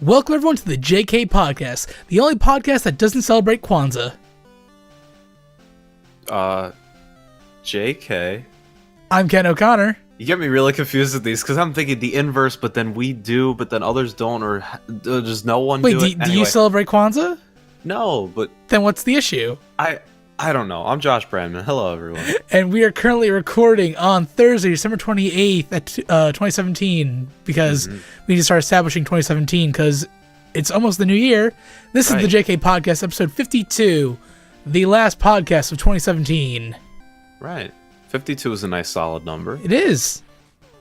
Welcome everyone to the JK Podcast, the only podcast that doesn't celebrate Kwanzaa. JK? I'm Ken O'Connor. You get me really confused with these, because I'm thinking the inverse, but then we do, but then others don't, or does no one do it? Wait, do you celebrate Kwanzaa? No, but... Then what's the issue? I don't know. I'm Josh Brandman. Hello, everyone. And we are currently recording on Thursday, December 28th at 2017, because we need to start establishing 2017, because it's almost the new year. This is the JK Podcast, episode 52, the last podcast of 2017. Right. 52 is a nice solid number. It is.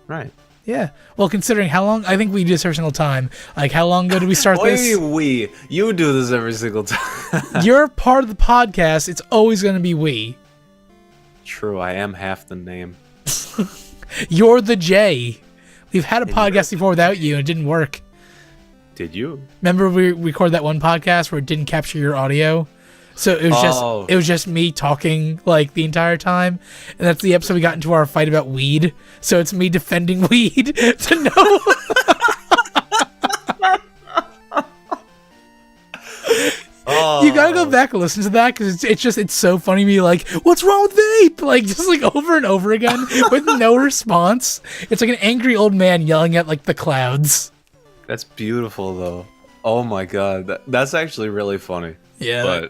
Right. Yeah. Well, considering how long, I think we do this every single time. Like, how long ago did we start Why this? You do this every single time. You're part of the podcast. It's always going to be we. True, I am half the name. You're the J. We've had a podcast before without you, and it didn't work. Did you? Remember we recorded that one podcast where it didn't capture your audio? So it was just me talking like the entire time, and that's the episode we got into our fight about weed. So it's me defending weed to know. You gotta go back and listen to that because it's so funny to me. Like, what's wrong with vape? Like, just like over and over again with no response. It's like an angry old man yelling at like the clouds. That's beautiful though. Oh my god, that's actually really funny. Yeah,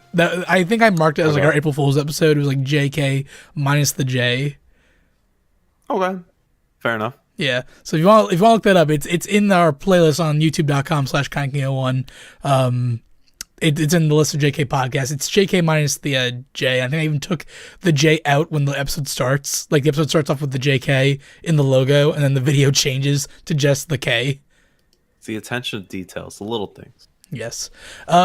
I think I marked it as like our April Fool's episode. It was like JK minus the J. Okay, fair enough. Yeah, so if you want to look that up, it's in our playlist on youtube.com/KindKing01. It's in the list of JK podcasts. It's JK minus the J. I think I even took the J out when the episode starts. Like, the episode starts off with the JK in the logo, and then the video changes to just the K. It's the attention to details, the little things. Yes.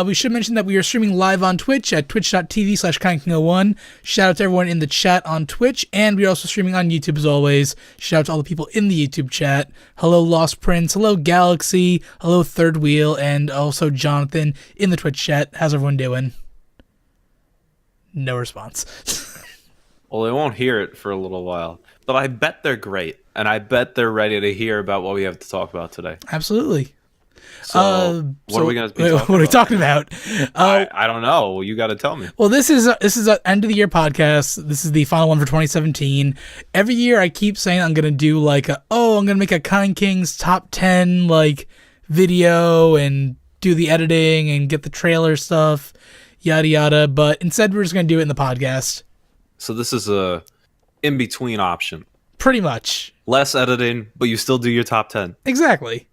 We should mention that we are streaming live on Twitch at twitch.tv/KindKing01. Shout out to everyone in the chat on Twitch, and we're also streaming on YouTube as always. Shout out to all the people in the YouTube chat. Hello, Lost Prince. Hello, Galaxy. Hello, Third Wheel, and also Jonathan in the Twitch chat. How's everyone doing? No response. Well, they won't hear it for a little while, but I bet they're great, and I bet they're ready to hear about what we have to talk about today. Absolutely. So what are we going to be talking about? What are we talking about? I don't know. You got to tell me. Well, this is an end of the year podcast. This is the final one for 2017. Every year I keep saying I'm going to do like I'm going to make a Kind Kings top 10 like video and do the editing and get the trailer stuff, yada yada. But instead we're just going to do it in the podcast. So this is a in-between option. Pretty much. Less editing, but you still do your top 10. Exactly.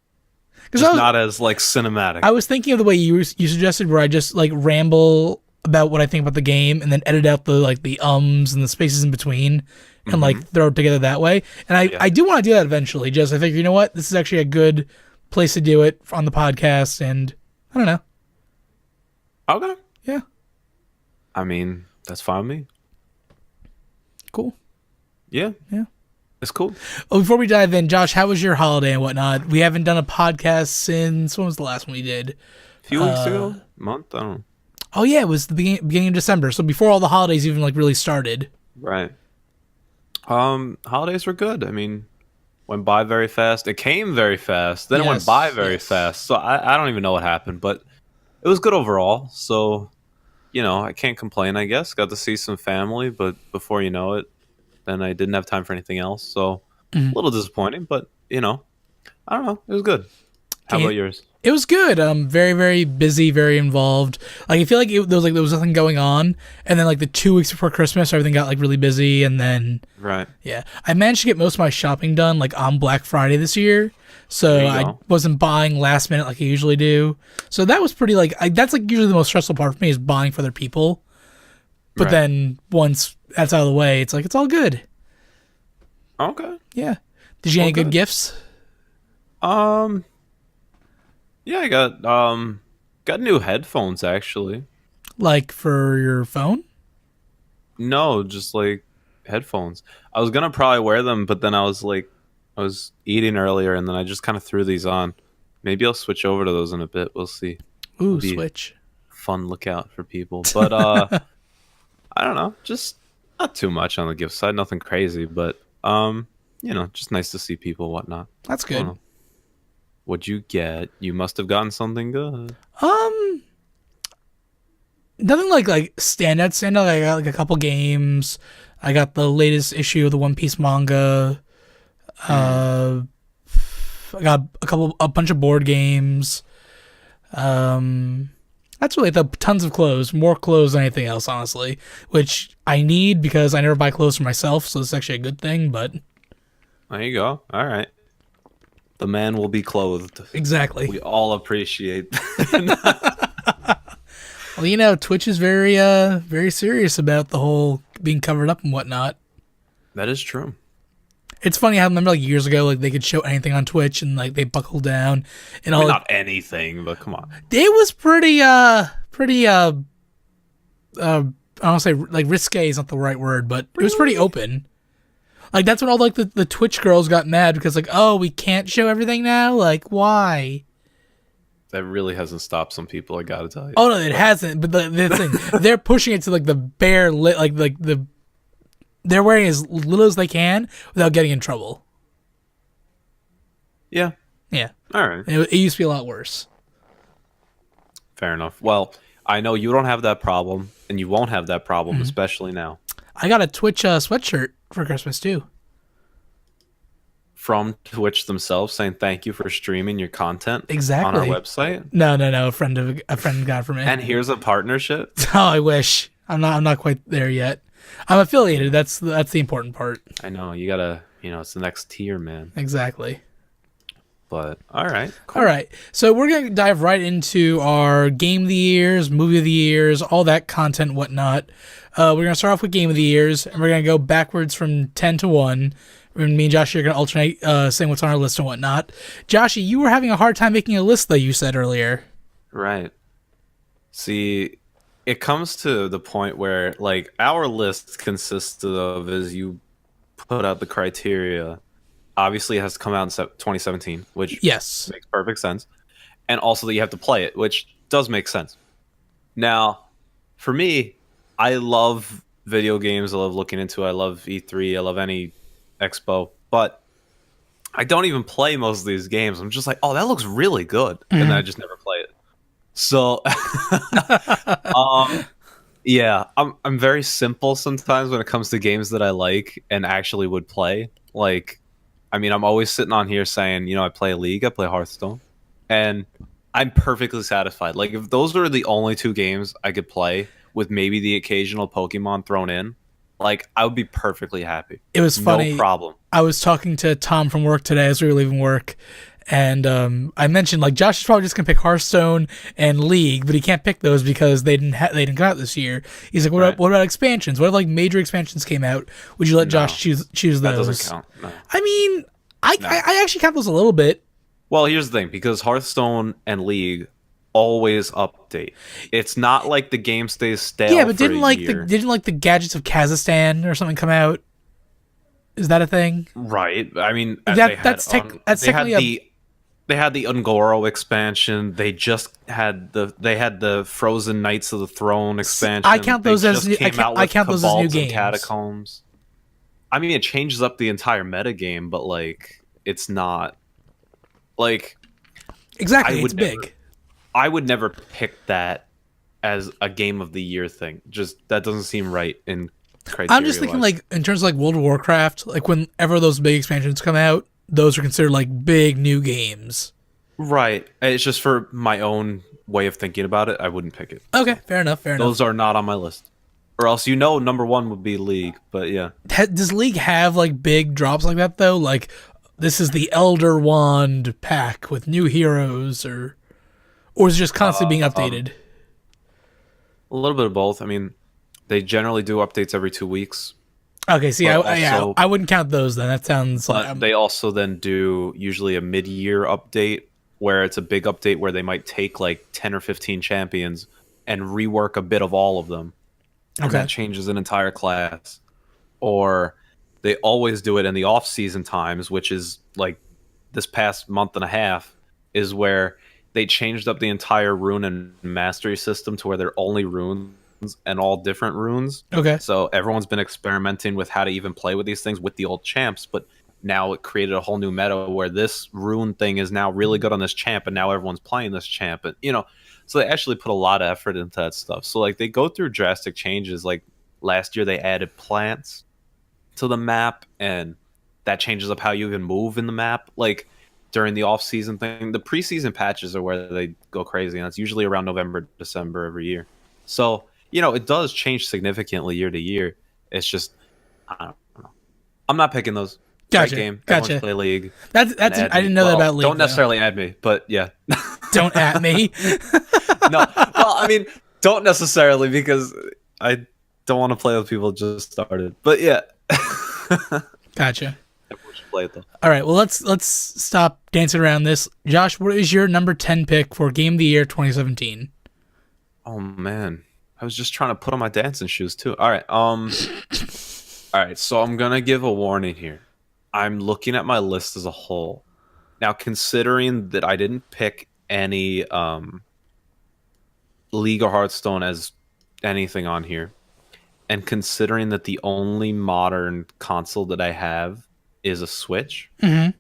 Just not as like cinematic. I was thinking of the way you suggested, where I just like ramble about what I think about the game and then edit out the like the ums and the spaces in between and like throw it together that way. And I do want to do that eventually. Just I think, you know what, this is actually a good place to do it on the podcast, and I don't know. Okay. Yeah. I mean, that's fine with me. Cool. Yeah. Yeah. It's cool. Well, before we dive in, Josh, how was your holiday and whatnot? We haven't done a podcast since, when was the last one we did? A few weeks ago? Month? I don't know. Oh, yeah, it was the beginning of December. So before all the holidays even like really started. Right. Holidays were good. I mean, went by very fast. It came very fast. Then it went by very fast. So I don't even know what happened, but it was good overall. So, you know, I can't complain, I guess. Got to see some family, but before you know it, then I didn't have time for anything else, so a little disappointing, but, you know, I don't know. It was good. How about yours? It was good. Very, very busy, very involved. Like, I feel like there was nothing going on, and then, like, the 2 weeks before Christmas, everything got, like, really busy, and then... Right. Yeah. I managed to get most of my shopping done, like, on Black Friday this year, so I wasn't buying last minute like I usually do. So that was pretty, like... that's, like, usually the most stressful part for me is buying for other people. But then, once that's out of the way, it's like, it's all good. Okay. Yeah. Did you get any good gifts? Yeah, I got new headphones, actually. Like, for your phone? No, just, like, headphones. I was gonna probably wear them, but then I was eating earlier, and then I just kind of threw these on. Maybe I'll switch over to those in a bit. We'll see. Ooh, switch. Fun lookout for people. But, I don't know, just not too much on the gift side, nothing crazy, but you know, just nice to see people and whatnot. That's good. What'd you get? You must have gotten something good. Um, Nothing like standout. I got like a couple games. I got the latest issue of the One Piece manga. I got a bunch of board games. That's really the tons of clothes, more clothes than anything else, honestly. Which I need because I never buy clothes for myself, so it's actually a good thing. But there you go. All right, the man will be clothed. Exactly. We all appreciate. Well, Twitch is very very serious about the whole being covered up and whatnot. That is true. It's funny how I remember like years ago, like they could show anything on Twitch and like they buckled down and all. Not anything, but come on. It was pretty I don't say like risque is not the right word, but it was pretty open. Like that's when all like the Twitch girls got mad because like, oh, we can't show everything now. Like why? That really hasn't stopped some people. I gotta tell you. Oh no, it hasn't. But the thing, they're pushing it to like the bare lit, like the. They're wearing as little as they can without getting in trouble. Yeah. Yeah. All right. It used to be a lot worse. Fair enough. Well, I know you don't have that problem, and you won't have that problem, especially now. I got a Twitch sweatshirt for Christmas too. From Twitch themselves, saying thank you for streaming your content exactly on our website. No. A friend got for me. And here's a partnership. Oh, I wish. I'm not quite there yet. I'm affiliated. That's the important part. I know you gotta. It's the next tier, man. Exactly. But all right, cool. All right. So we're gonna dive right into our game of the years, movie of the years, all that content, whatnot. We're gonna start off with game of the years, and we're gonna go backwards from 10 to 1. And me and Josh are gonna alternate saying what's on our list and whatnot. Joshy, you were having a hard time making a list, though. You said earlier. Right. See, it comes to the point where like our list consists of is you put out the criteria. Obviously, it has to come out in 2017, which yes makes perfect sense. And also that you have to play it, which does make sense. Now, for me, I love video games. I love looking into it. I love E3. I love any expo. But I don't even play most of these games. I'm just like, oh, that looks really good. And then I just never play it. So, yeah, I'm very simple sometimes when it comes to games that I like and actually would play. Like, I mean, I'm always sitting on here saying, I play League, I play Hearthstone, and I'm perfectly satisfied. Like, if those were the only two games I could play with maybe the occasional Pokemon thrown in, like, I would be perfectly happy. It was funny. No problem. I was talking to Tom from work today as we were leaving work, and I mentioned like Josh is probably just gonna pick Hearthstone and League, but he can't pick those because they didn't come out this year. He's like, what about expansions? What if like major expansions came out? Would you let Josh choose those? That doesn't count. No. I mean, I actually count those a little bit. Well, here's the thing, because Hearthstone and League always update. It's not like the game stays stale. Yeah, but for didn't the Gadgets of Kazakhstan or something come out? Is that a thing? Right. I mean, that's technically they had the Ungoro expansion. They just had the Frozen Knights of the Throne expansion. I count those as new games. Catacombs. I mean, it changes up the entire metagame, but like, it's not like exactly. It's big. I would never pick that as a game of the year thing. Just that doesn't seem right in criteria. I'm just thinking like in terms of like World of Warcraft, like whenever those big expansions come out, those are considered like big new games. Right. It's just for my own way of thinking about it, I wouldn't pick it. Okay, fair enough. Those are not on my list. Or else number one would be League, but yeah. Does League have like big drops like that though? Like this is the Elder Wand pack with new heroes, or is it just constantly being updated? A little bit of both. I mean, they generally do updates every 2 weeks. Okay, see, I wouldn't count those then. That sounds like... They also then do usually a mid-year update where it's a big update where they might take like 10 or 15 champions and rework a bit of all of them. And that changes an entire class. Or they always do it in the off-season times, which is like this past month and a half, is where they changed up the entire rune and mastery system to where they're only runes and all different runes. Okay. So everyone's been experimenting with how to even play with these things with the old champs, but now it created a whole new meta where this rune thing is now really good on this champ, and now everyone's playing this champ, and so they actually put a lot of effort into that stuff. So like they go through drastic changes. Like last year they added plants to the map, and that changes up how you even move in the map. Like during the off-season thing, the preseason patches are where they go crazy, and it's usually around November, December every year. So it does change significantly year to year. It's just I don't know. I'm not picking those. Gotcha. Great game. Gotcha. Everyone play League. That's I didn't know that about League. Don't necessarily add me, but yeah. Don't at me. No. Well, I mean, don't necessarily, because I don't want to play with people who just started. But yeah. Gotcha. Everyone should play it though. All right. Well, let's stop dancing around this. Josh, what is your number 10 pick for Game of the Year 2017? Oh man, I was just trying to put on my dancing shoes too. All right. All right. So I'm gonna give a warning here. I'm looking at my list as a whole. Now, considering that I didn't pick any League or Hearthstone as anything on here, and considering that the only modern console that I have is a Switch, I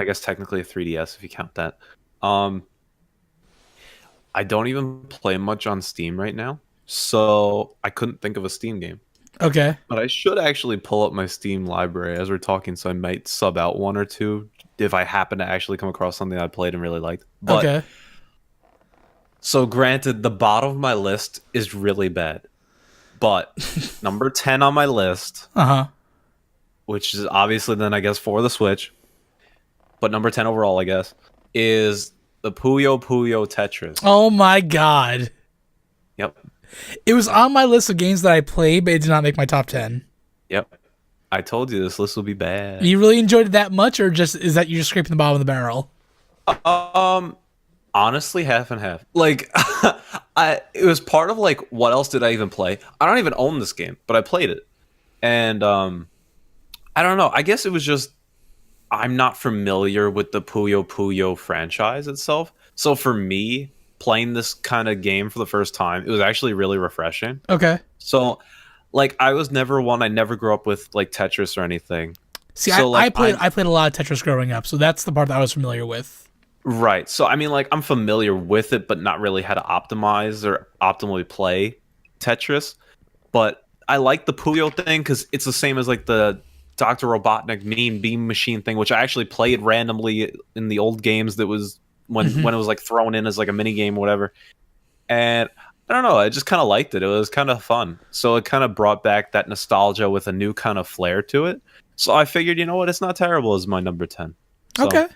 guess technically a 3DS if you count that, I don't even play much on Steam right now, so I couldn't think of a Steam game. Okay. But I should actually pull up my Steam library as we're talking, so I might sub out one or two if I happen to actually come across something I played and really liked. But, okay. So granted, the bottom of my list is really bad. But number 10 on my list, which is obviously then I guess for the Switch, but number 10 overall, I guess, is the Puyo Puyo Tetris. Oh my god. Yep. It was on my list of games that I played, but it did not make my top 10. Yep. I told you this list will be bad. You really enjoyed it that much, or is that you're just scraping the bottom of the barrel? Honestly, half and half. Like, it was part of like, what else did I even play? I don't even own this game, but I played it, and I don't know. I guess it was just I'm not familiar with the Puyo Puyo franchise itself, so for me, playing this kind of game for the first time, it was actually really refreshing. Okay. So, like, I was never one. I never grew up with like Tetris or anything. See, so, I played a lot of Tetris growing up, so that's the part that I was familiar with. Right. So, I mean, like, I'm familiar with it, but not really how to optimize or optimally play Tetris. But I like the Puyo thing because it's the same as like the Dr. Robotnik Mean Beam Machine thing, which I actually played randomly in the old games. That was when it was like thrown in as like a mini game or whatever. And I don't know, I just kind of liked it. It was kind of fun. So it kind of brought back that nostalgia with a new kind of flair to it. So I figured, you know what, it's not terrible as my number 10. So okay.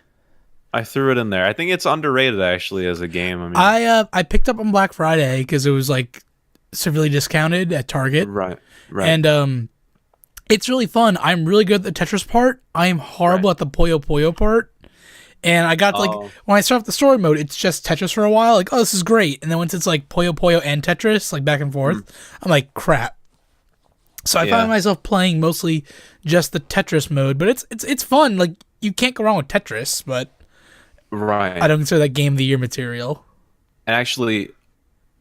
I threw it in there. I think it's underrated actually as a game. I mean, I picked up on Black Friday because it was like severely discounted at Target. Right. And it's really fun. I'm really good at the Tetris part. I am horrible at the Puyo Puyo part. And I got when I start off the story mode, it's just Tetris for a while. Like, oh, this is great. And then once it's like Puyo Puyo and Tetris, like back and forth, I'm like, crap. So I find myself playing mostly just the Tetris mode, but it's fun. Like, you can't go wrong with Tetris, but I don't consider that Game of the Year material. And actually,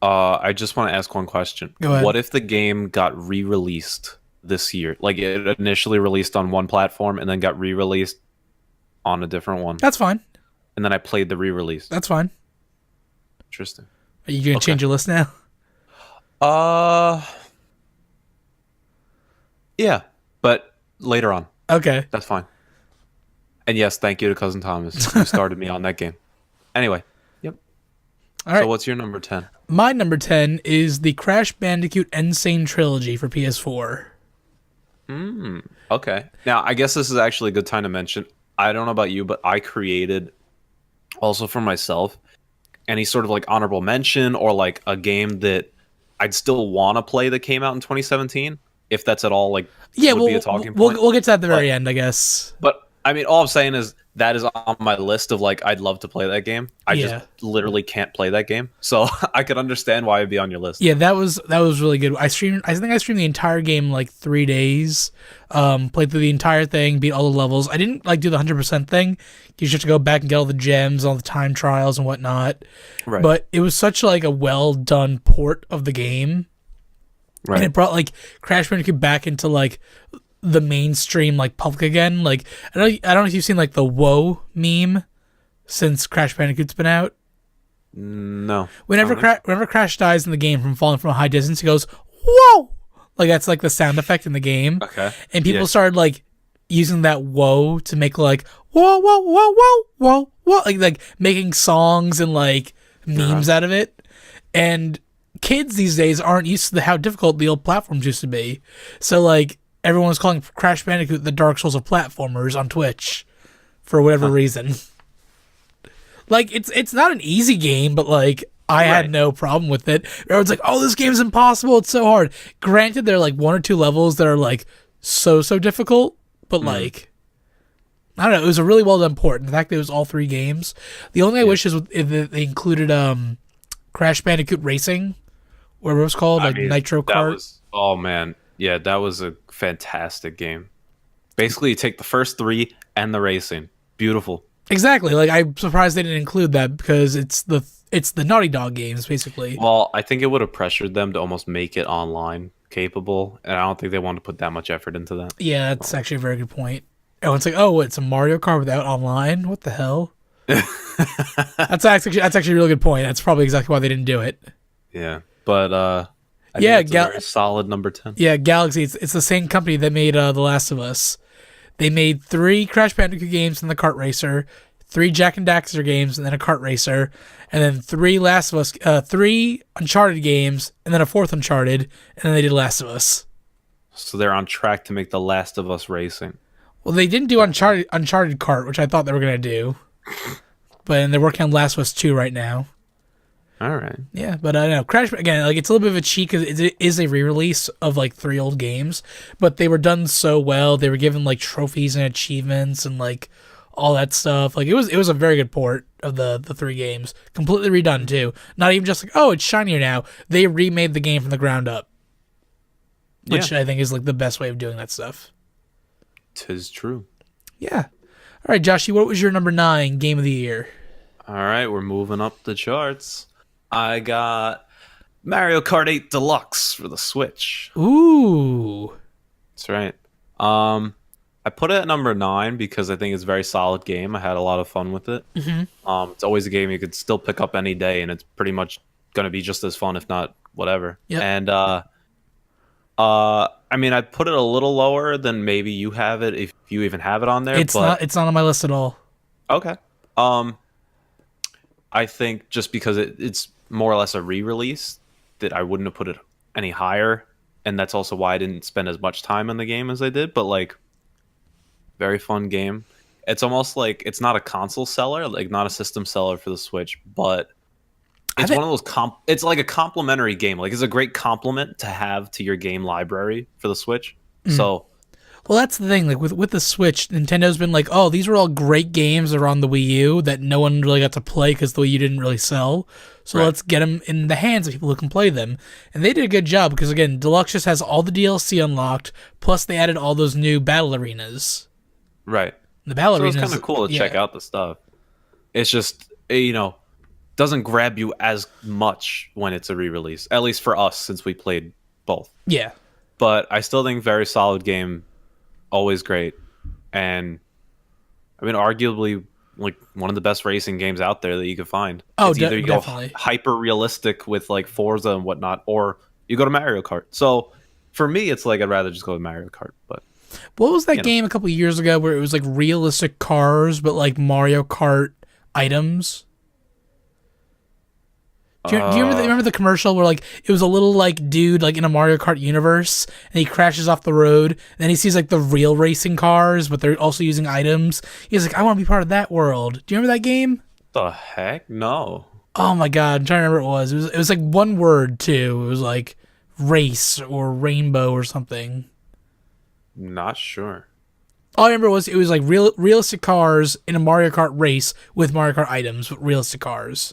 I just want to ask one question. Go ahead. What if the game got re-released this year? Like, it initially released on one platform and then got re-released on a different one. That's fine. And then I played the re-release. That's fine. Interesting. Are you going to change your list now? Yeah, but later on. Okay. That's fine. And yes, thank you to Cousin Thomas who started me on that game. Anyway, yep. All right. So what's your number 10? My number 10 is the Crash Bandicoot Insane Trilogy for PS4. Okay. Now, I guess this is actually a good time to mention, I don't know about you, but I created also for myself any sort of like honorable mention or like a game that I'd still want to play that came out in 2017, if that's at all like be a talking point. We'll get to that at the very end, I guess. But I mean, all I'm saying is that is on my list of like I'd love to play that game. I just literally can't play that game, so I could understand why it'd be on your list. Yeah, that was really good. I think I streamed the entire game in like 3 days. Played through the entire thing, beat all the levels. I didn't like do the 100% thing. You just have to go back and get all the gems, all the time trials and whatnot. Right. But it was such like a well done port of the game. Right. And it brought like Crash Bandicoot back into like the mainstream like public again. Like I don't know if you've seen like the "whoa" meme since Crash Bandicoot's been out. No. Whenever Crash dies in the game from falling from a high distance, he goes "whoa." Like that's like the sound effect in the game. Okay. And people started like using that "whoa" to make like whoa whoa whoa whoa whoa whoa, like making songs and like memes out of it. And kids these days aren't used to how difficult the old platforms used to be. So like everyone was calling Crash Bandicoot the Dark Souls of platformers on Twitch for whatever reason. Like it's not an easy game, but like I had no problem with it. Everyone's like, "Oh, this game's impossible. It's so hard." Granted, there are like 1 or 2 levels that are like so difficult, but like I don't know. It was a really well done port. In fact, it was all 3 games. The only I wish is if they included Crash Bandicoot Racing, whatever it was called, like Nitro Kart. Oh man, yeah, that was a fantastic game. Basically, you take the first 3 and the racing. Beautiful. Exactly. Like I'm surprised they didn't include that because it's the Naughty Dog games basically. Well, I think it would have pressured them to almost make it online capable, and I don't think they wanted to put that much effort into that. Yeah, that's actually a very good point. Oh, it's like, oh, it's a Mario Kart without online? What the hell? That's actually a really good point. That's probably exactly why they didn't do it. Yeah, but I think it's a very solid number 10. Yeah, Galaxy. It's the same company that made The Last of Us. They made 3 Crash Bandicoot games and the Kart Racer, 3 Jak and Daxter games and then a Kart Racer, and then 3 Last of Us, 3 Uncharted games and then a 4th Uncharted, and then they did Last of Us. So they're on track to make the Last of Us racing. Well, they didn't do Uncharted Kart, which I thought they were gonna do, but they're working on Last of Us 2 right now. All right. Yeah, but I don't know. Crash, again, like it's a little bit of a cheat because it is a re-release of like 3 old games, but they were done so well. They were given like trophies and achievements and like all that stuff. Like it was a very good port of the 3 games, completely redone too. Not even just like, oh, it's shinier now. They remade the game from the ground up, which I think is like the best way of doing that stuff. 'Tis true. Yeah. All right, Joshy, what was your number 9 game of the year? All right, we're moving up the charts. I got Mario Kart 8 Deluxe for the Switch. Ooh. That's right. I put it at number 9 because I think it's a very solid game. I had a lot of fun with it. Mm-hmm. It's always a game you could still pick up any day, and it's pretty much going to be just as fun, if not whatever. Yep. And I mean, I'd put it a little lower than maybe you have it, if you even have it on there. It's not on my list at all. Okay. I think just because it's more or less a re-release, that I wouldn't have put it any higher, and that's also why I didn't spend as much time in the game as I did. But like, very fun game. It's almost like it's not a console seller, like not a system seller for the Switch, but it's one of those it's like a complimentary game. Like it's a great complement to have to your game library for the Switch. Mm. So, well, that's the thing. Like with the Switch, Nintendo's been like, oh, these were all great games that are on the Wii U that no one really got to play because the Wii U didn't really sell. So let's get them in the hands of people who can play them. And they did a good job because, again, Deluxe just has all the DLC unlocked, plus they added all those new battle arenas. Right. The battle arenas. So it's kind of cool to check out the stuff. It's just, doesn't grab you as much when it's a re-release, at least for us, since we played both. Yeah. But I still think very solid game, always great. And, I mean, arguably, like one of the best racing games out there that you can find. Oh, it's either you definitely. go hyper realistic with like Forza and whatnot, or you go to Mario Kart. So for me, it's like I'd rather just go with Mario Kart. But what was that game a couple of years ago where it was like realistic cars, but like Mario Kart items? Do you remember the commercial where like it was a little like dude like in a Mario Kart universe and he crashes off the road and then he sees like the real racing cars but they're also using items. He's like, I want to be part of that world. Do you remember that game? The heck? No. Oh my god, I'm trying to remember what it was. It was like one word too. It was like race or rainbow or something. Not sure. All I remember was it was like realistic cars in a Mario Kart race with Mario Kart items, with realistic cars.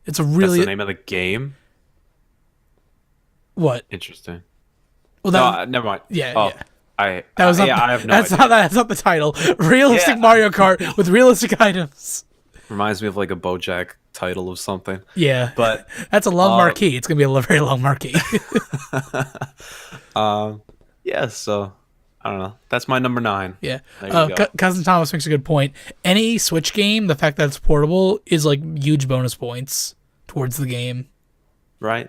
It's a really... That's the name of the game? What? Interesting. Well, no, never mind. Yeah, yeah. I have no idea. That's not the title. Realistic Mario Kart with realistic items. Reminds me of like a BoJack title of something. Yeah. But that's a long marquee. It's going to be a very long marquee. Yeah, so I don't know. That's my number 9. Yeah. There you go. Cousin Thomas makes a good point. Any Switch game, the fact that it's portable is like huge bonus points towards the game. Right.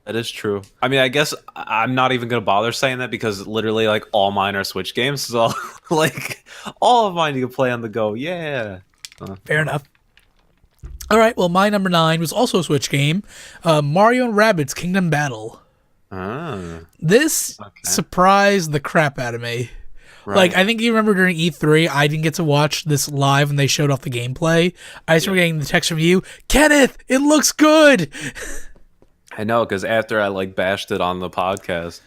That is true. I mean, I guess I'm not even going to bother saying that because literally, like, all mine are Switch games. So, like, all of mine you can play on the go. Yeah. Fair enough. All right. Well, my number 9 was also a Switch game, Mario and Rabbids Kingdom Battle. This surprised the crap out of me. Right. Like, I think you remember during E3, I didn't get to watch this live when they showed off the gameplay. I just remember getting the text from you, Kenneth, it looks good. I know, because after I, like, bashed it on the podcast.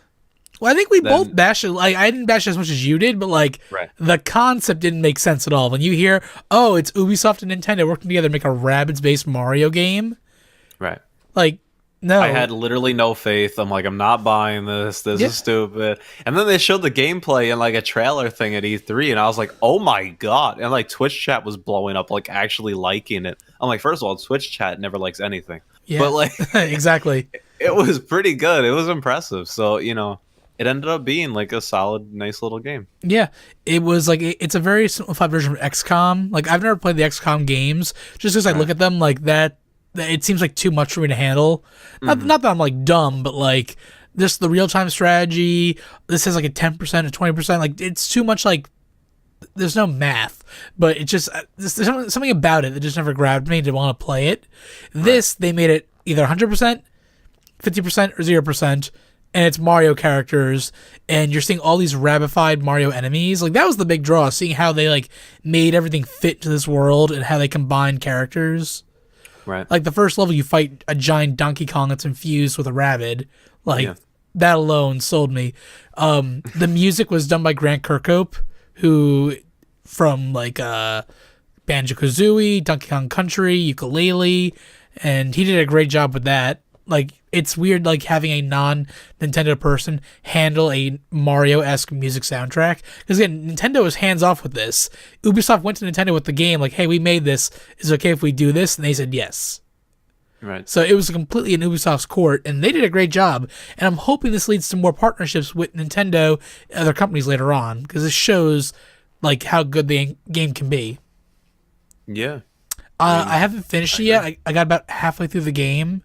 Well, I think we both bashed it. Like, I didn't bash it as much as you did, but, like, the concept didn't make sense at all. When you hear, oh, it's Ubisoft and Nintendo working together to make a Rabbids-based Mario game. Right. Like, no. I had literally no faith. I'm like, I'm not buying this. This is stupid. And then they showed the gameplay in like a trailer thing at E3, and I was like, oh my god. And like Twitch chat was blowing up, like actually liking it. I'm like, first of all, Twitch chat never likes anything. Yeah. But like exactly. It was pretty good. It was impressive. So, you know, it ended up being like a solid, nice little game. Yeah. It was like it's a very simplified version of XCOM. Like I've never played the XCOM games, just because I look at them like that. It seems like too much for me to handle. Not that I'm like dumb, but like this the real time strategy. This has like a 10% or 20%. Like it's too much. Like there's no math, but it just there's something about it that just never grabbed me to want to play it. This they made it either 100%, 50%, or 0%, and it's Mario characters, and you're seeing all these rabified Mario enemies. Like that was the big draw, seeing how they like made everything fit to this world and how they combine characters. Right. Like the first level, you fight a giant Donkey Kong that's infused with a rabbit. Like that alone sold me. The music was done by Grant Kirkhope, who from like Banjo-Kazooie, Donkey Kong Country, Ukulele, and he did a great job with that. Like it's weird, like having a non-Nintendo person handle a Mario-esque music soundtrack. Because again, Nintendo is hands off with this. Ubisoft went to Nintendo with the game, like, "Hey, we made this. Is it okay if we do this?" And they said yes. Right. So it was completely in Ubisoft's court, and they did a great job. And I'm hoping this leads to more partnerships with Nintendo and other companies later on, because this shows like how good the game can be. Yeah. I haven't finished it yet. I got about halfway through the game.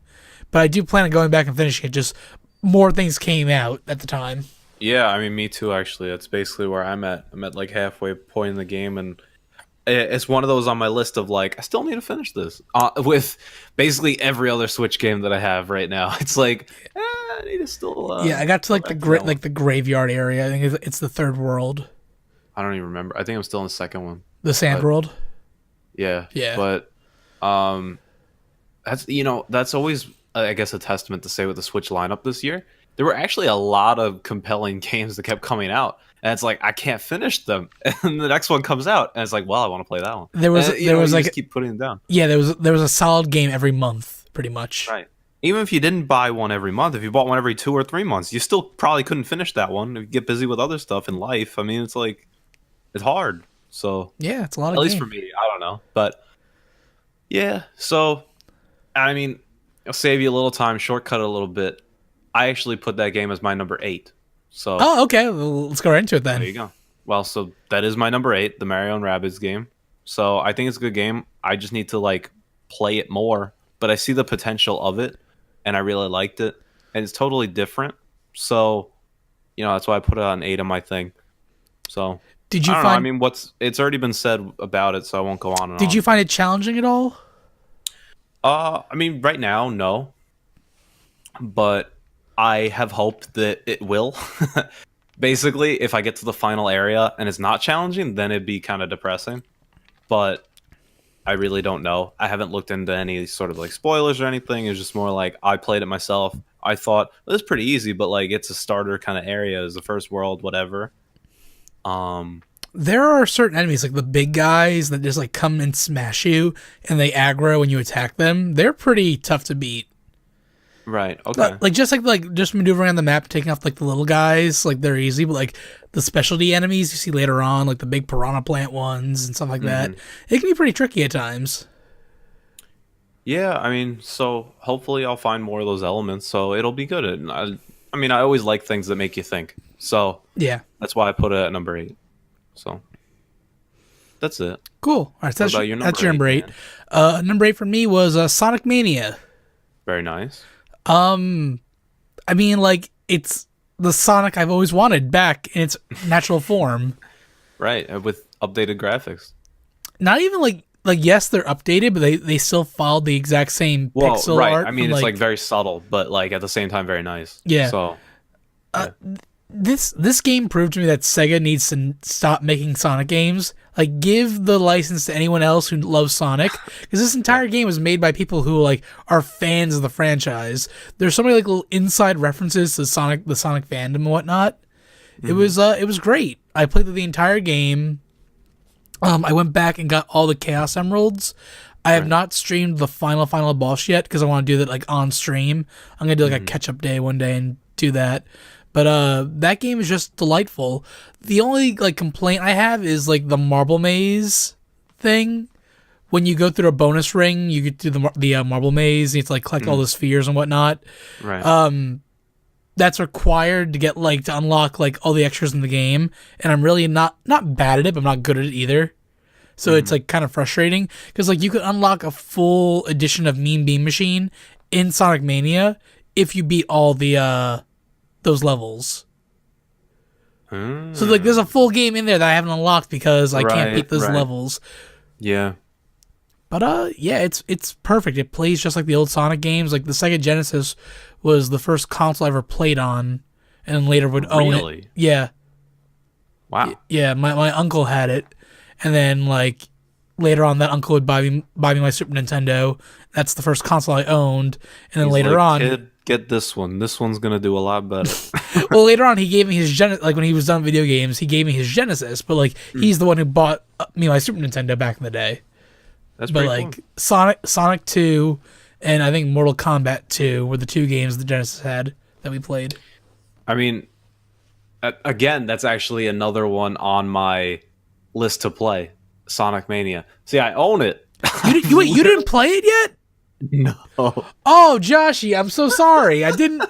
But I do plan on going back and finishing it. Just more things came out at the time. Yeah, I mean, me too, actually. That's basically where I'm at. I'm at, like, halfway point in the game, and it's one of those on my list of, like, I still need to finish this. With basically every other Switch game that I have right now. It's like, I need to still... I got to, like, the graveyard area. I think it's the third world. I don't even remember. I think I'm still in the second one. The Sand World? Yeah. Yeah. But, that's always... I guess a testament to say with the Switch lineup this year. There were actually a lot of compelling games that kept coming out, and it's like I can't finish them. And the next one comes out, and it's like, well, I want to play that one. There was like just keep putting it down. Yeah, there was a solid game every month, pretty much. Right. Even if you didn't buy one every month, if you bought one every 2 or 3 months, you still probably couldn't finish that one. If you get busy with other stuff in life, I mean, it's like it's hard. So yeah, it's a lot of at least for me. I don't know, but yeah. So I mean. I'll save you a little time, shortcut it a little bit. I actually put that game as my number 8. So okay. Well, let's go right into it then. There you go. Well, so that is my number 8, the Mario and Rabbids game. So I think it's a good game. I just need to like play it more, but I see the potential of it, and I really liked it, and it's totally different. So, that's why I put it on 8 on my thing. So did you I don't know. I mean, it's already been said about it, so I won't go on and on. Did you find it challenging at all? I mean, right now, no. But I have hope that it will. Basically, if I get to the final area and it's not challenging, then it'd be kind of depressing. But I really don't know. I haven't looked into any sort of like spoilers or anything. It's just more like I played it myself. I thought well, it's pretty easy, but like it's a starter kind of area. It's the first world, whatever. There are certain enemies, like the big guys, that just like come and smash you, and they aggro when you attack them. They're pretty tough to beat. Right. Okay. Like just maneuvering around the map, taking off like the little guys, like they're easy. But like the specialty enemies you see later on, like the big piranha plant ones and stuff like that, it can be pretty tricky at times. Yeah, I mean, so hopefully I'll find more of those elements, so it'll be good. I I mean, I always like things that make you think. So Yeah. that's why I put it at number 8. So that's it. Cool. All right, so What about your that's your number 8. man? Number 8 for me was Sonic Mania. Very nice. I mean, like, it's the Sonic I've always wanted back in its natural form. Right, with updated graphics. Not even like yes, they're updated, but they still follow the exact same pixel right. art. I mean, it's like very subtle, but like at the same time, very nice. Yeah. So this game proved to me that Sega needs to stop making Sonic games. Like, give the license to anyone else who loves Sonic, because this entire game was made by people who like are fans of the franchise. There's so many like little inside references to the Sonic fandom and whatnot. Mm-hmm. It was great. I played the entire game. I went back and got all the Chaos Emeralds. I have not streamed the final boss yet because I want to do that like on stream. I'm gonna do like a catch up day one day and do that. But that game is just delightful. The only like complaint I have is like the marble maze thing. When you go through a bonus ring, you get to the marble maze. You have to like collect all the spheres and whatnot. Right. That's required to get like to unlock like all the extras in the game, and I'm really not bad at it, but I'm not good at it either. So it's like kind of frustrating because like you could unlock a full edition of Mean Bean Machine in Sonic Mania if you beat all the those levels. So like there's a full game in there that I haven't unlocked because I can't beat those levels. Yeah. But yeah, it's perfect. It plays just like the old Sonic games. Like the Sega Genesis was the first console I ever played on, and then later would own it. Yeah. Wow. Yeah, my uncle had it, and then like later on, that uncle would buy me my Super Nintendo. That's the first console I owned, and then later on, kid, get this one. This one's gonna do a lot better. Well, later on, he gave me his like when he was done with video games, he gave me his Genesis. But like he's the one who bought me my Super Nintendo back in the day. That's pretty like cool. Sonic 2 and I think Mortal Kombat 2 were the two games the Genesis had that we played. I mean, again, that's actually another one on my list to play. Sonic Mania. See, I own it. You didn't play it yet? No. Oh, Joshy, I'm so sorry. I didn't.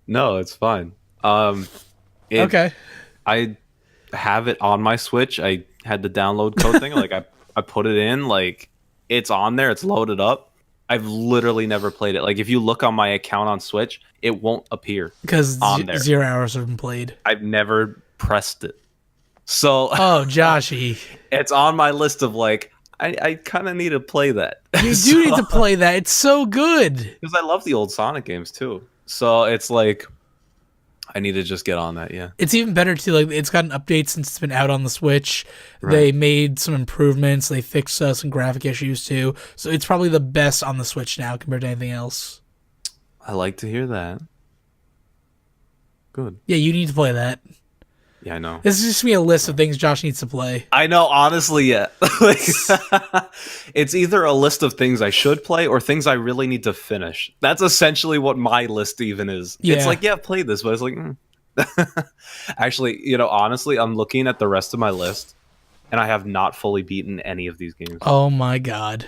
No, it's fine. Okay. I have it on my Switch. I had the download code thing. Like I put it in. Like it's on there. It's loaded up. I've literally never played it. Like if you look on my account on Switch, it won't appear because on there. 0 hours have been played. I've never pressed it. So oh, Joshy, it's on my list of like I kind of need to play that. You do need to play that. It's so good because I love the old Sonic games too. So it's like I need to just get on that. Yeah, it's even better too. Like it's got an update since it's been out on the Switch. Right. They made some improvements. They fixed some graphic issues too. So it's probably the best on the Switch now compared to anything else. I like to hear that. Good. Yeah, you need to play that. Yeah, I know. This is just me a list of things Josh needs to play. I know, honestly, yeah. Like, it's either a list of things I should play or things I really need to finish. That's essentially what my list even is. Yeah. It's like, yeah, play this, but it's like, Actually, honestly, I'm looking at the rest of my list, and I have not fully beaten any of these games. Oh my god.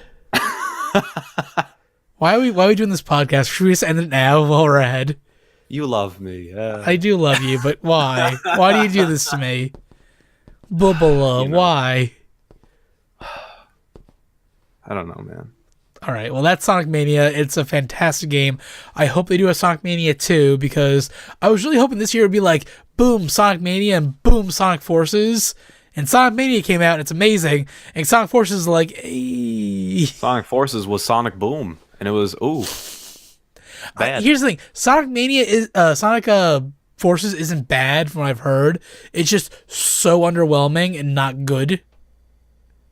Why are we doing this podcast? Should we just end it now while we're ahead? You love me. I do love you, but why? Why do you do this to me? Bubba, why? I don't know, man. All right, well, that's Sonic Mania. It's a fantastic game. I hope they do a Sonic Mania 2 because I was really hoping this year would be like, boom, Sonic Mania and boom, Sonic Forces. And Sonic Mania came out and it's amazing. And Sonic Forces is like, hey. Sonic Forces was Sonic Boom. And it was, ooh. Bad. Here's the thing: Sonic Mania is Sonic Forces isn't bad from what I've heard. It's just so underwhelming and not good,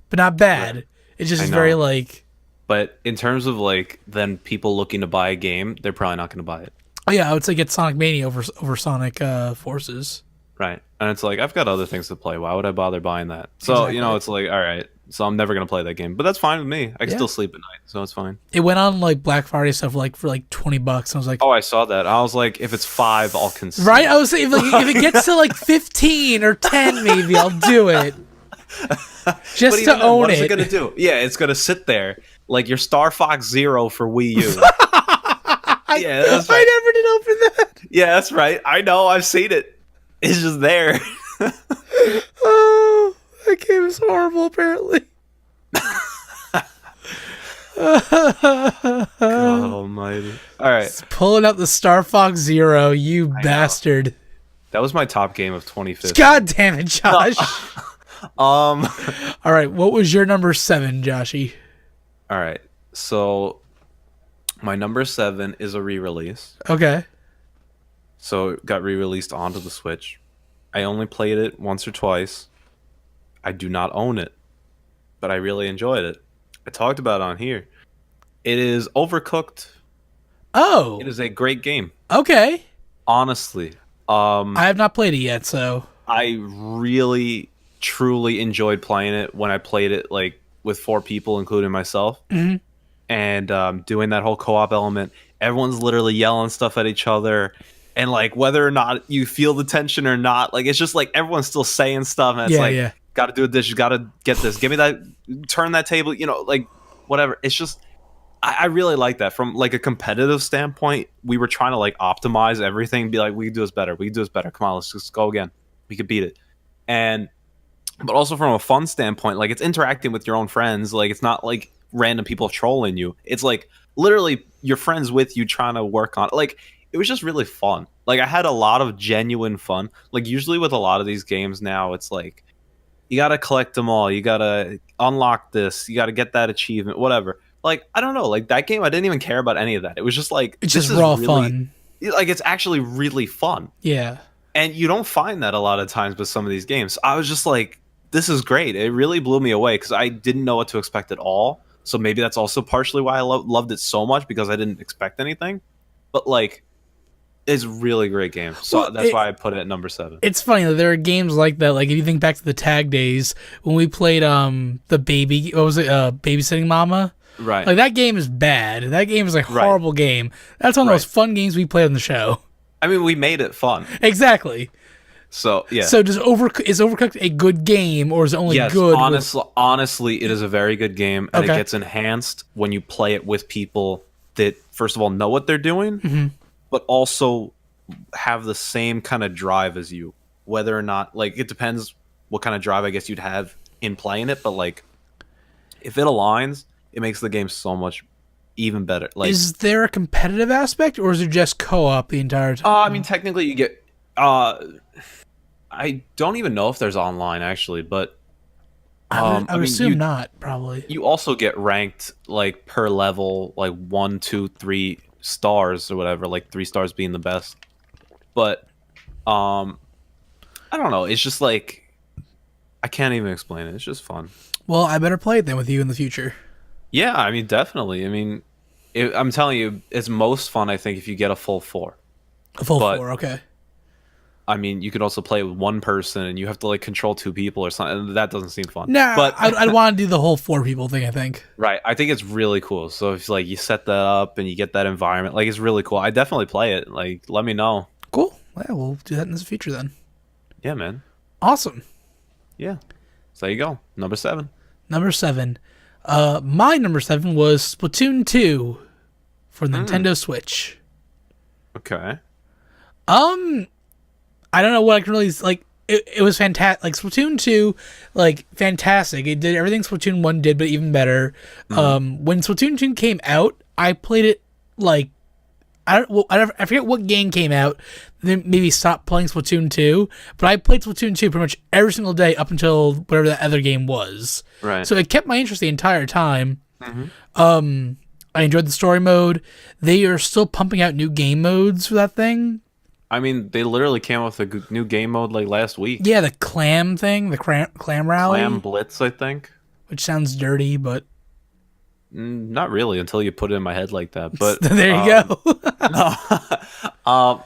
but not bad. Yeah. It's just very like. But in terms of like then people looking to buy a game, they're probably not going to buy it. Oh yeah, I would say get Sonic Mania over Sonic Forces. Right, and it's like I've got other things to play. Why would I bother buying that? So exactly. It's like all right. So I'm never gonna play that game, but that's fine with me. I can still sleep at night, so it's fine. It went on like Black Friday stuff, like for like $20. I was like, oh, I saw that. I was like, if it's $5, I'll consider. Right? I was saying, if it gets to like 15 or 10, maybe I'll do it. Just to own what it. What's it gonna do? Yeah, it's gonna sit there like your Star Fox Zero for Wii U. I never did open that. Yeah, that's right. I know. I've seen it. It's just there. Oh, that game is horrible. Apparently. God almighty. All right. It's pulling out the Star Fox Zero, you bastard. That was my top game of 2015. God damn it, Josh. All right, what was your number 7, Joshy? All right. So my number 7 is a re-release. Okay. So it got re-released onto the Switch. I only played it once or twice. I do not own it, but I really enjoyed it. I talked about it on here. It is Overcooked. Oh. It is a great game. Okay. Honestly. I have not played it yet, so. I really, truly enjoyed playing it when I played it like with 4 people, including myself. Mm-hmm. And doing that whole co-op element. Everyone's literally yelling stuff at each other. And like whether or not you feel the tension or not, like it's just like everyone's still saying stuff, and it's gotta do this, you gotta get this, give me that, turn that table, like whatever. It's just I really like that. From like a competitive standpoint, we were trying to like optimize everything, be like, we can do this better, come on, let's just go again, we could beat it. But also from a fun standpoint, like it's interacting with your own friends, like it's not like random people trolling you, it's like literally your friends with you trying to work on it. Like it was just really fun. Like I had a lot of genuine fun. Like usually with a lot of these games now, it's like you gotta collect them all, you gotta unlock this, you gotta get that achievement, whatever. Like I don't know, like that game, I didn't even care about any of that. It was just like it's just raw fun. Like it's actually really fun. Yeah, and you don't find that a lot of times with some of these games. I was just like, this is great. It really blew me away because I didn't know what to expect at all. So maybe that's also partially why I loved it so much, because I didn't expect anything. But like, it's a really great game. So that's why I put it at number 7. It's funny that there are games like that. Like if you think back to the tag days when we played Babysitting Mama. Right. Like that game is bad. That game is a horrible game. That's one of the most fun games we played on the show. I mean, we made it fun. Exactly. So yeah. So is Overcooked a good game, or is it only good? Honestly, it is a very good game, and it gets enhanced when you play it with people that, first of all, know what they're doing, but also have the same kind of drive as you. Whether or not, like, it depends what kind of drive I guess you'd have in playing it, but like, if it aligns, it makes the game so much even better. Like, is there a competitive aspect, or is it just co-op the entire time? I mean, technically, you get. I don't even know if there's online actually, but I would assume not. Probably. You also get ranked like per level, like 1, 2, 3 stars or whatever. Like 3 stars being the best. But I don't know. It's just like I can't even explain it. It's just fun. Well, I better play it then with you in the future. Yeah, I mean, definitely. I mean, I'm telling you, it's most fun, I think, if you get a full 4. A full 4, okay. I mean, you could also play with one person, and you have to like control 2 people or something. That doesn't seem fun. Nah, but I'd want to do the whole 4 people thing, I think. Right. I think it's really cool. So if like you set that up and you get that environment, like it's really cool. I definitely play it. Like, let me know. Cool. Yeah, we'll do that in the future then. Yeah, man. Awesome. Yeah. So there you go. Number 7. Number 7. My number 7 was Splatoon 2 for Nintendo Switch. Okay. I don't know what I can really like. It was fantastic. Like Splatoon 2, like fantastic. It did everything Splatoon 1 did, but even better. When Splatoon 2 came out, I played it like I forget what game came out. Then maybe stopped playing Splatoon 2, but I played Splatoon 2 pretty much every single day up until whatever that other game was. Right. So it kept my interest the entire time. I enjoyed the story mode. They are still pumping out new game modes for that thing. I mean, they literally came out with a new game mode like last week. Yeah, the clam thing, the clam rally. Clam Blitz, I think. Which sounds dirty, but... not really, until you put it in my head like that. But there you go.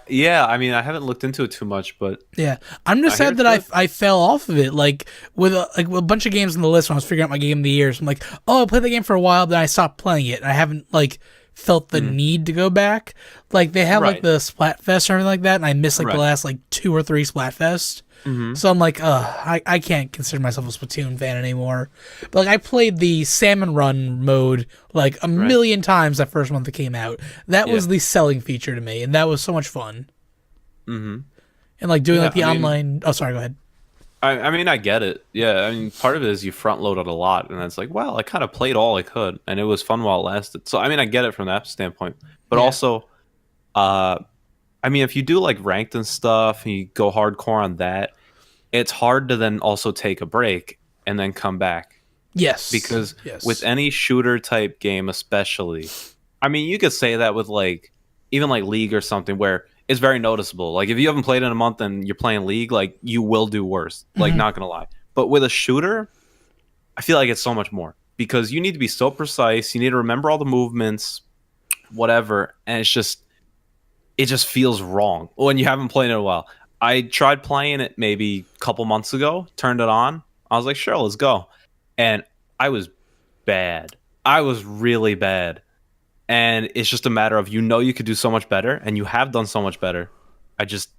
Yeah, I mean, I haven't looked into it too much, but... Yeah, I'm just sad that I fell off of it. Like, with a bunch of games on the list when I was figuring out my game of the year. So I'm like, oh, I played the game for a while, then I stopped playing it. And I haven't, like... felt the need to go back. Like they have like the Splatfest or anything like that, and I missed like the last like 2 or 3 Splatfest. So I'm like, I can't consider myself a Splatoon fan anymore. But like I played the Salmon Run mode like a million times that first month it came out. That was the selling feature to me, and that was so much fun. Mm-hmm. and like doing Yeah, like the online. Oh, sorry, go ahead. I mean, I get it. Yeah, I mean, part of it is you front loaded a lot, and it's like, well, I kind of played all I could, and it was fun while it lasted. So, I mean, I get it from that standpoint. But Yeah, also, uh, I mean, if you do like ranked and stuff, and you go hardcore on that, it's hard to then also take a break and then come back yes, because with yes. any shooter type game, especially, I mean, you could say that with like even like League or something where it's very noticeable. Like if you haven't played in a month and you're playing League, like you will do worse. Like Hmm. not gonna lie. But with a shooter, I feel like it's so much more because you need to be so precise. You need to remember all the movements, whatever, and it just feels wrong when you haven't played in a while. I tried playing it maybe a couple months ago, turned it on. I was like, sure, let's go. And I was bad. I was really bad. And it's just a matter of you could do so much better and you have done so much better. I just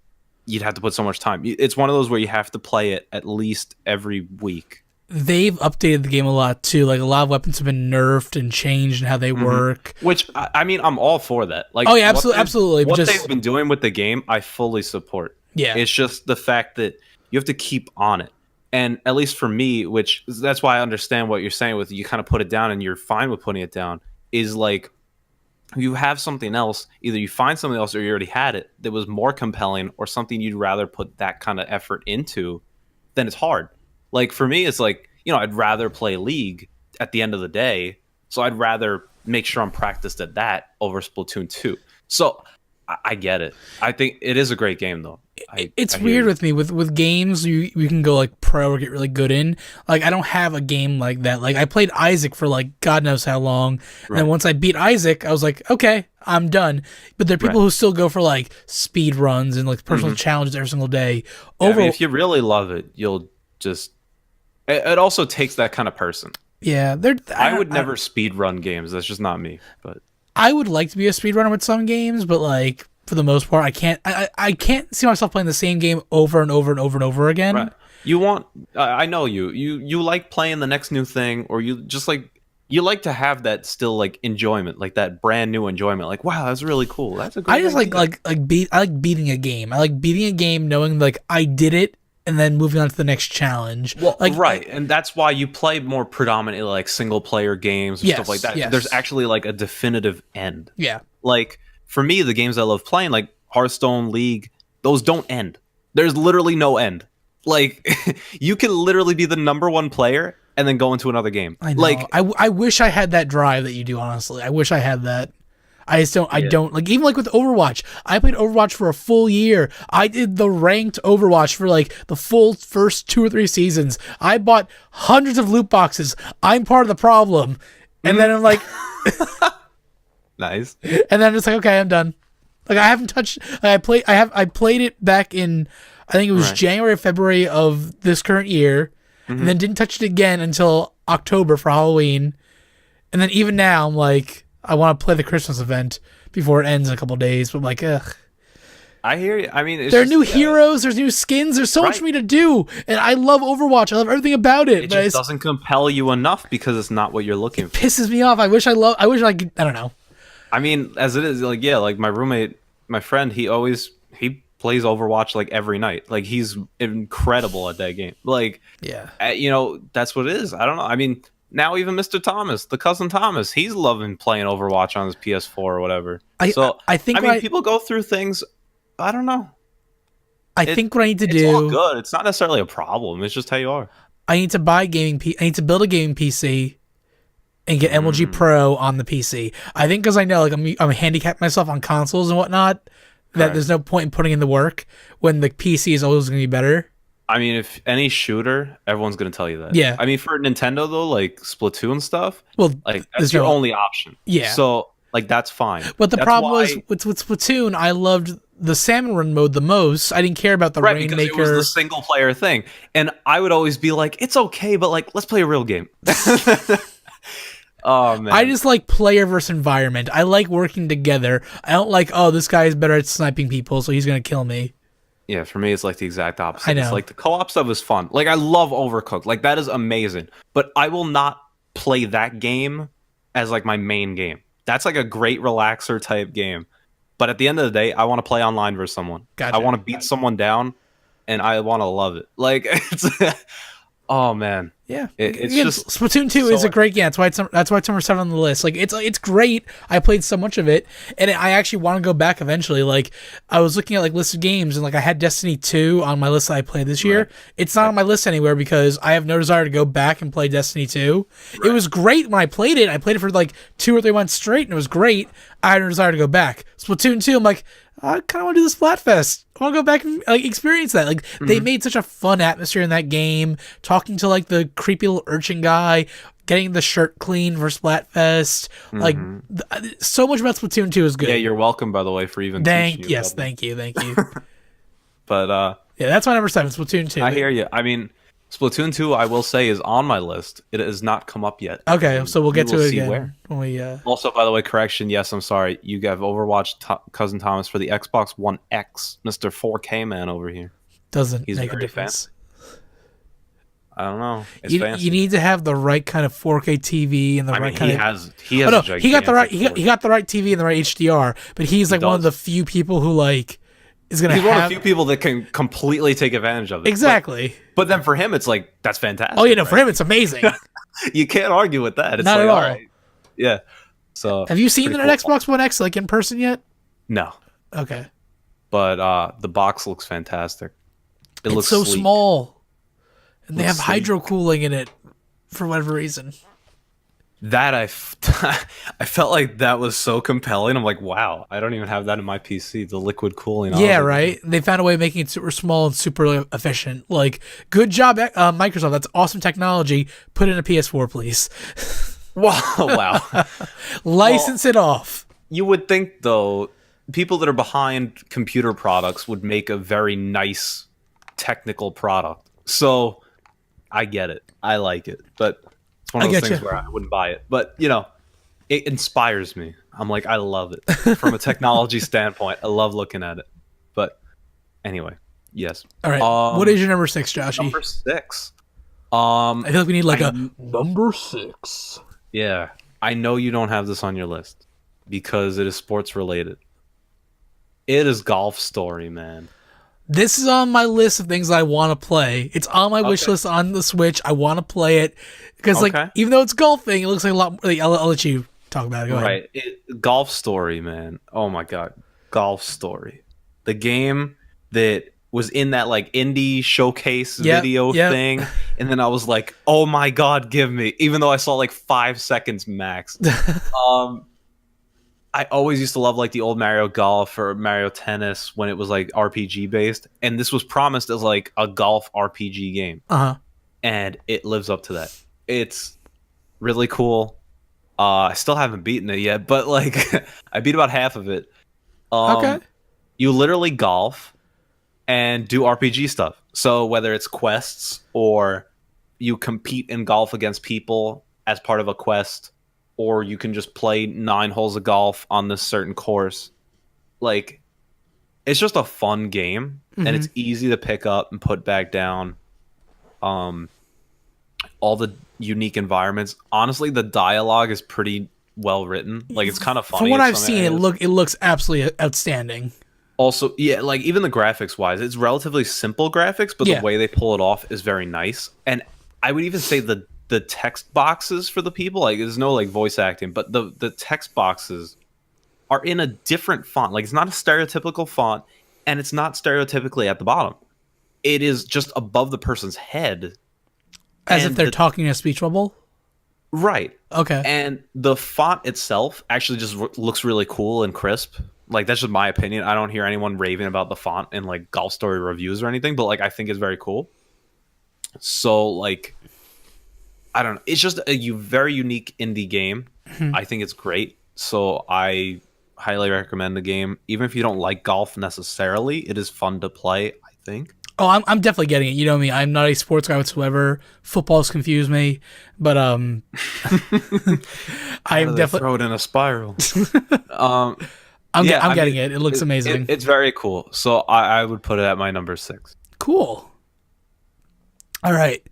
you'd have to put so much time. It's one of those where you have to play it at least every week. They've updated the game a lot too. Like a lot of weapons have been nerfed and changed and how they work. Which I mean, I'm all for that. Like, Oh yeah, absolutely, absolutely. But what just they've been doing with the game, I fully support. yeah, It's just the fact that you have to keep on it. And at least for me, which that's why I understand what you're saying with you kind of put it down and you're fine with putting it down, is like you have something else, either you find something else or you already had it that was more compelling or something you'd rather put that kind of effort into, then it's hard. Like for me, it's like, I'd rather play League at the end of the day. So I'd rather make sure I'm practiced at that over Splatoon 2. So I get it. I think it is a great game though. it's I hear weird you. with me with games you can go like pro or get really good in. Like I don't have a game like that. Like I played Isaac for like God knows how long, and then Right. once I beat Isaac, I was like, okay, I'm done. But there are Right. people who still go for like speed runs and like personal challenges every single day. Yeah, I mean, Over, if you really love it, you'll just. It also takes that kind of person. yeah, they're. I would never speed run games. That's just not me. But I would like to be a speedrunner with some games, but like for the most part, I can't. I can't see myself playing the same game over and over and over and over again. right, you want. I know you. You like playing the next new thing, or you just like you like to have that still like enjoyment, like that brand new enjoyment. Like wow, that's really cool. That's a I great just idea. I like beating a game. I like beating a game knowing like I did it and then moving on to the next challenge. Well, Like right, and that's why you play more predominantly like single player games or stuff like that. yes. There's actually like a definitive end. Yeah. Like for me, the games I love playing, like Hearthstone, League, those don't end. There's literally no end. Like you can literally be the number one player and then go into another game. I know. Like I wish I had that drive that you do, honestly. I wish I had that. I just don't. I Yeah. don't like even like with Overwatch. I played Overwatch for a full year. I did the ranked Overwatch for like the full first 2 or 3 seasons. I bought hundreds of loot boxes. I'm part of the problem. And then I'm like, nice. and then I'm just like, okay, I'm done. Like I haven't touched. Like, I played it back in. I think it was Right. January or February of this current year, and then didn't touch it again until October for Halloween. And then even now, I'm like, I want to play the Christmas event before it ends in a couple days. But I'm like, ugh. I hear you. I mean, it's There are just, new heroes. There's new skins. There's so much Right. for me to do, and I love Overwatch. I love everything about it. It But just it doesn't compel you enough because it's not what you're looking for. pisses me off. I wish I could. I don't know. I mean, as it is, like yeah, like my roommate, my friend, he plays Overwatch like every night. Like he's incredible at that game. Like Yeah. that's what it is. I don't know. I mean, now even Mr. Thomas, the cousin Thomas, he's loving playing Overwatch on his PS4 or whatever. I think I mean, what people go through things. I don't know. I think what I need to It's all do. good. It's not necessarily a problem. It's just how you are. I need to buy I need to build a gaming PC and get MLG Pro on the PC. I think because I know like I'm handicapped myself on consoles and whatnot that Correct. there's no point in putting in the work when the PC is always going to be better. I mean, if any shooter, everyone's gonna tell you that. Yeah. I mean, for Nintendo though, like Splatoon stuff, Well, like there's that's your no- only option. Yeah. So like that's fine. But the That's problem why- was with Splatoon, I loved the salmon run mode the most. I didn't care about the right because it was Rainmaker. the single player thing, and I would always be like, it's okay, but like let's play a real game. Oh man, I just like player versus environment. I like working together. I don't like, oh, this guy is better at sniping people, so he's gonna kill me. yeah. For me, it's like the exact opposite. I know. It's like the co-op stuff is fun. Like I love Overcooked. Like that is amazing. But I will not play that game as like my main game. That's like a great relaxer type game. But at the end of the day, I want to play online versus someone. Gotcha. I want to beat someone down, and I want to love it. Like it's, oh man, Yeah, it's again, just Splatoon 2 is a great game. That's why it's number 7 on the list. Like it's great. I played so much of it, and I actually want to go back eventually. Like I was looking at like lists of games, and like I had Destiny 2 on my list that I played this year. It's not on my list anywhere because I have no desire to go back and play Destiny 2. It was great when I played it. I played it for like 2 or 3 months straight, and it was great. I had no desire to go back. Splatoon 2, I'm like, I kind of want to do the Splatfest. I want to go back and like experience that. Like they made such a fun atmosphere in that game. Talking to like the creepy little urchin guy, getting the shirt clean for Splatfest. Like so much about Splatoon 2 is good. Yeah, you're welcome, by the way, for even teaching you. Thank you. But yeah, that's my number 7, Splatoon 2. I hear you. I mean, Splatoon 2, I will say, is on my list. It has not come up yet. Okay, so we'll get to it again. When we, Also, by the way, correction. Yes, I'm sorry. You have Overwatch Cousin Thomas for the Xbox One X, Mr. 4K man over here. Doesn't make a difference. I don't know. It's You need to have the right kind of 4K TV and the right kind of. He got the right. He got the right TV and the right HDR, but he's like one of the few people who like is gonna. He's one of the few people that can completely take advantage of it. Exactly. But then for him, it's like that's fantastic. Oh, for him, it's amazing. You can't argue with that. It's not like, at all. Right. Yeah. So have you seen an Xbox One X like in person yet? No. Okay. But the box looks fantastic. It looks so sleek. small, and they have hydro cooling in it for whatever reason. That I felt like that was so compelling. I'm like, wow, I don't even have that in my PC. The liquid cooling. Yeah, right. They found a way of making it super small and super efficient. Like, good job, Microsoft. That's awesome technology. Put it in a PS4, please. Wow. License it off. You would think, though, people that are behind computer products would make a very nice technical product. So I get it. I like it. But it's one of those things where I wouldn't buy it. But, it inspires me. I'm like, I love it. From a technology standpoint, I love looking at it. But anyway, yes. All right. What is your number 6, Joshy? Number 6. I feel like we need like a number 6. Yeah. I know you don't have this on your list because it is sports related. It is Golf Story, man. This is on my list of things I want to play. It's on my wish list on the Switch. I want to play it because, like, even though it's golfing, it looks like a lot. Like, I'll let you talk about it. Go ahead. Golf Story, man. Oh my god, Golf Story, the game that was in that like indie showcase video thing, and then I was like, oh my god, give me. Even though I saw like 5 seconds max. I always used to love like the old Mario Golf or Mario Tennis when it was like RPG based, and this was promised as like a golf RPG game. And it lives up to that. It's really cool. I still haven't beaten it yet, but like I beat about half of it. You literally golf and do RPG stuff. So whether it's quests or you compete in golf against people as part of a quest, or you can just play 9 holes of golf on this certain course. Like, it's just a fun game, and it's easy to pick up and put back down. All the unique environments. Honestly, the dialogue is pretty well written. Like, it's kind of funny. From what I've seen, it looks absolutely outstanding. Also, yeah, like, even the graphics-wise, it's relatively simple graphics, but the way they pull it off is very nice. And I would even say the text boxes for the people, like there's no like voice acting, but the text boxes are in a different font. Like it's not a stereotypical font, and it's not stereotypically at the bottom. It is just above the person's head, as if they're talking in a speech bubble. Right. Okay. And the font itself actually just looks really cool and crisp. Like that's just my opinion. I don't hear anyone raving about the font in like Golf Story reviews or anything, but like I think it's very cool. So like, I don't know. It's just a very unique indie game. I think it's great. So I highly recommend the game. Even if you don't like golf necessarily, it is fun to play, I think. Oh, I'm definitely getting it. You know me. I'm not a sports guy whatsoever. Football's confused me. But I'm definitely throw it in a spiral. I'm getting it. It looks amazing. It's very cool. So I would put it at my number 6. Cool. All right.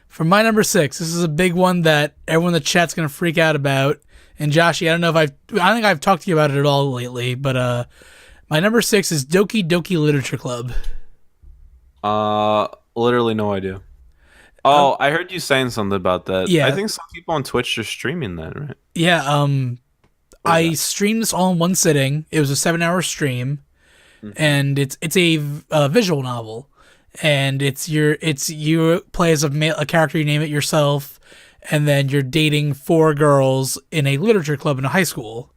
For my number 6, this is a big one that everyone in the chat's going to freak out about, And Joshy, I think I've talked to you about it at all lately, but my number 6 is Doki Doki Literature Club. Literally no idea. Oh, I heard you saying something about that. Yeah. I think some people on Twitch are streaming that, right? Yeah, I streamed this all in one sitting. It was a 7-hour stream, and it's a visual novel, and you play as a character, you name it yourself, and then you're dating 4 girls in a literature club in a high school.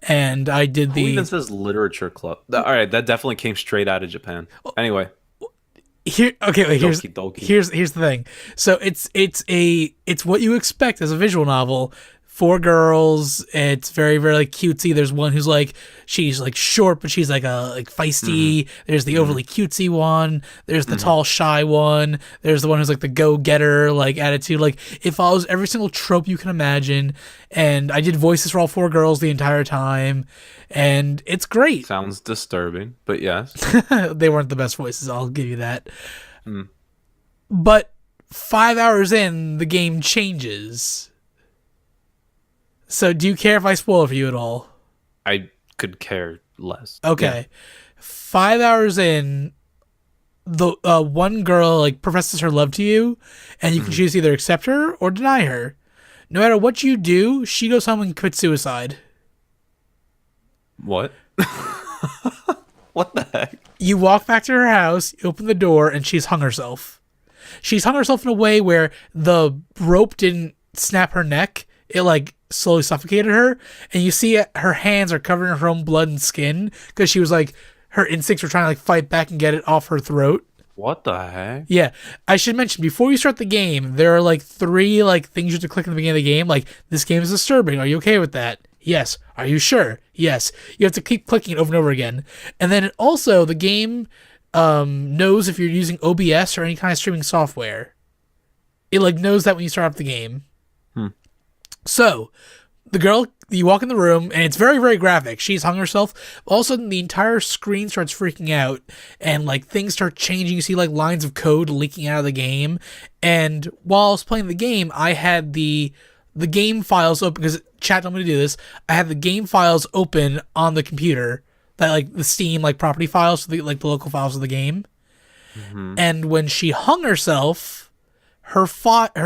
And I did Who even says literature club? All right, that definitely came straight out of Japan. Anyway. Here's the thing. So it's what you expect as a visual novel. 4 girls. It's very, very like cutesy. There's one who's like, she's like short, but she's like feisty. There's the overly cutesy one. There's the tall, shy one. There's the one who's like the go-getter like attitude. Like it follows every single trope you can imagine. And I did voices for all 4 girls the entire time, and it's great. Sounds disturbing, but yes. They weren't the best voices, I'll give you that. But 5 hours in, the game changes. So do you care if I spoil it for you at all? I could care less. Okay. Yeah. 5 hours in, the one girl like professes her love to you, and you can choose to either accept her or deny her. No matter what you do, she goes home and commits suicide. What? What the heck? You walk back to her house, you open the door, and she's hung herself. She's hung herself in a way where the rope didn't snap her neck. It like slowly suffocated her, and you see her hands are covered in her own blood and skin because she was like, her instincts were trying to like fight back and get it off her throat. What the heck? Yeah, I should mention, before you start the game, there are like 3 like things you have to click in the beginning of the game. Like, this game is disturbing. Are you okay with that? Yes. Are you sure? Yes. You have to keep clicking it over and over again. And then also the game knows if you're using OBS or any kind of streaming software. It like knows that when you start up the game. So the girl, you walk in the room, and it's very, very graphic. She's hung herself. All of a sudden, the entire screen starts freaking out, and like things start changing. You see like lines of code leaking out of the game. And while I was playing the game, I had the game files open, because chat told me to do this. I had the game files open on the computer, that like the Steam like property files, so the local files of the game. And when she hung herself, her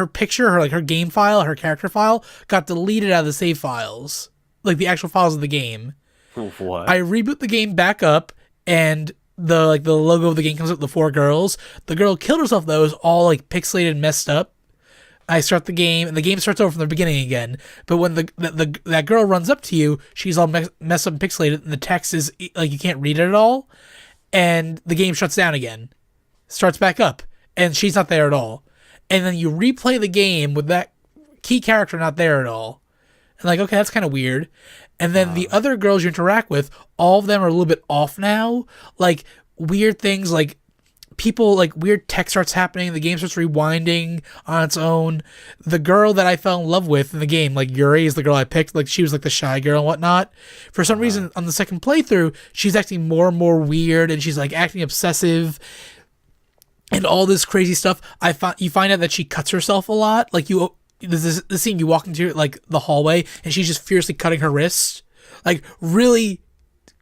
picture, her game file, her character file got deleted out of the save files, like the actual files of the game. What? I reboot the game back up, and the logo of the game comes up with the 4 girls. The girl killed herself though, is all like pixelated and messed up. I start the game, and the game starts over from the beginning again. But when that girl runs up to you, she's all messed up and pixelated, and the text is like you can't read it at all. And the game shuts down again, starts back up, and she's not there at all. And then you replay the game with that key character not there at all. And like, okay, that's kind of weird. And then the other girls you interact with, all of them are a little bit off now. Like, weird things, like people, like weird tech starts happening. The game starts rewinding on its own. The girl that I fell in love with in the game, like Yuri is the girl I picked. Like, she was like the shy girl and whatnot. For some reason, on the second playthrough, she's acting more and more weird, and she's like acting obsessive. And all this crazy stuff. You find out that she cuts herself a lot. Like, this scene, you walk into like the hallway, and she's just fiercely cutting her wrist. Like, really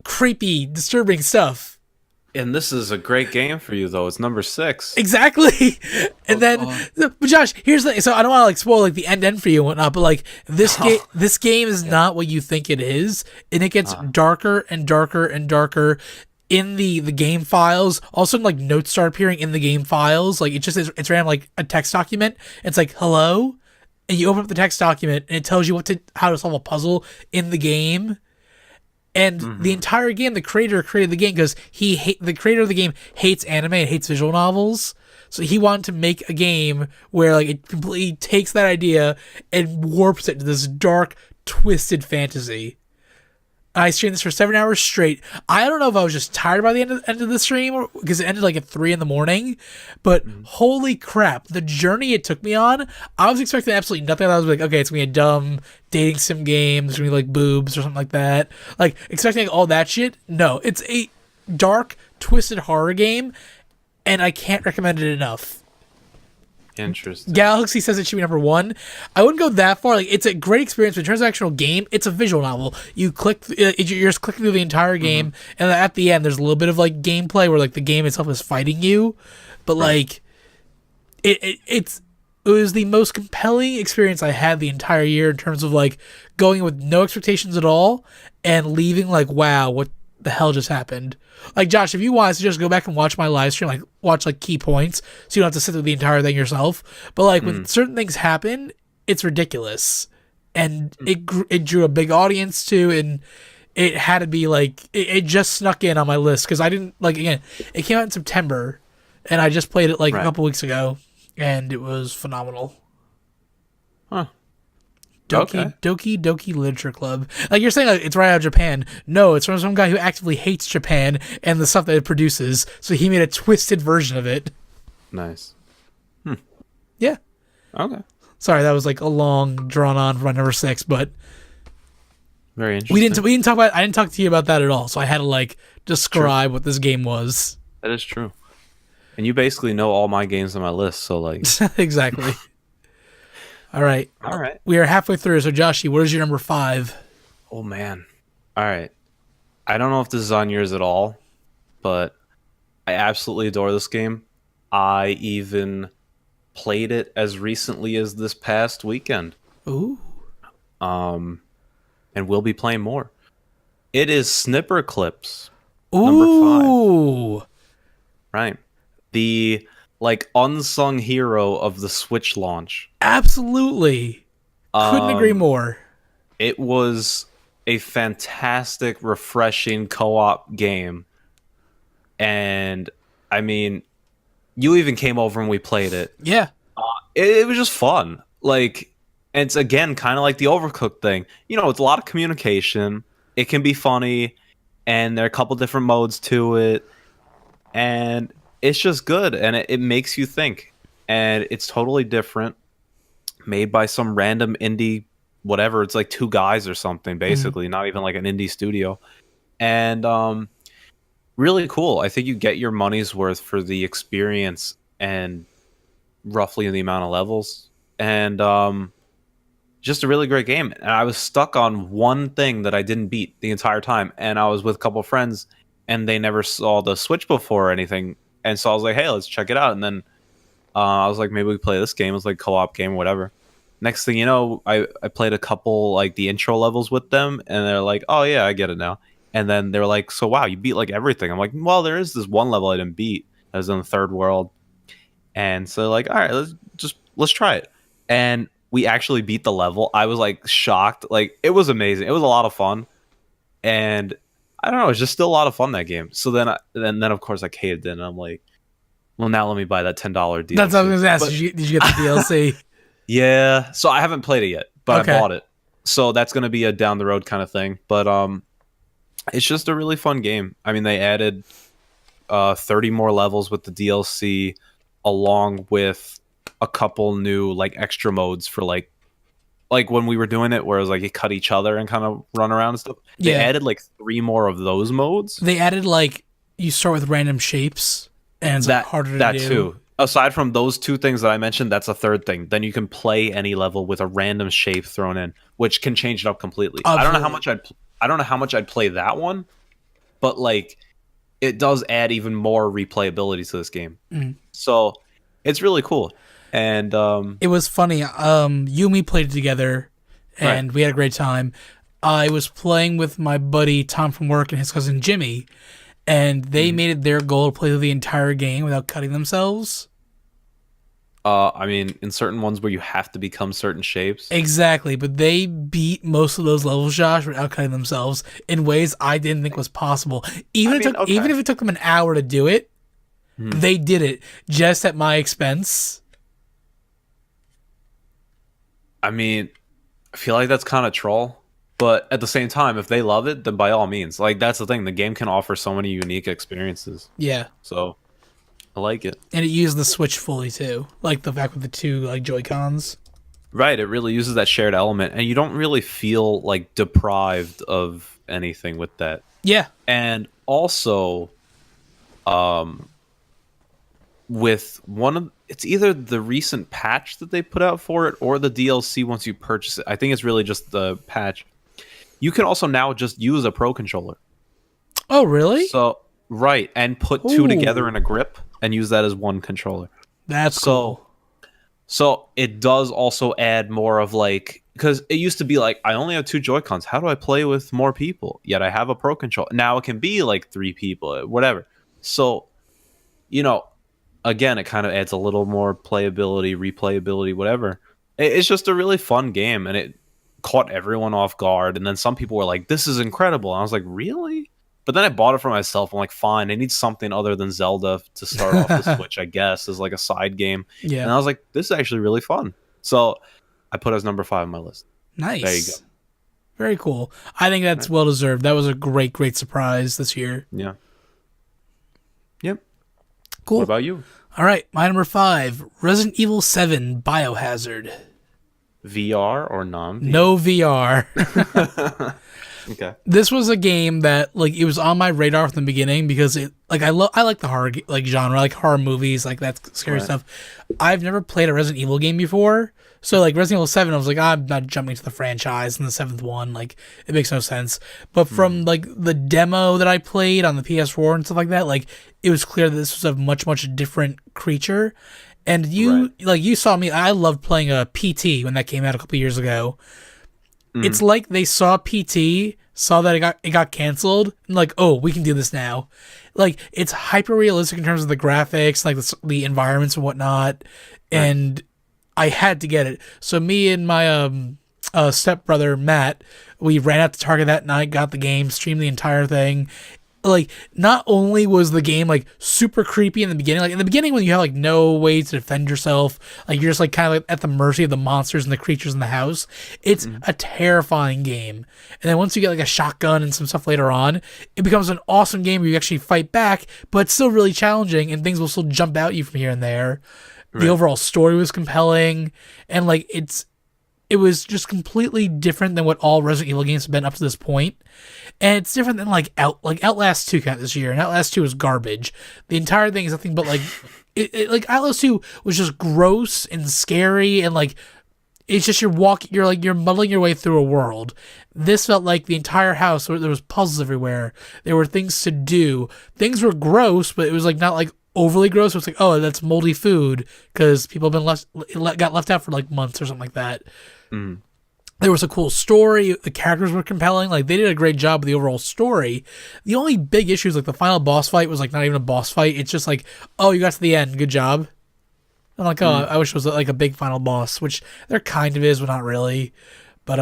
creepy, disturbing stuff. And this is a great game for you, though. It's number 6. Exactly. And but Josh, here's the thing. So I don't want to like spoil like the end for you and whatnot, but like this game is not what you think it is, and it gets darker and darker and darker. In the game files, also like notes start appearing in the game files. Like it's random, like a text document. It's like hello, and you open up the text document, and it tells you how to solve a puzzle in the game. And the entire game, the creator created the game because the creator of the game hates anime and hates visual novels. So he wanted to make a game where like it completely takes that idea and warps it to this dark, twisted fantasy. I streamed this for 7 hours straight. I don't know if I was just tired by the end of the stream, because it ended like at 3 a.m. But holy crap, the journey it took me on, I was expecting absolutely nothing. I was like, okay, it's going to be a dumb dating sim game. There's going to be like boobs or something like that. Like, expecting all that shit. No, it's a dark, twisted horror game, and I can't recommend it enough. Interesting. Galaxy says it should be number one. I wouldn't go that far. Like, it's a great experience, but in terms of actual game, it's a visual novel. You're just clicking through the entire game, and at the end, there's a little bit of like gameplay where like the game itself is fighting you, but like, it was the most compelling experience I had the entire year in terms of like going with no expectations at all and leaving like, wow, what the hell just happened? Like, Josh, if you want to just go back and watch my live stream, like watch like key points, so you don't have to sit through the entire thing yourself. But like when certain things happen, it's ridiculous, and it drew a big audience too, and it had to be like it just snuck in on my list because I didn't like again. It came out in September, and I just played it like a couple weeks ago, and it was phenomenal. Huh. Doki Literature Club. Like, you're saying, like, it's right out of Japan. No, it's from some guy who actively hates Japan and the stuff that it produces, so he made a twisted version of it. Nice. Yeah. Okay. Sorry, that was like a long drawn on for my number 6, but very interesting. We didn't talk about. I didn't talk to you about that at all, so I had to like describe what this game was. That is true. And you basically know all my games on my list, so like exactly. All right. We are halfway through. So, Joshy, what is your number 5? Oh, man. All right. I don't know if this is on yours at all, but I absolutely adore this game. I even played it as recently as this past weekend. Ooh. And we'll be playing more. It is Snipper Clips. Ooh. Number 5. Right. The like unsung hero of the Switch launch. Absolutely. Couldn't agree more. It was a fantastic, refreshing co-op game. And I mean, you even came over and we played it. Yeah. It was just fun. Like, and it's again kind of like the Overcooked thing. You know, it's a lot of communication. It can be funny, and there are a couple different modes to it. And it's just good, and it makes you think. And it's totally different. Made by some random indie whatever. It's like 2 guys or something, basically. Not even like an indie studio. And really cool. I think you get your money's worth for the experience and roughly the amount of levels. And just a really great game. And I was stuck on one thing that I didn't beat the entire time. And I was with a couple of friends, and they never saw the Switch before or anything. And so I was like, hey, let's check it out. And then I was like, maybe we play this game. It was like co-op game or whatever. Next thing you know, I played a couple like the intro levels with them, and they're like, oh yeah, I get it now. And then they're like, so wow, you beat like everything. I'm like, well, there is this one level I didn't beat. I was in the 3rd world. And so like, all right, let's try it. And we actually beat the level. I was like shocked. Like, it was amazing. It was a lot of fun. And I don't know, it's just still a lot of fun, that game. So then of course I caved in, and I'm like, well, now let me buy that $10 DLC. That's what I was gonna ask. Did you get the DLC? Yeah. So I haven't played it yet, but I bought it. So that's gonna be a down the road kind of thing. But it's just a really fun game. I mean, they added 30 more levels with the DLC, along with a couple new like extra modes for like when we were doing it, where it was like you cut each other and kind of run around and stuff. They added like 3 more of those modes. They added like you start with random shapes, and it's like harder to do. That too. Aside from those 2 things that I mentioned, that's a 3rd thing. Then you can play any level with a random shape thrown in, which can change it up completely. Absolutely. I don't know how much I'd play that one, but like it does add even more replayability to this game. So it's really cool. And it was funny. You and me played it together, and we had a great time. I was playing with my buddy Tom from work and his cousin Jimmy, and they made it their goal to play through the entire game without cutting themselves. I mean, in certain ones where you have to become certain shapes. Exactly, but they beat most of those levels, Josh, without cutting themselves in ways I didn't think was possible. Even if it took them an hour to do it, they did it just at my expense. I mean, I feel like that's kind of troll, but at the same time, if they love it, then by all means. Like, that's the thing. The game can offer so many unique experiences. Yeah. So, I like it. And it used the Switch fully, too. Like, the fact with the 2, like, Joy-Cons. Right. It really uses that shared element, and you don't really feel, like, deprived of anything with that. Yeah. And also, with one of... it's either the recent patch that they put out for it or the DLC once you purchase it. I think it's really just the patch. You can also now just use a Pro controller. Oh, really? So, right, and put two together in a grip and use that as one controller. That's cool. So it does also add more of like, because it used to be like, I only have 2 Joy-Cons. How do I play with more people? Yet I have a Pro controller. Now it can be like 3 people, whatever. So, again, it kind of adds a little more playability, replayability, whatever. It's just a really fun game, and it caught everyone off guard. And then some people were like, this is incredible. And I was like, really? But then I bought it for myself. I'm like, fine, I need something other than Zelda to start off the Switch, I guess, as like a side game. Yeah. And I was like, this is actually really fun. So I put it as number 5 on my list. Nice. There you go. Very cool. I think that's well deserved. That was a great, great surprise this year. Yeah. Yep. Cool. What about you? All right, my number 5, Resident Evil 7 Biohazard. VR or non-VR? No VR. Okay. This was a game that like it was on my radar from the beginning because it like I like the horror like genre, like horror movies, like that scary stuff. I've never played a Resident Evil game before, so like Resident Evil 7, I was like, I'm not jumping to the franchise in the 7th one, like it makes no sense. But from like the demo that I played on the PS4 and stuff like that, like it was clear that this was a much different creature. And you saw me. I loved playing a PT when that came out a couple years ago. It's like they saw PT, saw that it got canceled, and like, oh, we can do this now. Like, it's hyper realistic in terms of the graphics, like the environments and whatnot. And I had to get it. So me and my stepbrother Matt, we ran out to Target that night, got the game, streamed the entire thing. Like, not only was the game like super creepy in the beginning, like in the beginning when you have like no way to defend yourself, like you're just like kind of like at the mercy of the monsters and the creatures in the house. It's a terrifying game. And then once you get like a shotgun and some stuff later on, it becomes an awesome game where you actually fight back, but it's still really challenging and things will still jump out at you from here and there. The overall story was compelling, and like it was just completely different than what all Resident Evil games have been up to this point. And it's different than like Outlast 2 came out this year, and Outlast 2 is garbage. The entire thing is nothing but like like Outlast 2 was just gross and scary, and like it's just you're muddling your way through a world. This felt like the entire house where there was puzzles everywhere. There were things to do. Things were gross, but it was like not like overly gross. It was like, oh, that's moldy food because people have been got left out for like months or something like that. There was a cool story. The characters were compelling. Like, they did a great job with the overall story. The only big issue is like the final boss fight was like not even a boss fight. It's just like, oh, you got to the end. Good job. I'm like, oh, I wish it was like a big final boss, which there kind of is, but not really. But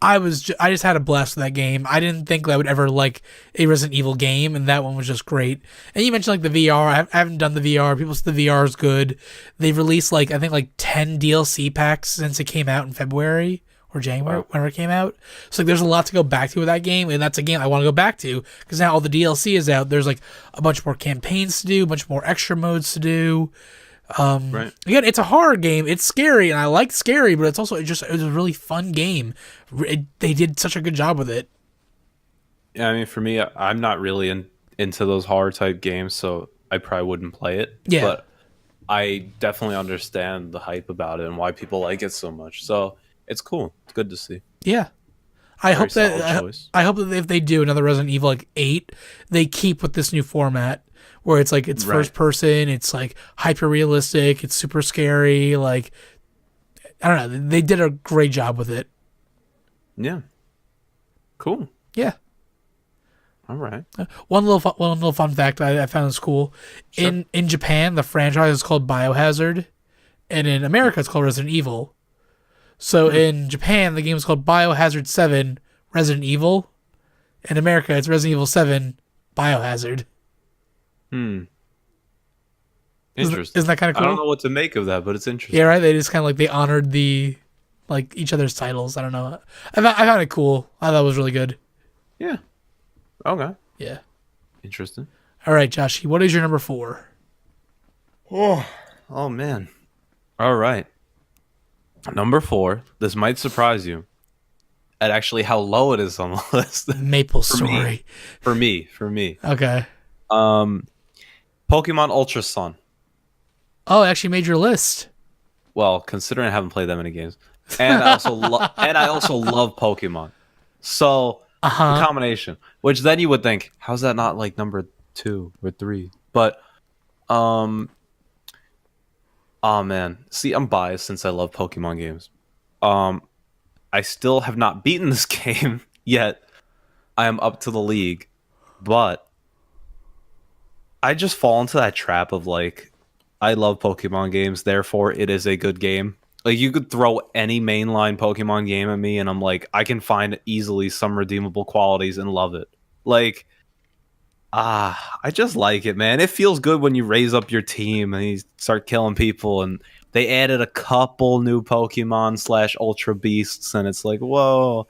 I just had a blast with that game. I didn't think I would ever like a Resident Evil game, and that one was just great. And you mentioned like the VR. I haven't done the VR. People say the VR is good. They've released like I think like 10 DLC packs since it came out in February or January, whenever it came out. So like, there's a lot to go back to with that game, and that's a game I want to go back to because now all the DLC is out. There's like a bunch more campaigns to do, a bunch more extra modes to do. Again, it's a horror game. It's scary, and I like scary, but it was a really fun game. They did such a good job with it. Yeah, I mean, for me, I'm not really into those horror type games, so I probably wouldn't play it. Yeah. But I definitely understand the hype about it and why people like it so much. So it's cool. It's good to see. Yeah. I hope that if they do another Resident Evil like 8, they keep with this new format where it's like it's first person, it's like hyper realistic, it's super scary. Like, I don't know, they did a great job with it. Yeah. Cool. Yeah. All right. One little fun fact I found is cool. Sure. In Japan, the franchise is called Biohazard, and in America it's called Resident Evil. So in Japan, the game is called Biohazard 7 Resident Evil. In America, it's Resident Evil 7 Biohazard. Interesting. Isn't that kind of cool? I don't know what to make of that, but it's interesting. Yeah, right? They just kind of like, they honored each other's titles. I don't know. I found it cool. I thought it was really good. Yeah. Okay. Yeah. Interesting. All right, Joshy, what is your number 4? Oh man. All right. Number 4. This might surprise you at actually how low it is on the list. Maple Story. For me. Okay. Pokemon Ultra Sun. Oh, it actually made your list. Well, considering I haven't played that many games, and I also love Pokemon, so the Uh-huh. combination. Which then you would think, how's that not like number 2 or 3? But um, oh man, see, I'm biased since I love Pokemon games. Um, I still have not beaten this game yet. I am up to the league, but I just fall into that trap of like, I love Pokemon games, therefore it is a good game. Like you could throw any mainline Pokemon game at me, and I'm like, I can find easily some redeemable qualities and love it. Like, I just like it, man. It feels good when you raise up your team and you start killing people, and they added a couple new Pokemon slash Ultra Beasts, and it's like, whoa.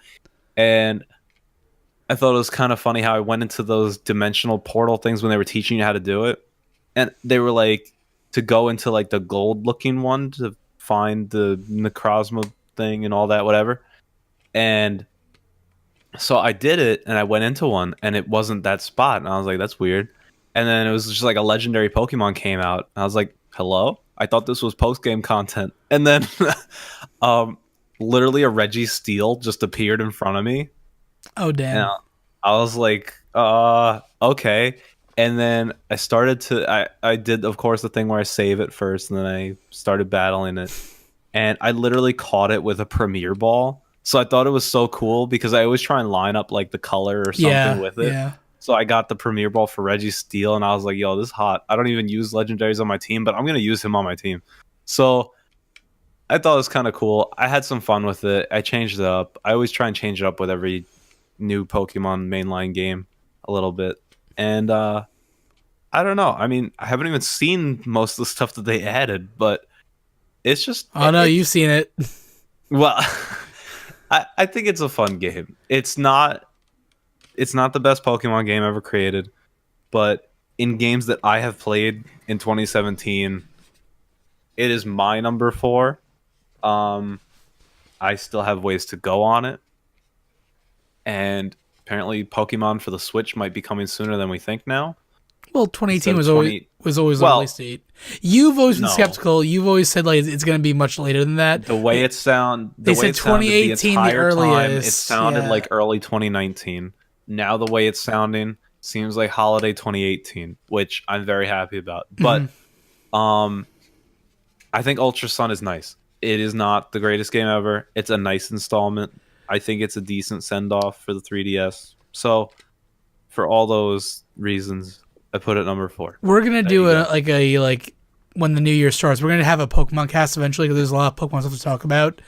And I thought it was kind of funny how I went into those dimensional portal things when they were teaching you how to do it. And they were like to go into like the gold looking one to find the Necrozma thing and all that, whatever. And so I did it and I went into one and it wasn't that spot. And I was like, that's weird. And then it was just like a legendary Pokemon came out. And I was like, hello? I thought this was post game content. And then literally a Reggie Steel just appeared in front of me. Oh, damn. And I was like, okay. And then I started to, I did, of course, the thing where I save it first, and then I started battling it. And I literally caught it with a Premier Ball. So I thought it was so cool because I always try and line up like the color or something with it. Yeah. So I got the Premier Ball for Reggie Steel, and I was like, yo, this is hot. I don't even use legendaries on my team, but I'm going to use him on my team. So I thought it was kind of cool. I had some fun with it. I changed it up. I always try and change it up with every new Pokemon mainline game a little bit. And I don't know. I mean, I haven't even seen most of the stuff that they added, but it's just... Oh, no, you've seen it. Well, I think it's a fun game. It's not the best Pokemon game ever created, but in games that I have played in 2017, it is my number 4. I still have ways to go on it. And apparently Pokemon for the Switch might be coming sooner than we think now. Well, 2018 was always the release date. You've always been skeptical. You've always said like it's going to be much later than that. The way it sounded, they said 2018 the earliest. It sounded like early 2019. Now the way it's sounding seems like holiday 2018, which I'm very happy about. But I think Ultra Sun is nice. It is not the greatest game ever. It's a nice installment. I think it's a decent send-off for the 3DS. So, for all those reasons, I put it number 4. We're gonna do like when the new year starts. We're gonna have a Pokemon cast eventually because there's a lot of Pokemon stuff to talk about.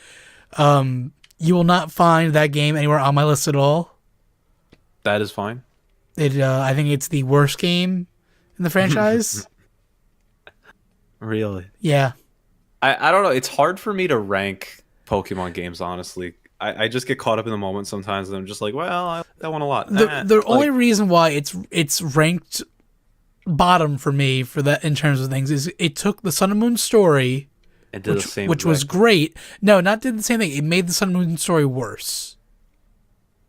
You will not find that game anywhere on my list at all. That is fine. I think it's the worst game in the franchise. Really? Yeah. I don't know. It's hard for me to rank Pokemon games, honestly. I just get caught up in the moment sometimes, and I'm just like, well, that one a lot. The only reason why it's ranked bottom for me for that in terms of things is it took the Sun and Moon story, which was great. No, not did the same thing. It made the Sun and Moon story worse.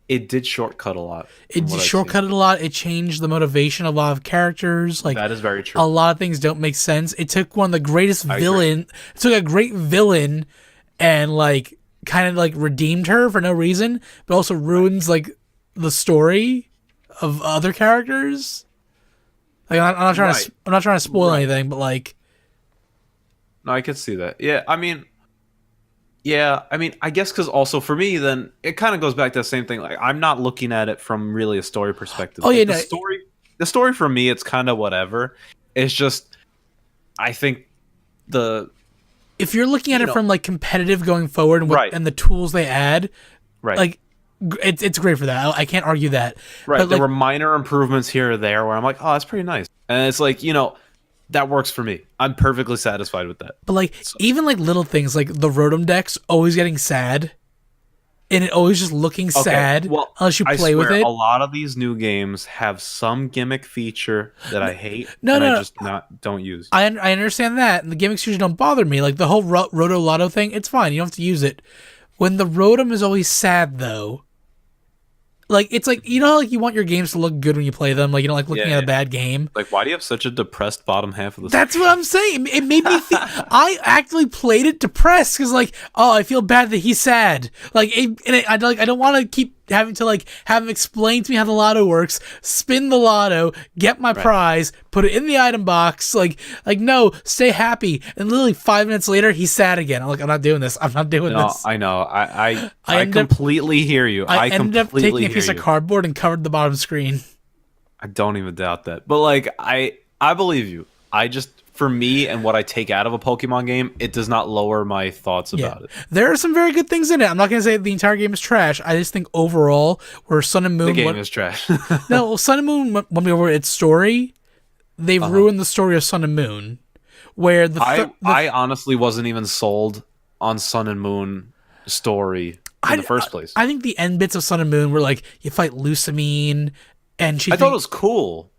It did shortcut a lot. It shortcutted a lot. It changed the motivation of a lot of characters. Like that is very true. A lot of things don't make sense. It took one of the greatest villain. It took a great villain and like kind of like redeemed her for no reason, but also ruins like the story of other characters. Like I'm not trying to spoil anything, but like, no, I could see that. Yeah, I mean, I guess because also for me, then it kind of goes back to the same thing. Like I'm not looking at it from really a story perspective. Oh, like, the story for me, it's kind of whatever. It's just, I think if you're looking at it from like competitive going forward and the tools they add, like it's great for that. I can't argue that. Right. But there were minor improvements here or there where I'm like, oh, that's pretty nice. And it's like, that works for me. I'm perfectly satisfied with that. But like even like little things like the Rotom deck's always getting sad. And it always just looking sad unless you play with it. A lot of these new games have some gimmick feature that I hate don't use. I understand that, and the gimmicks usually don't bother me. Like the whole Roto Lotto thing, it's fine. You don't have to use it. When the Rotom is always sad, though, Like, it's like, you know, like you want your games to look good when you play them. Like, you don't like looking at a bad game. Like, why do you have such a depressed bottom half of the That's what I'm saying. It made me feel, I actually played it depressed because, like, oh, I feel bad that he's sad. Like, I don't want to keep having to, like, have him explain to me how the lotto works, spin the lotto, get my prize, put it in the item box. Like, no, stay happy. And literally 5 minutes later, he's sad again. I'm like, I'm not doing this. I'm not doing this. I know. I completely hear you. I ended up taking a piece of cardboard and covered the bottom screen. I don't even doubt that. But, like, I believe you. For me and what I take out of a Pokemon game, it does not lower my thoughts about it. There are some very good things in it. I'm not going to say the entire game is trash. I just think overall, where Sun and Moon... The game is trash. No, Sun and Moon won me over its story. They've ruined the story of Sun and Moon. Where I honestly wasn't even sold on Sun and Moon story in the first place. I think the end bits of Sun and Moon were like, you fight Lusamine, and I thought it was cool.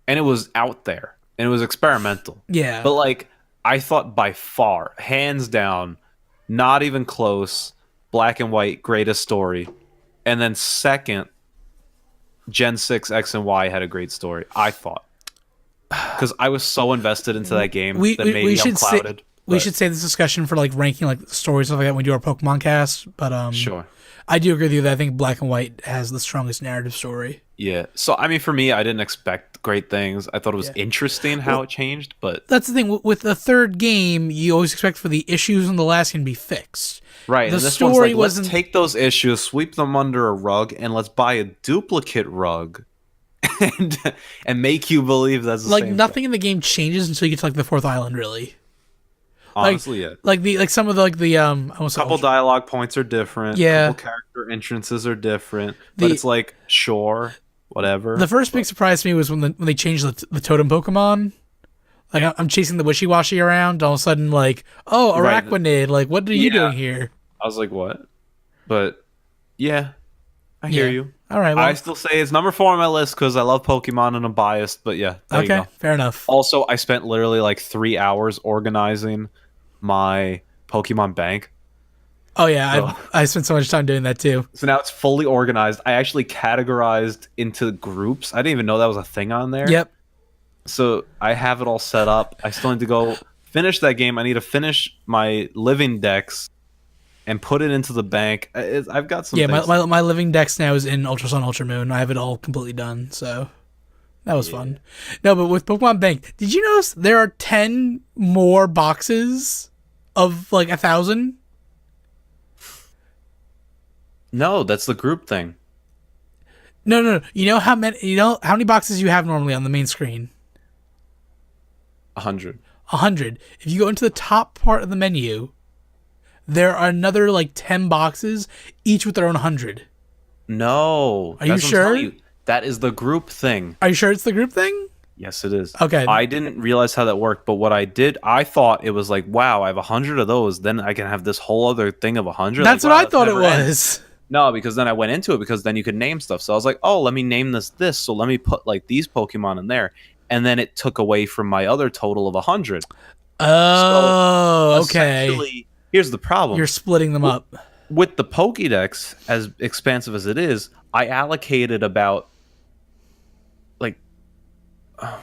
And it was out there. And it was experimental. Yeah. But, like, I thought by far, hands down, not even close, Black and White, greatest story. And then second, Gen 6 X and Y had a great story, I thought. Because I was so invested into that game that maybe I'm clouded. We should save this discussion for, like, ranking, like, stories and stuff like that when we do our Pokemon cast. But, sure. I do agree with you that I think Black and White has the strongest narrative story. Yeah. So, I mean, for me, I didn't expect great things. I thought it was interesting how it changed, but... That's the thing. With the third game, you always expect for the issues in the last game to be fixed. Right. The and this story one's like, let's take those issues, sweep them under a rug, and let's buy a duplicate rug and make you believe that's the same Like, nothing in the game changes until you get to, like, the fourth island, really. Honestly, some of the couple dialogue points are different. Yeah, couple character entrances are different. But it's like, sure, whatever. The first big surprise to me was when they changed the totem Pokemon. Like, I'm chasing the Wishy-Washy around, all of a sudden, like, oh, Araquanid, like, what are you doing here? I was like, what? But yeah, I hear you. All right, well, I still say it's number 4 on my list because I love Pokemon and I'm biased. But yeah, there you go. Fair enough. Also, I spent literally like 3 hours organizing my Pokemon bank. Oh yeah, I spent so much time doing that too. So now it's fully organized. I actually categorized into groups. I didn't even know that was a thing on there. Yep. So I have it all set up. I still need to go finish that game. I need to finish my living dex and put it into the bank. I've got some. Yeah, my living dex now is in Ultra Sun, Ultra Moon. I have it all completely done. So that was fun. No, but with Pokemon Bank, did you notice there are 10 more boxes of like 1,000? No, that's the group thing. No. You know how many boxes you have normally on the main screen? 100. 100. If you go into the top part of the menu, there are another like 10 boxes, each with their own 100. No. Are you sure? That is the group thing. Are you sure it's the group thing? Yes, it is. Okay. I didn't realize how that worked, but what I did, I thought it was like, wow, I have 100 of those, then I can have this whole other thing of 100. That's like, what I thought it was. No, because then I went into it because then you could name stuff. So I was like, oh, let me name this. So let me put like these Pokemon in there. And then it took away from my other total of 100. Oh, so okay. Here's the problem. You're splitting them up. With the Pokédex, as expansive as it is, I allocated about, like,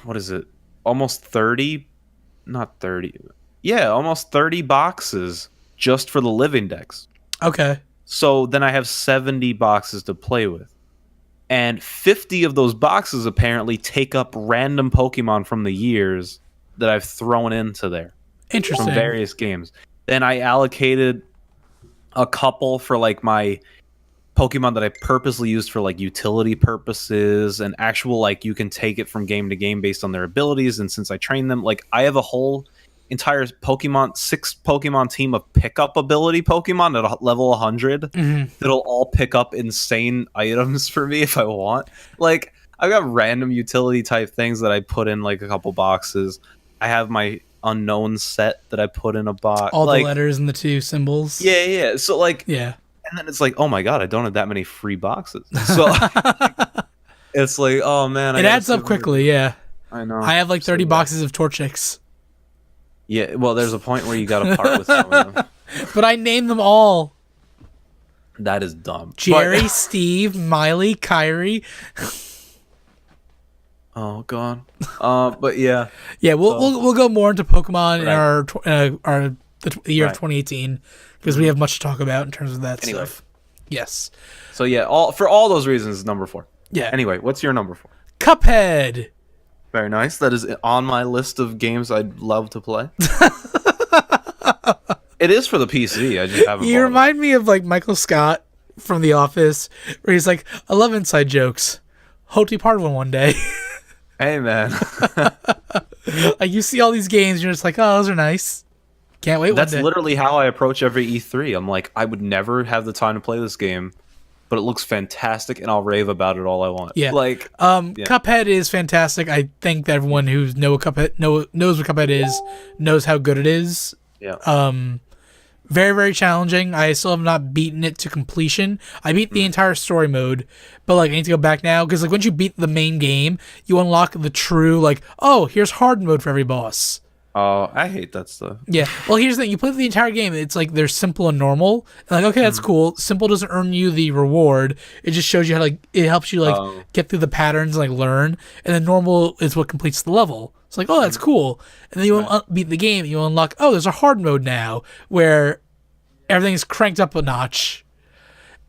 what is it? Almost 30? Not 30. Yeah, almost 30 boxes just for the living dex. Okay. So then I have 70 boxes to play with. And 50 of those boxes apparently take up random Pokemon from the years that I've thrown into there. Interesting. From various games. Then I allocated a couple for like my Pokemon that I purposely used for like utility purposes and actual like you can take it from game to game based on their abilities. And since I train them, like I have a whole entire 6 Pokemon team of pickup ability Pokemon at level 100 that'll all pick up insane items for me if I want. Like I've got random utility type things that I put in like a couple boxes. I have my unknown set that I put in a box. All like, the letters and the 2 symbols. Yeah. So like, yeah. And then it's like, oh my god, I don't have that many free boxes. So it's like, oh man, it adds up quickly. Yeah, I know. I have like 30 boxes of Torchics. Yeah, well, there's a point where you got to part with some of them. But I named them all. That is dumb. Jerry, Steve, Miley, Kyrie. Oh god. But yeah. Yeah, we'll go more into Pokemon in the year of 2018 because we have much to talk about in terms of that stuff. Yes. So yeah, for all those reasons, number 4. Yeah. Anyway, what's your number 4? Cuphead. Very nice. That is on my list of games I'd love to play. It is for the PC. I just haven't. You remind me of like Michael Scott from The Office, where he's like, "I love inside jokes. Hope to be part of one day." Hey man. Like you see all these games, you're just like, "Oh, those are nice. Can't wait." That's literally how I approach every E3. I'm like, I would never have the time to play this game, but it looks fantastic, and I'll rave about it all I want. Yeah. Like, Cuphead is fantastic. I think that everyone who knows what Cuphead is knows how good it is. Yeah. Very, very challenging. I still have not beaten it to completion. I beat the entire story mode, but like I need to go back now because like once you beat the main game, you unlock the true like, oh, here's hard mode for every boss. Oh, I hate that stuff. Yeah. Well, here's the thing. You play the entire game. It's like there's simple and normal. And like, okay, that's cool. Simple doesn't earn you the reward. It just shows you how like it helps you like get through the patterns and like learn. And then normal is what completes the level. It's like, oh, that's cool. And then you beat the game. You unlock, oh, there's a hard mode now where everything's cranked up a notch.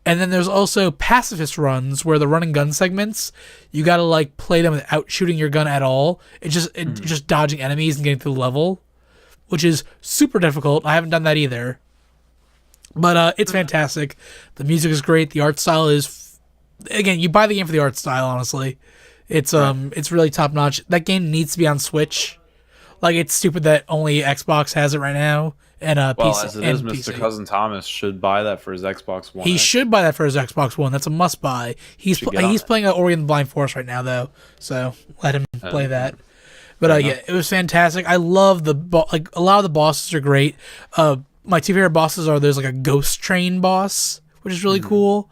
And then there's also pacifist runs where the run and gun segments, you got to like play them without shooting your gun at all. It's just dodging enemies and getting through the level, which is super difficult. I haven't done that either. But it's fantastic. The music is great. The art style is again, you buy the game for the art style, honestly. It's really top notch. That game needs to be on Switch. Like it's stupid that only Xbox has it right now. And PC, as it is, Mr. Cousin Thomas should buy that for his Xbox One. He should buy that for his Xbox One. That's a must buy. He's playing Ori and the Blind Forest right now though, so let him play that. But yeah, it was fantastic. I love like a lot of the bosses are great. My two favorite bosses are there's like a ghost train boss, which is really cool.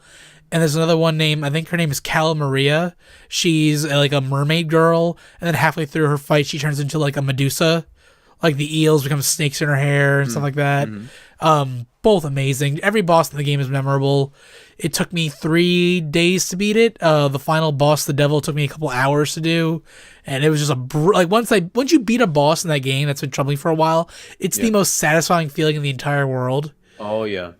And there's another one named, I think her name is Cala Maria. She's like a mermaid girl, and then halfway through her fight, she turns into like a Medusa. Like the eels become snakes in her hair and stuff like that. Both amazing. Every boss in the game is memorable. It took me 3 days to beat it. The final boss, the devil, took me a couple hours to do, and it was just like once you beat a boss in that game that's been troubling for a while, it's the most satisfying feeling in the entire world. Oh yeah.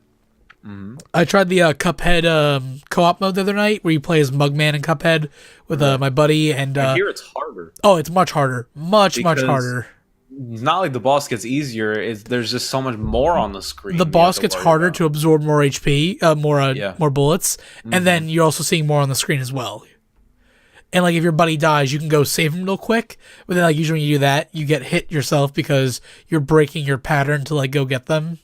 I tried the Cuphead co-op mode the other night where you play as Mugman and Cuphead with my buddy, and I hear it's harder. Oh, it's much harder. Much harder. It's not like the boss gets easier. There's just so much more on the screen. The boss gets harder to absorb more HP, more bullets, and then you're also seeing more on the screen as well. And like if your buddy dies, you can go save him real quick. But then like usually when you do that, you get hit yourself because you're breaking your pattern to like go get them.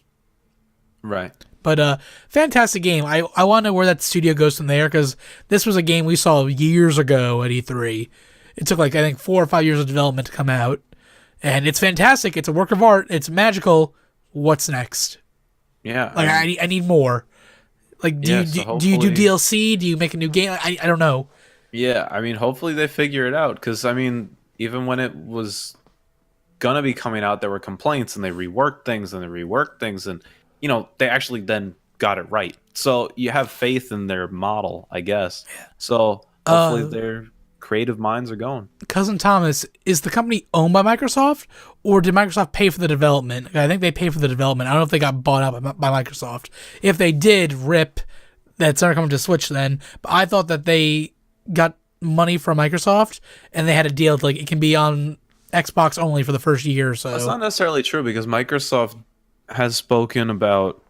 Right. But fantastic game. I want to know where that studio goes from there because this was a game we saw years ago at E3. It took like I think 4 or 5 years of development to come out. And it's fantastic. It's a work of art. It's magical. What's next? Yeah. Like I need more. Like do you do DLC? Do you make a new game? I don't know. Yeah, I mean, hopefully they figure it out because I mean, even when it was gonna be coming out, there were complaints and they reworked things and you know they actually then got it right. So you have faith in their model, I guess. Yeah. So hopefully their creative minds are going. Cousin Thomas, is the company owned by Microsoft, or did Microsoft pay for the development? I think they paid for the development. I don't know if they got bought out by Microsoft. If they did, rip, that's not coming to Switch then. But I thought that they got money from Microsoft, and they had a deal like it can be on Xbox only for the first year or so. That's not necessarily true because Microsoft has spoken about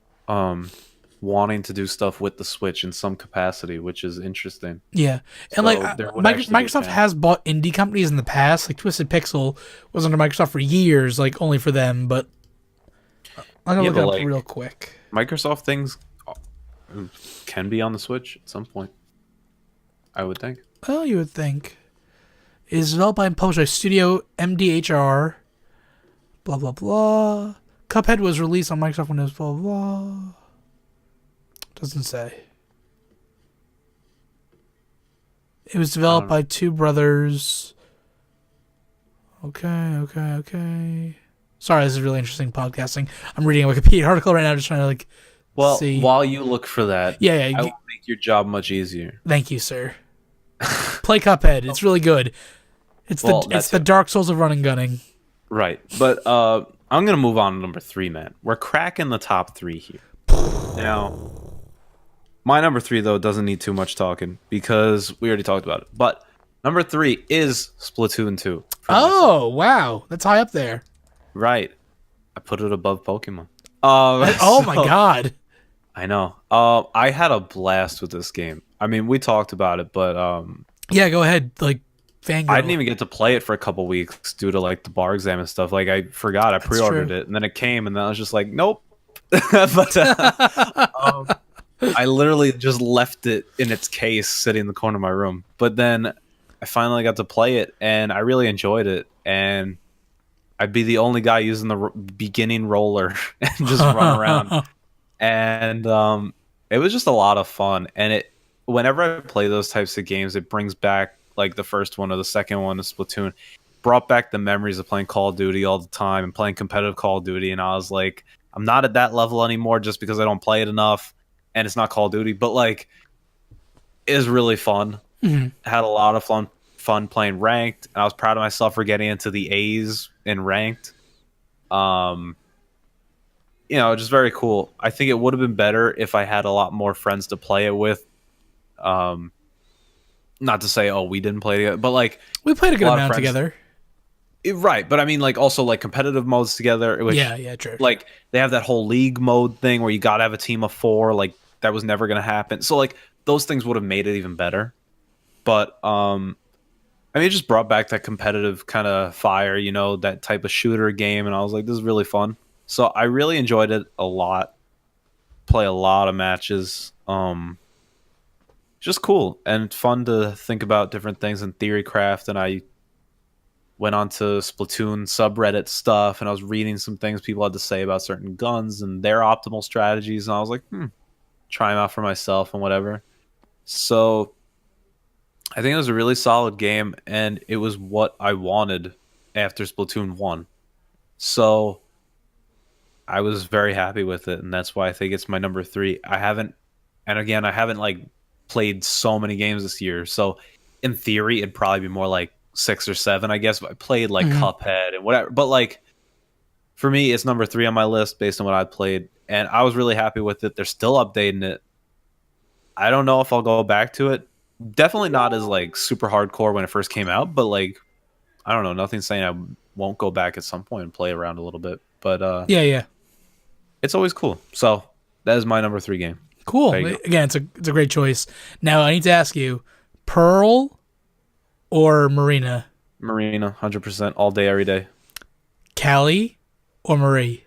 wanting to do stuff with the Switch in some capacity, which is interesting. Yeah, and like Microsoft has bought indie companies in the past. Like Twisted Pixel was under Microsoft for years, like only for them. But I'm gonna look it up real quick. Microsoft things can be on the Switch at some point, I would think. Oh, you would think. It is developed by and published by Studio MDHR. Blah blah blah. Cuphead was released on Microsoft Windows. Blah blah blah. Doesn't say. It was developed by two brothers. Okay. Sorry, this is really interesting podcasting. I'm reading a Wikipedia article right now, just trying to like Well, See. while you look for that, Yeah. I will make your job much easier. Thank you, sir. Play Cuphead. It's really good. It's the Dark Souls of running gunning. Right. But I'm gonna move on to number 3, man. We're cracking the top 3 here. Now, my number 3 though doesn't need too much talking because we already talked about it. But number 3 is Splatoon 2. Oh, wow. That's high up there. Right. I put it above Pokemon. Oh my god. I know. I had a blast with this game. I mean, we talked about it, but yeah, go ahead. Like, fangirl. I didn't even get to play it for a couple weeks due to like the bar exam and stuff. Like, I forgot. I pre-ordered it, and then it came, and then I was just like, nope. But I literally just left it in its case, sitting in the corner of my room. But then I finally got to play it, and I really enjoyed it. And I'd be the only guy using the beginning roller and just run around. And it was just a lot of fun. And whenever I play those types of games, it brings back like the first one or the second one of Splatoon, brought back the memories of playing Call of Duty all the time and playing competitive Call of Duty. And I was like, I'm not at that level anymore just because I don't play it enough and it's not Call of Duty, but like it was really fun. Mm-hmm. Had a lot of fun playing ranked, and I was proud of myself for getting into the A's in ranked. Just very cool. I think it would have been better if I had a lot more friends to play it with. Not to say, we didn't play together, but like we played a good amount together. Right, but I mean, like also like competitive modes together. Which, yeah, true. Like they have that whole league mode thing where you gotta have a team of 4. Like that was never gonna happen. So like those things would have made it even better. But I mean, it just brought back that competitive kind of fire, that type of shooter game, and I was like, this is really fun. So I really enjoyed it a lot. Play a lot of matches. Just cool and fun to think about different things in Theorycraft, and I went on to Splatoon subreddit stuff, and I was reading some things people had to say about certain guns and their optimal strategies, and I was like, try them out for myself and whatever. So I think it was a really solid game, and it was what I wanted after Splatoon 1. So I was very happy with it, and that's why I think it's my number 3. I haven't like played so many games this year, so in theory it'd probably be more like 6 or 7, I guess. But I played like Cuphead and whatever, but like for me it's number 3 on my list based on what I played, and I was really happy with it. They're still updating it. I don't know if I'll go back to it. Definitely not as like super hardcore when it first came out, but like I don't know, nothing's saying I won't go back at some point and play around a little bit. But yeah, it's always cool. So that is my number 3 game. Cool. Again, it's a great choice. Now I need to ask you, Pearl or Marina? Marina, 100%, all day, every day. Callie or Marie?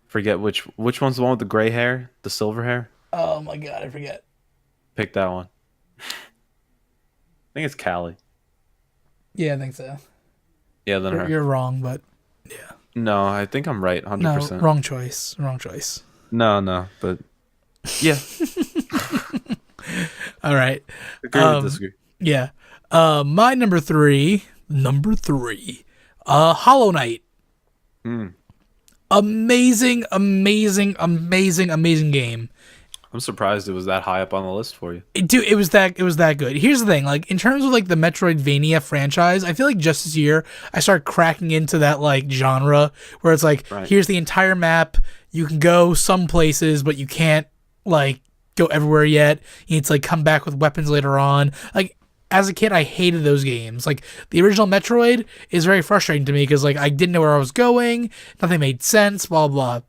Forget which one's the one with the gray hair, the silver hair. Oh my god, I forget. Pick that one. I think it's Callie. Yeah, I think so. Yeah, then her. You're wrong, but yeah. No, I think I'm right, 100%. No, wrong choice. Wrong choice. No, but yeah. All right. Agree or disagree. Yeah. My number 3. Hollow Knight. Amazing game. I'm surprised it was that high up on the list for you. It was that good. Here's the thing, like in terms of like the Metroidvania franchise, I feel like just this year I started cracking into that like genre where it's like, here's the entire map, you can go some places, but you can't like go everywhere yet. You need to like come back with weapons later on. Like as a kid, I hated those games. Like the original Metroid is very frustrating to me because like I didn't know where I was going, nothing made sense, blah blah.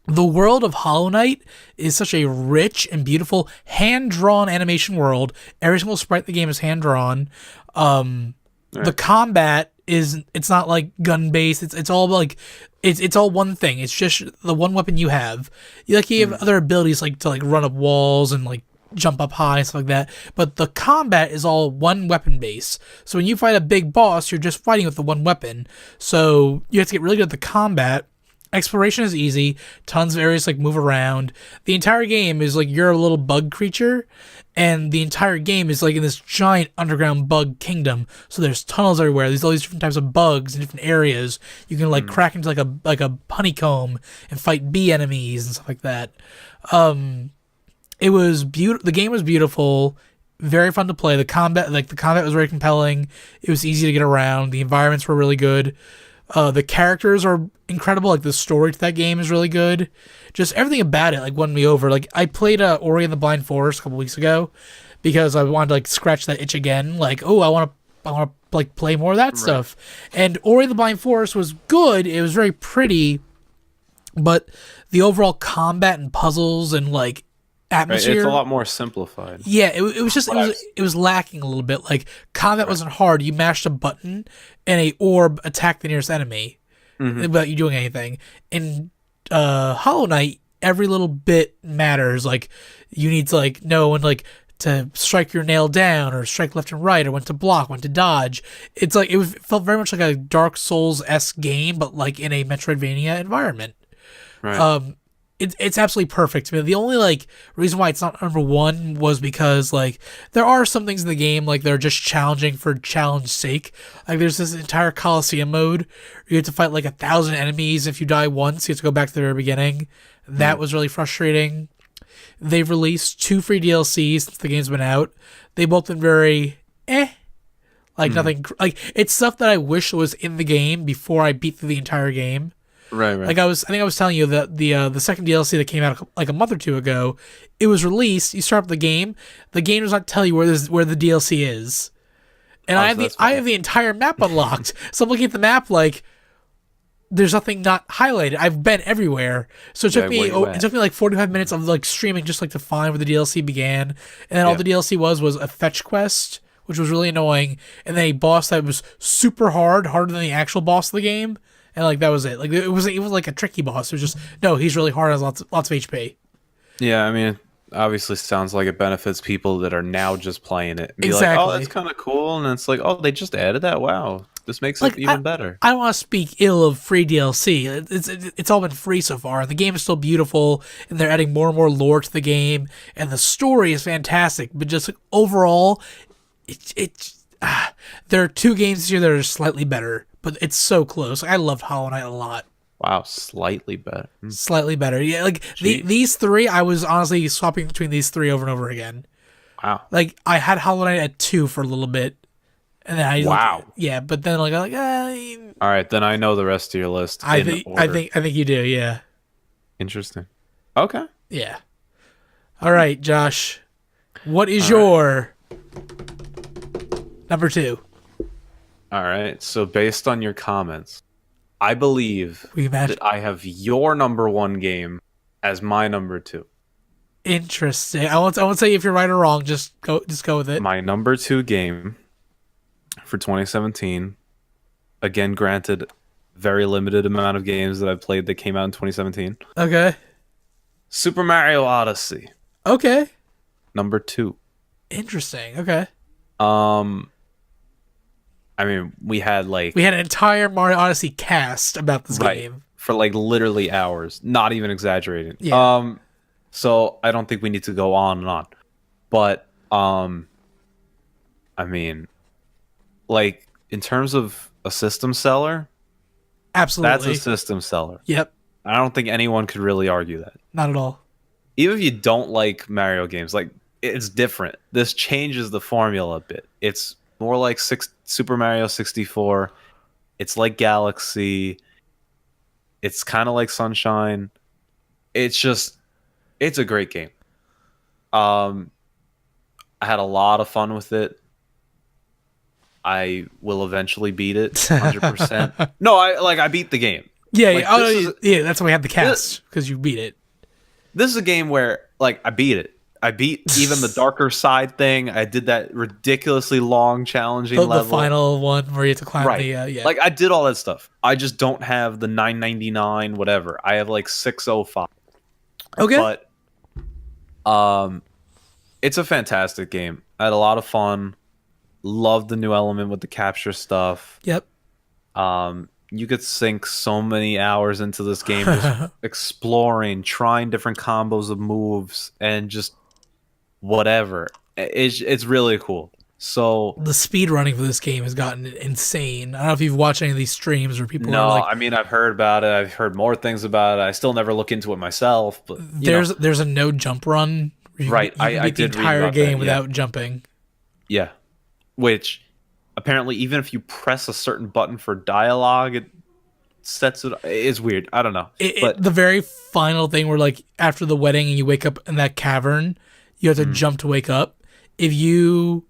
The world of Hollow Knight is such a rich and beautiful hand-drawn animation world. Every single sprite in the game is hand-drawn. The combat it's not like gun-based. It's all like it's all one thing. It's just the one weapon you have. You have other abilities like to like run up walls and like jump up high and stuff like that. But the combat is all one weapon base. So when you fight a big boss, you're just fighting with the one weapon. So you have to get really good at the combat. Exploration is easy. Tons of areas like move around. The entire game is like you're a little bug creature, and the entire game is like in this giant underground bug kingdom. So there's tunnels everywhere. There's all these different types of bugs in different areas. You can like crack into like a honeycomb and fight bee enemies and stuff like that. It was beautiful. The game was beautiful. Very fun to play. The combat was very compelling. It was easy to get around. The environments were really good. The characters are incredible. Like the story to that game is really good. Just everything about it like won me over. Like I played Ori and the Blind Forest a couple weeks ago because I wanted to like scratch that itch again. Like, oh, I want to like play more of that stuff. And Ori and the Blind Forest was good. It was very pretty, but the overall combat and puzzles and like atmosphere, it's a lot more simplified. Yeah, it was just it was lacking a little bit. Like combat wasn't hard. You mashed a button and a orb attacked the nearest enemy without you doing anything. In Hollow Knight, every little bit matters. Like you need to like know when like to strike your nail down or strike left and right or when to block, when to dodge. It's like it felt very much like a Dark Souls-esque game, but like in a Metroidvania environment. Right. It's absolutely perfect to me. The only like reason why it's not number one was because like there are some things in the game like they're just challenging for challenge sake. Like there's this entire Coliseum mode where you have to fight like 1,000 enemies. If you die once, you have to go back to the very beginning. That was really frustrating. They've released 2 free DLCs since the game's been out. They both been very like nothing. Like it's stuff that I wish was in the game before I beat through the entire game. Right. Like I think I was telling you that the second DLC that came out like a month or two ago, it was released. You start up the game does not tell you where the DLC is, and I have the entire map unlocked. So I'm looking at the map like there's nothing not highlighted. I've been everywhere, so it took me like 45 minutes of like streaming just like to find where the DLC began, and then all the DLC was a fetch quest, which was really annoying, and then a boss that was super harder than the actual boss of the game. And like that was it. Like it was like a tricky boss. It was just he's really hard, has lots of HP. Yeah, I mean, obviously sounds like it benefits people that are now just playing it. And be exactly. like, oh, that's kind of cool, and it's like, oh, they just added that. Wow, this makes it even better. I don't want to speak ill of free DLC. It's all been free so far. The game is still beautiful, and they're adding more and more lore to the game, and the story is fantastic. But just like, overall, there are 2 games this year that are slightly better. But it's so close. I loved Hollow Knight a lot. Wow, slightly better. Slightly better. Yeah, like these 3, I was honestly swapping between these 3 over and over again. Wow. Like I had Hollow Knight at 2 for a little bit, and then but then like all right, then I know the rest of your list. I think you do. Yeah. Interesting. Okay. Yeah. All right, Josh. What is your number 2? All right, so based on your comments, I believe that I have your number 1 game as my number 2. Interesting. I won't say if you're right or wrong. Just go with it. My number 2 game for 2017. Again, granted, very limited amount of games that I've played that came out in 2017. Okay. Super Mario Odyssey. Okay. Number 2. Interesting. Okay. I mean, we had an entire Mario Odyssey cast about this game for like literally hours, not even exaggerating. Yeah. So I don't think we need to go on and on, but I mean, like in terms of a system seller, absolutely, that's a system seller. Yep. I don't think anyone could really argue that. Not at all. Even if you don't like Mario games, like it's different. This changes the formula a bit. It's more like Super Mario 64. It's like Galaxy. It's kind of like Sunshine. It's a great game. I had a lot of fun with it. I will eventually beat it 100%. No, I beat the game. Yeah, yeah. That's why we had the cast, because you beat it. This is a game where like I beat it. I beat even the darker side thing. I did that ridiculously long, challenging level. The final one where you have to climb the... Like, I did all that stuff. I just don't have the 999 whatever. I have, like, 605. Okay. But, it's a fantastic game. I had a lot of fun. Loved the new element with the capture stuff. Yep. you could sink so many hours into this game just exploring, trying different combos of moves, and just whatever. It's really cool. So the speed running for this game has gotten insane. I don't know if you've watched any of these streams where people no, are like, I mean I've heard about it. I've heard more things about it. I still never look into it myself, but there's a no jump run. Right, You can I beat the did read entire about game that, without jumping. Yeah, which apparently even if you press a certain button for dialogue, it sets it. It's weird. I don't know, but The very final thing where like after the wedding and you wake up in that cavern, you have to jump to wake up. If you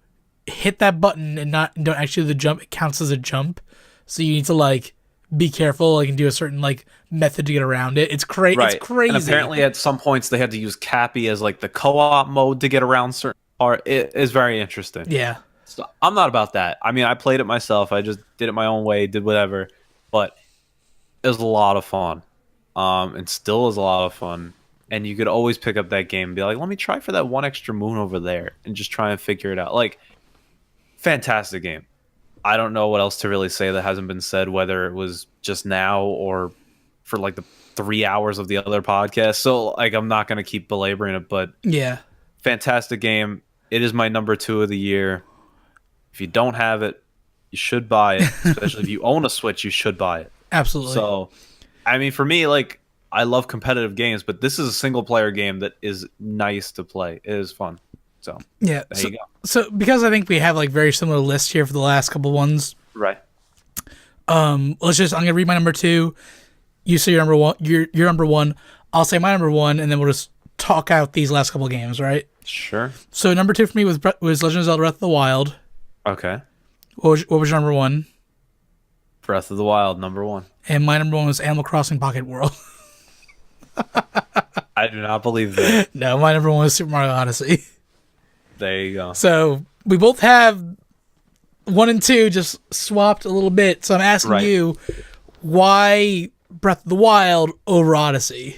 hit that button and don't actually do the jump, it counts as a jump. So you need to like be careful, like and do a certain like method to get around it. It's crazy. right. It's crazy. And apparently at some points they had to use Cappy as like the co-op mode to get around certain part. It is very interesting. Yeah. So I'm not about that. I mean, I played it myself. I just did it my own way, did whatever. But it was a lot of fun. And still is a lot of fun. And you could always pick up that game and be like, let me try for that one extra moon over there and just try and figure it out. Like, fantastic game. I don't know what else to really say that hasn't been said, whether it was just now or for like the 3 hours of the other podcast. So like I'm not gonna keep belaboring it, but Yeah. fantastic game. It is my number 2 of the year. If you don't have it, you should buy it. Especially if you own a Switch, you should buy it. Absolutely. So I mean for me, like I love competitive games, but this is a single player game that is nice to play. It is fun. So yeah. there you go. So because I think we have like very similar lists here for the last couple ones. Right. I'm gonna read my number 2. You say your number 1. Your number 1. I'll say my number 1, and then we'll just talk out these last couple games, right? Sure. So number 2 for me was Legend of Zelda: Breath of the Wild. Okay. What was your number 1? Breath of the Wild, number 1. And my number 1 was Animal Crossing Pocket World. I do not believe that. No, my number 1 was Super Mario Odyssey. There you go. So we both have 1 and 2 just swapped a little bit. So I'm asking you, why Breath of the Wild over Odyssey?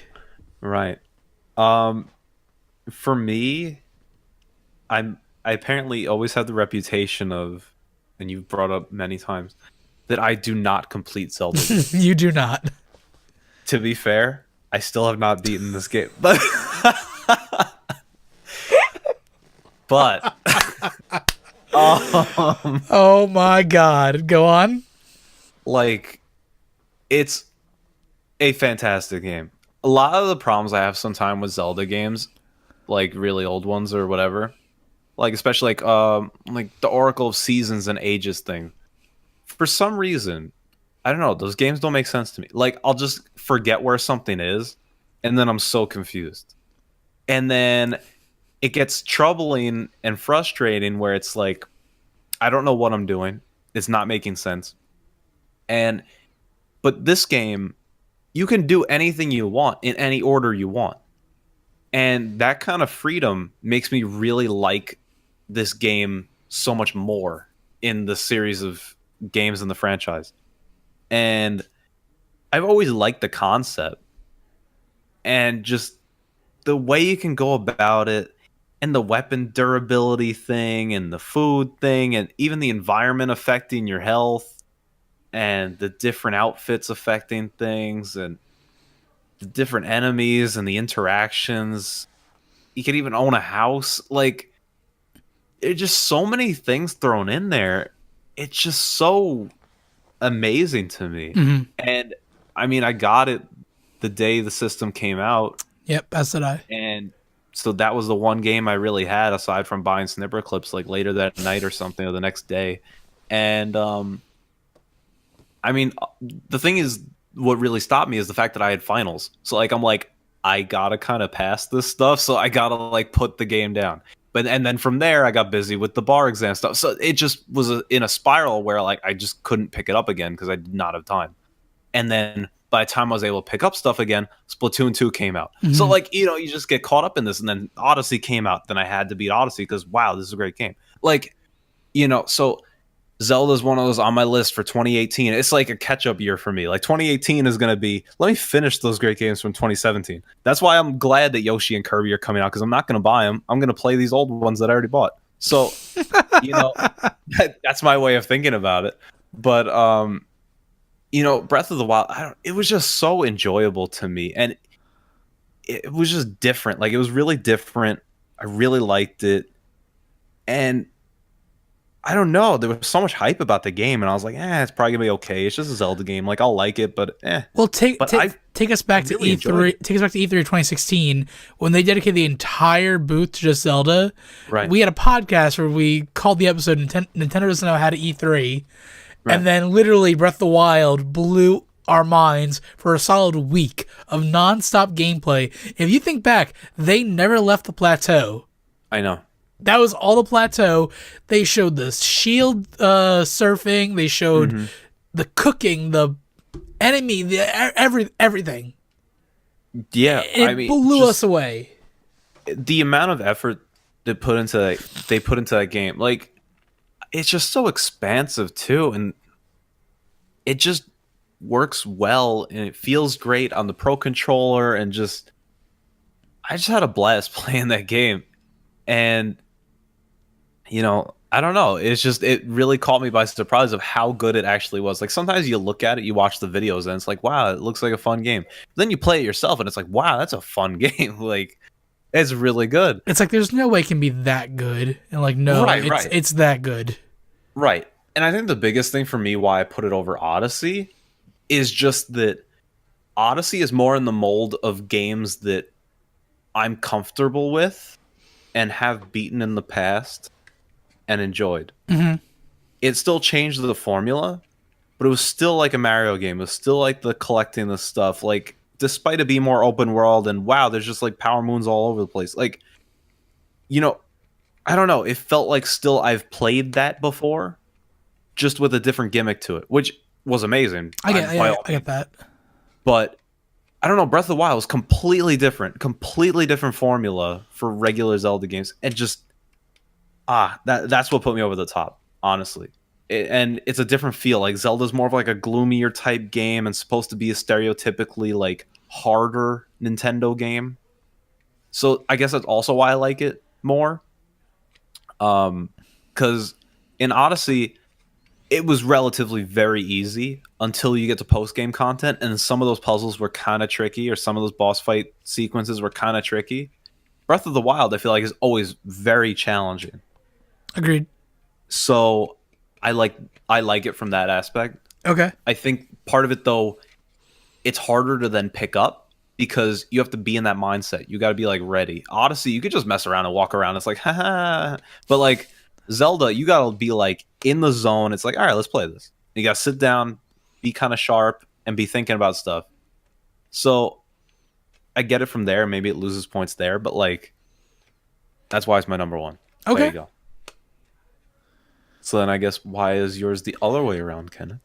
Right. For me, I apparently always have the reputation of, and you've brought up many times, that I do not complete Zelda games. You do not. To be fair, I still have not beaten this game. But Oh my god. Go on. like it's a fantastic game. A lot of the problems I have sometimes with Zelda games, like really old ones or whatever, like especially like the Oracle of Seasons and Ages thing. For some reason, I don't know, those games don't make sense to me. Like I'll just forget where something is, and then I'm so confused. And then it gets troubling and frustrating where it's like I don't know what I'm doing. It's not making sense. But this game, you can do anything you want in any order you want. And that kind of freedom makes me really like this game so much more in the series of games in the franchise. And I've always liked the concept and just the way you can go about it, and the weapon durability thing and the food thing and even the environment affecting your health and the different outfits affecting things and the different enemies and the interactions. You could even own a house. Like, it's just so many things thrown in there. It's just so amazing to me. Mm-hmm. And I mean, I got it the day the system came out. Yep, as did I. And so that was the one game I really had aside from buying snipper clips like later that night or something or the next day. And I mean, the thing is, what really stopped me is the fact that I had finals. So like I'm like, I gotta kind of pass this stuff, so I gotta like put the game down. And then from there I got busy with the bar exam stuff. So it just was in a spiral where like I just couldn't pick it up again because I did not have time. And then by the time I was able to pick up stuff again, Splatoon 2 came out. Mm-hmm. So like, you know, you just get caught up in this, and then Odyssey came out. Then I had to beat Odyssey because wow, this is a great game. Like, you know, so Zelda's one of those on my list for 2018. It's like a catch-up year for me. Like 2018 is going to be, let me finish those great games from 2017. That's why I'm glad that Yoshi and Kirby are coming out, because I'm not going to buy them. I'm going to play these old ones that I already bought. So, you know, that's my way of thinking about it. But Breath of the Wild, it was just so enjoyable to me, and it was just different. Like, it was really different. I really liked it, and I don't know. There was so much hype about the game, and I was like, it's probably gonna be okay. It's just a Zelda game. Like, I'll like it, but eh. Well, But take us back to really E3. Take us back to E3 2016 when they dedicated the entire booth to just Zelda. Right. We had a podcast where we called the episode Nintendo doesn't know how to E3, and then literally Breath of the Wild blew our minds for a solid week of nonstop gameplay. If you think back, they never left the plateau. I know. That was all the plateau. They showed the shield surfing. They showed the cooking, the enemy, everything. Yeah, It blew us away. The amount of effort they put into that game, like, it's just so expansive too, and it just works well, and it feels great on the Pro Controller, and I just had a blast playing that game, and I don't know. It really caught me by surprise of how good it actually was. Like, sometimes you look at it, you watch the videos, and it's like, wow, it looks like a fun game. Then you play it yourself, and it's like, wow, that's a fun game. Like, it's really good. It's like, there's no way it can be that good. And like, no, it's that good. Right. And I think the biggest thing for me why I put it over Odyssey is just that Odyssey is more in the mold of games that I'm comfortable with and have beaten in the past and enjoyed. It still changed the formula, but it was still like a Mario game. It was still like the collecting the stuff. Like, despite it being more open world and wow, there's just like power moons all over the place. Like, I don't know. It felt like still I've played that before, just with a different gimmick to it, which was amazing. I get that. But I don't know. Breath of the Wild was completely different formula for regular Zelda games, and just that's what put me over the top, honestly. And it's a different feel. Like, Zelda's more of like a gloomier type game and supposed to be a stereotypically like harder Nintendo game. So I guess that's also why I like it more. Because in Odyssey, it was relatively very easy until you get to post-game content, and some of those puzzles were kind of tricky, or some of those boss fight sequences were kind of tricky. Breath of the Wild, I feel like, is always very challenging. Agreed. So I like it from that aspect. Okay. I think part of it, though, it's harder to then pick up because you have to be in that mindset. You got to be like ready. Odyssey, you could just mess around and walk around. It's like, haha. But like Zelda, you got to be like in the zone. It's like, all right, let's play this. You got to sit down, be kind of sharp, and be thinking about stuff. So I get it from there. Maybe it loses points there, but like, that's why it's my number one. Okay. There you go. So then I guess why is yours the other way around, Kenneth?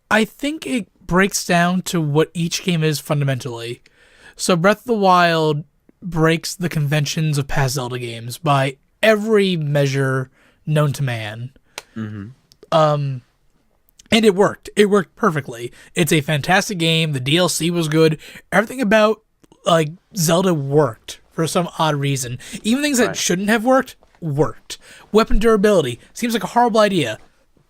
I think it breaks down to what each game is fundamentally. So Breath of the Wild breaks the conventions of past Zelda games by every measure known to man. And it worked. It worked perfectly. It's a fantastic game. The DLC was good. Everything about like Zelda worked for some odd reason. Even things that shouldn't have worked. Weapon durability seems like a horrible idea.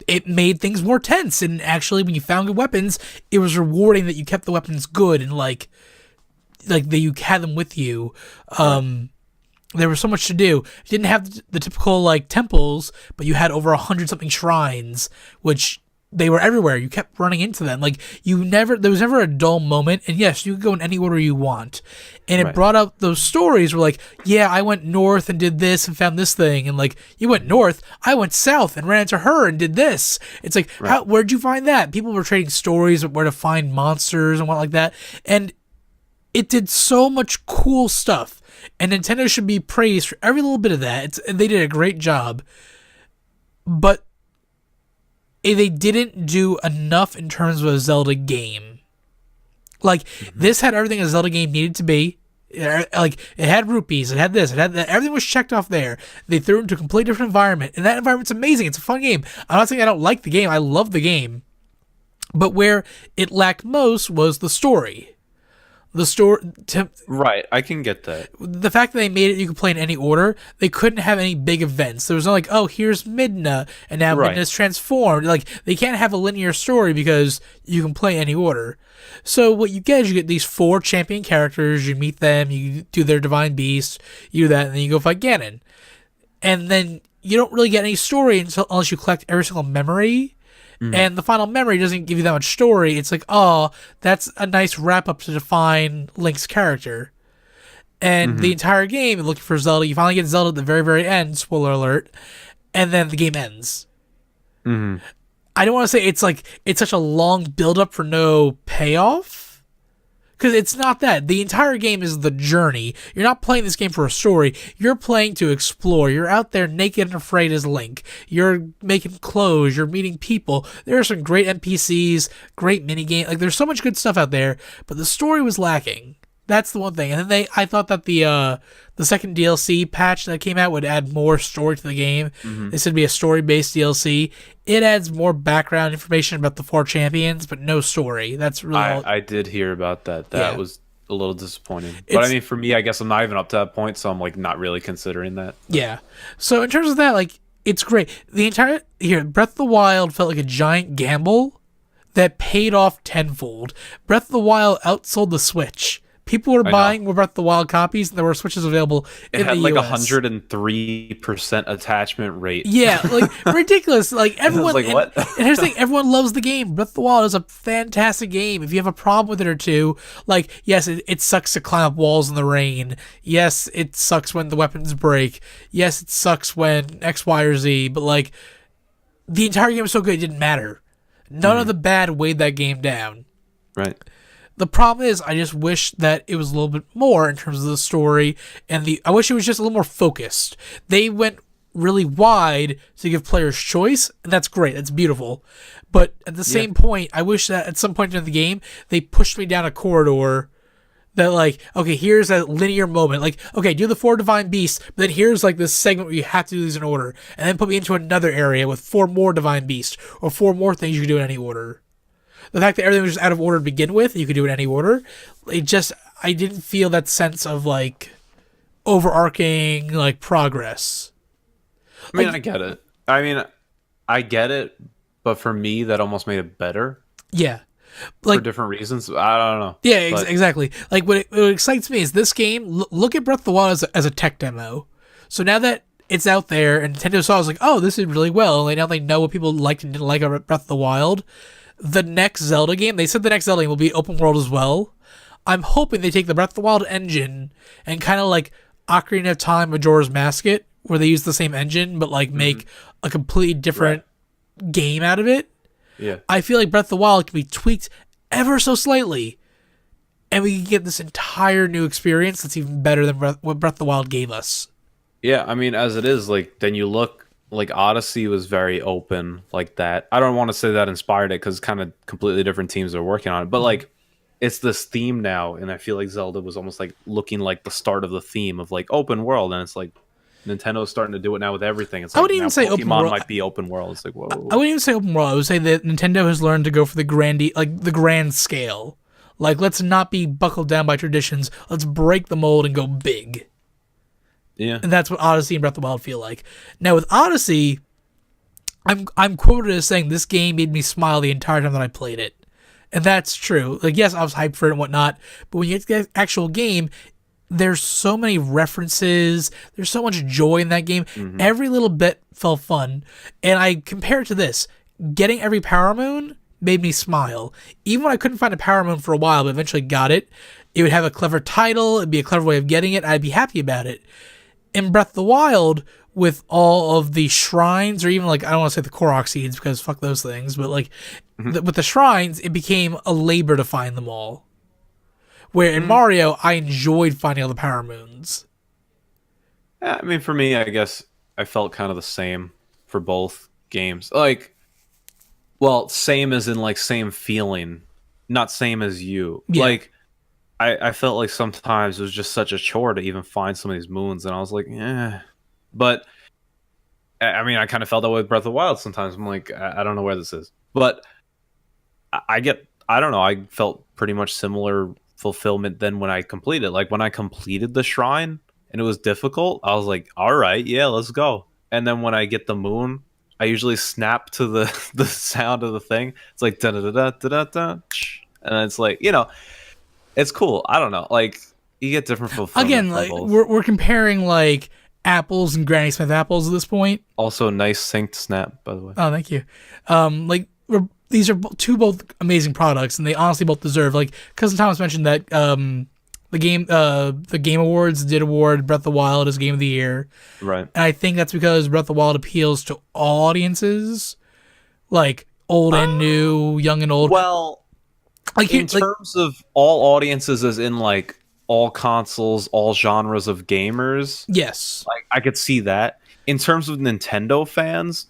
It made things more tense, and actually when you found good weapons, it was rewarding that you kept the weapons good and like that you had them with you. There was so much to do. You didn't have the typical like temples, but you had over 100 something shrines, which they were everywhere. You kept running into them. Like there was never a dull moment. And yes, you could go in any order you want. And it brought up those stories where like, yeah, I went north and did this and found this thing. And like, you went north, I went south and ran into her and did this. It's like, where'd you find that? People were trading stories of where to find monsters and what like that. And it did so much cool stuff. And Nintendo should be praised for every little bit of that. They did a great job. But they didn't do enough in terms of a Zelda game. Like, this had everything a Zelda game needed to be. Like, it had rupees, it had this, it had that. Everything was checked off there. They threw it into a completely different environment. And that environment's amazing. It's a fun game. I'm not saying I don't like the game. I love the game. But where it lacked most was the story. The story, to, Right, I can get that. the fact that they made it you could play in any order, they couldn't have any big events. There was no like, oh, here's Midna, and now Right. Midna's transformed. Like, they can't have a linear story because you can play any order. So what you get is you get these 4 champion characters, you meet them, you do their divine beast, you do that, and then you go fight Ganon. And then you don't really get any story unless you collect every single memory. And the final memory doesn't give you that much story. It's like, oh, that's a nice wrap up to define Link's character. And the entire game, looking for Zelda, you finally get Zelda at the very, very end, spoiler alert, and then the game ends. I don't want to say it's like, it's such a long build up for no payoff. Because it's not that. The entire game is the journey. You're not playing this game for a story. You're playing to explore. You're out there naked and afraid as Link. You're making clothes. You're meeting people. There are some great NPCs, great minigames. Like, there's so much good stuff out there, but the story was lacking. That's the one thing. And then I thought that the second DLC patch that came out would add more story to the game. This would be a story-based DLC. It adds more background information about the 4 champions, but no story. That's really all. I did hear about that. That Yeah. was a little disappointing. But I mean, for me, I guess I'm not even up to that point, so I'm like not really considering that. Yeah. So in terms of that, like, it's great. Breath of the Wild felt like a giant gamble that paid off tenfold. Breath of the Wild outsold the Switch. People were buying more Breath of the Wild copies, and there were Switches available It in had the like US. 103% attachment rate. Yeah, like, ridiculous. Like, everyone. like, what? And here's the thing: everyone loves the game. Breath of the Wild is a fantastic game. If you have a problem with it or two, like, yes, it sucks to climb up walls in the rain. Yes, it sucks when the weapons break. Yes, it sucks when X, Y, or Z. But like, the entire game was so good, it didn't matter. None of the bad weighed that game down. Right. The problem is, I just wish that it was a little bit more in terms of the story, and I wish it was just a little more focused. They went really wide to give players choice, and that's great. That's beautiful. But at the same point, I wish that at some point in the game, they pushed me down a corridor that, like, okay, here's a linear moment. Like, okay, do the 4 divine beasts, but then here's like this segment where you have to do these in order, and then put me into another area with 4 more divine beasts, or 4 more things you can do in any order. The fact that everything was just out of order to begin with, you could do it in any order. I didn't feel that sense of, like, overarching, like, progress. I mean, I get it. I get it, but for me, that almost made it better Yeah. for Like, different reasons. I don't know. yeah, But- exactly. Like, what excites me is this game, look at Breath of the Wild as a tech demo. So now that it's out there, and Nintendo saw, was like, oh, this is really well. Like, now they know what people liked and didn't like about Breath of the Wild. The next Zelda game, they said the next Zelda game will be open world as well. I'm hoping they take the Breath of the Wild engine and kind of like Ocarina of Time, Majora's Mask it, where they use the same engine, but like make a completely different game out of it. Yeah. I feel like Breath of the Wild can be tweaked ever so slightly, and we can get this entire new experience that's even better than what Breath of the Wild gave us. Yeah, I mean, as it is, like, then you look, like, Odyssey was very open like that. I don't want to say that inspired it because it's kind of completely different teams are working on it. But, like, it's this theme now, and I feel like Zelda was almost, like, looking like the start of the theme of, like, open world. And it's like Nintendo's starting to do it now with everything. It's like, I wouldn't even now say Pokemon open world. might be open world. It's like, whoa. I wouldn't even say open world. I would say that Nintendo has learned to go for the grand scale. Like, let's not be buckled down by traditions. Let's break the mold and go big. Yeah. And that's what Odyssey and Breath of the Wild feel like. Now with Odyssey, I'm quoted as saying this game made me smile the entire time that I played it. And that's true. Like, yes, I was hyped for it and whatnot, but when you get to the actual game, there's so many references. There's so much joy in that game. Every little bit felt fun. And I compare it to this. Getting every Power Moon made me smile. Even when I couldn't find a Power Moon for a while, but eventually got it, it would have a clever title. It'd be a clever way of getting it. I'd be happy about it. In Breath of the Wild, with all of the shrines, or even, like, I don't want to say the Korok seeds because fuck those things, but like with the shrines, it became a labor to find them all. Where in Mario, I enjoyed finding all the Power Moons. Yeah, I mean, for me, I guess I felt kind of the same for both games. Like, well, same as in, like, same feeling, not same as you. Yeah. Like, I felt like sometimes it was just such a chore to even find some of these moons, and I was like, eh. But, I mean, I kind of felt that way with Breath of the Wild sometimes. I'm like, I don't know where this is. But I don't know, I felt pretty much similar fulfillment than when I completed. Like when I completed the shrine and it was difficult, I was like, all right, yeah, let's go. And then when I get the moon, I usually snap to the the sound of the thing. It's like da da da da da da, and it's like, it's cool. I don't know, like you get different fulfillment Again, from like both. we're comparing like apples and Granny Smith apples at this point. Also, nice synced snap, by the way. Oh, thank you. Like these are both amazing products, and they honestly both deserve. Like Cousin Thomas mentioned that the Game Awards did award Breath of the Wild as Game of the Year, Right. and I think that's because Breath of the Wild appeals to all audiences, like old and new, young and old. Well, Like in terms of all audiences, as in like all consoles, all genres of gamers, yes, like I could see that. In terms of Nintendo fans,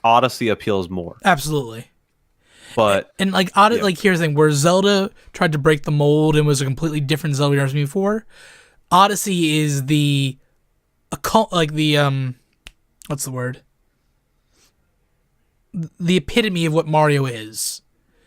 Odyssey appeals more. absolutely. But And like yeah. like here's the thing, where Zelda tried to break the mold and was a completely different Zelda we've never seen before. Odyssey is what's the word? The epitome of what Mario is.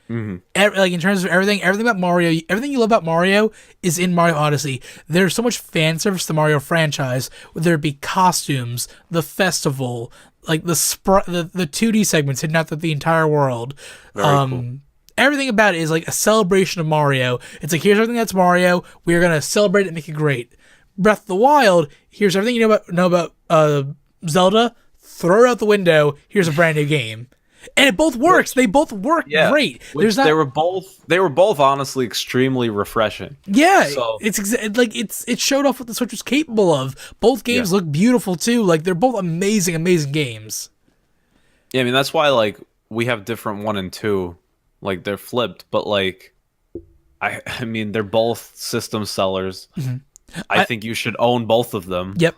Like in terms of everything about Mario, everything you love about Mario is in Mario Odyssey. There's so much fan service to the Mario franchise, whether it be costumes, the festival, like the 2D segments hidden out through the entire world. Very cool. Everything about it is like a celebration of Mario. It's like, here's everything that's Mario. We're gonna celebrate it and make it great. Breath of the Wild. Here's everything you know about Zelda. Throw it out the window. Here's a brand new game. And it both works. They both work great. They were both honestly extremely refreshing. Yeah, So it showed off what the Switch was capable of. Both games look beautiful too. Like they're both amazing games. yeah, I mean that's why like we have different 1 and 2, like they're flipped, but like I mean they're both system sellers. I think you should own both of them. Yep.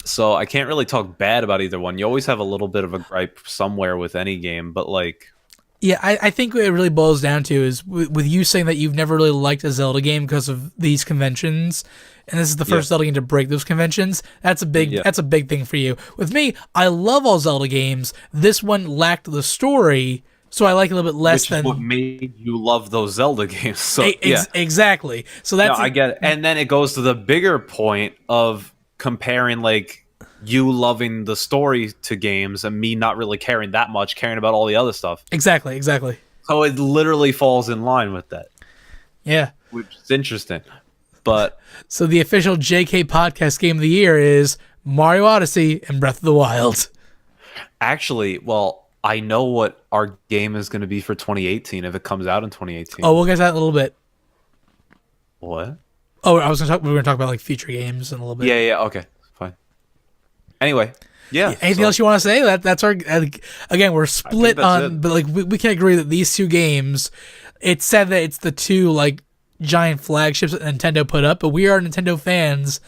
So I can't really talk bad about either one. You always have a little bit of a gripe somewhere with any game, but like, Yeah, I think what it really boils down to is with you saying that you've never really liked a Zelda game because of these conventions, and this is the first Zelda game to break those conventions. That's a big thing for you. With me, I love all Zelda games. This one lacked the story, so I like it a little bit less which is what made you love those Zelda games. So exactly. So that's I get it. And then it goes to the bigger point of comparing like you loving the story to games and me not really caring that much, caring about all the other stuff. Exactly. So it literally falls in line with that. Yeah. Which is interesting. But so the official JK podcast game of the year is Mario Odyssey and Breath of the Wild. actually, well, I know what our game is going to be for 2018 if it comes out in 2018. Oh, we'll get to that in a little bit. What? Oh, we were going to talk about like future games in a little bit. Yeah, okay. Fine. Anyway, yeah. Anything else you want to say? That's our again, we're split on, but like we can agree that these two games, it's said that it's the two like giant flagships that Nintendo put up, but we are Nintendo fans,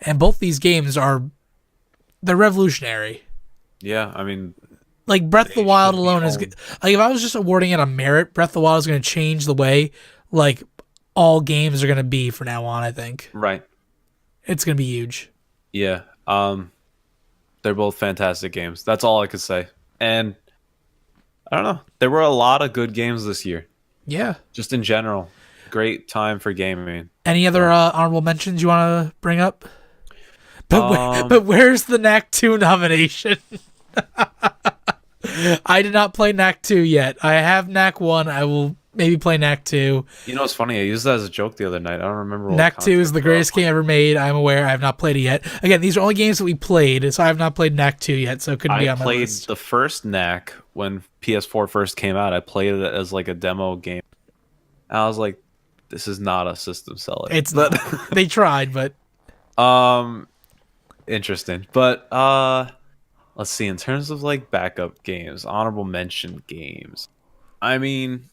and both these games they're revolutionary. Yeah, I mean, like Breath of the Wild alone is good. Like if I was just awarding it a merit, Breath of the Wild is going to change the way like all games are going to be from now on. I think. Right. It's going to be huge. Yeah. They're both fantastic games. That's all I could say. And I don't know. There were a lot of good games this year. Yeah. Just in general, great time for gaming. Any other honorable mentions you want to bring up? But where's the Knack 2 nomination? I did not play Knack 2 yet. I have Knack 1. I will maybe play Knack 2. You know, it's funny. I used that as a joke the other night. I don't remember what Knack 2 is the greatest game ever made. I'm aware. I have not played it yet. Again, these are only games that we played, so I have not played Knack 2 yet, so it couldn't be on my list. I played the first Knack when PS4 first came out. I played it as like a demo game. And I was like, this is not a system seller. It's not. They tried, but interesting. But let's see, in terms of like backup games, honorable mention games. I mean,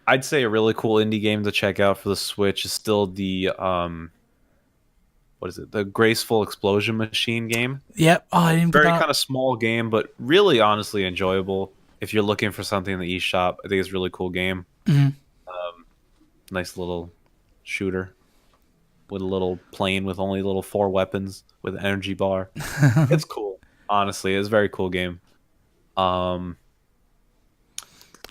I'd say a really cool indie game to check out for the Switch is still the what is it? The Graceful Explosion Machine game. Yep. Oh, I didn't. Very kind of small game, but really honestly enjoyable. If you're looking for something in the eShop, I think it's a really cool game. Mm-hmm. Nice little shooter with a little plane with only little 4 weapons with an energy bar. It's cool. Honestly, it's a very cool game.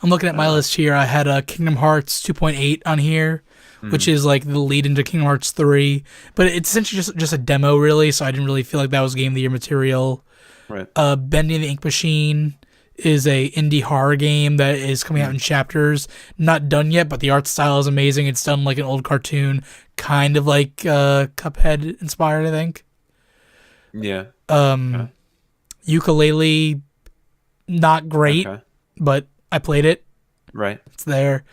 I'm looking at my list here. I had Kingdom Hearts 2.8 on here, which is like the lead into Kingdom Hearts 3. But it's essentially just a demo, really, so I didn't really feel like that was Game of the Year material. Right. Bendy and the Ink Machine is a indie horror game that is coming out in chapters. Not done yet, but the art style is amazing. It's done like an old cartoon, kind of like Cuphead inspired, I think. Yeah. Ukulele, not great, but I played it. Right. It's there.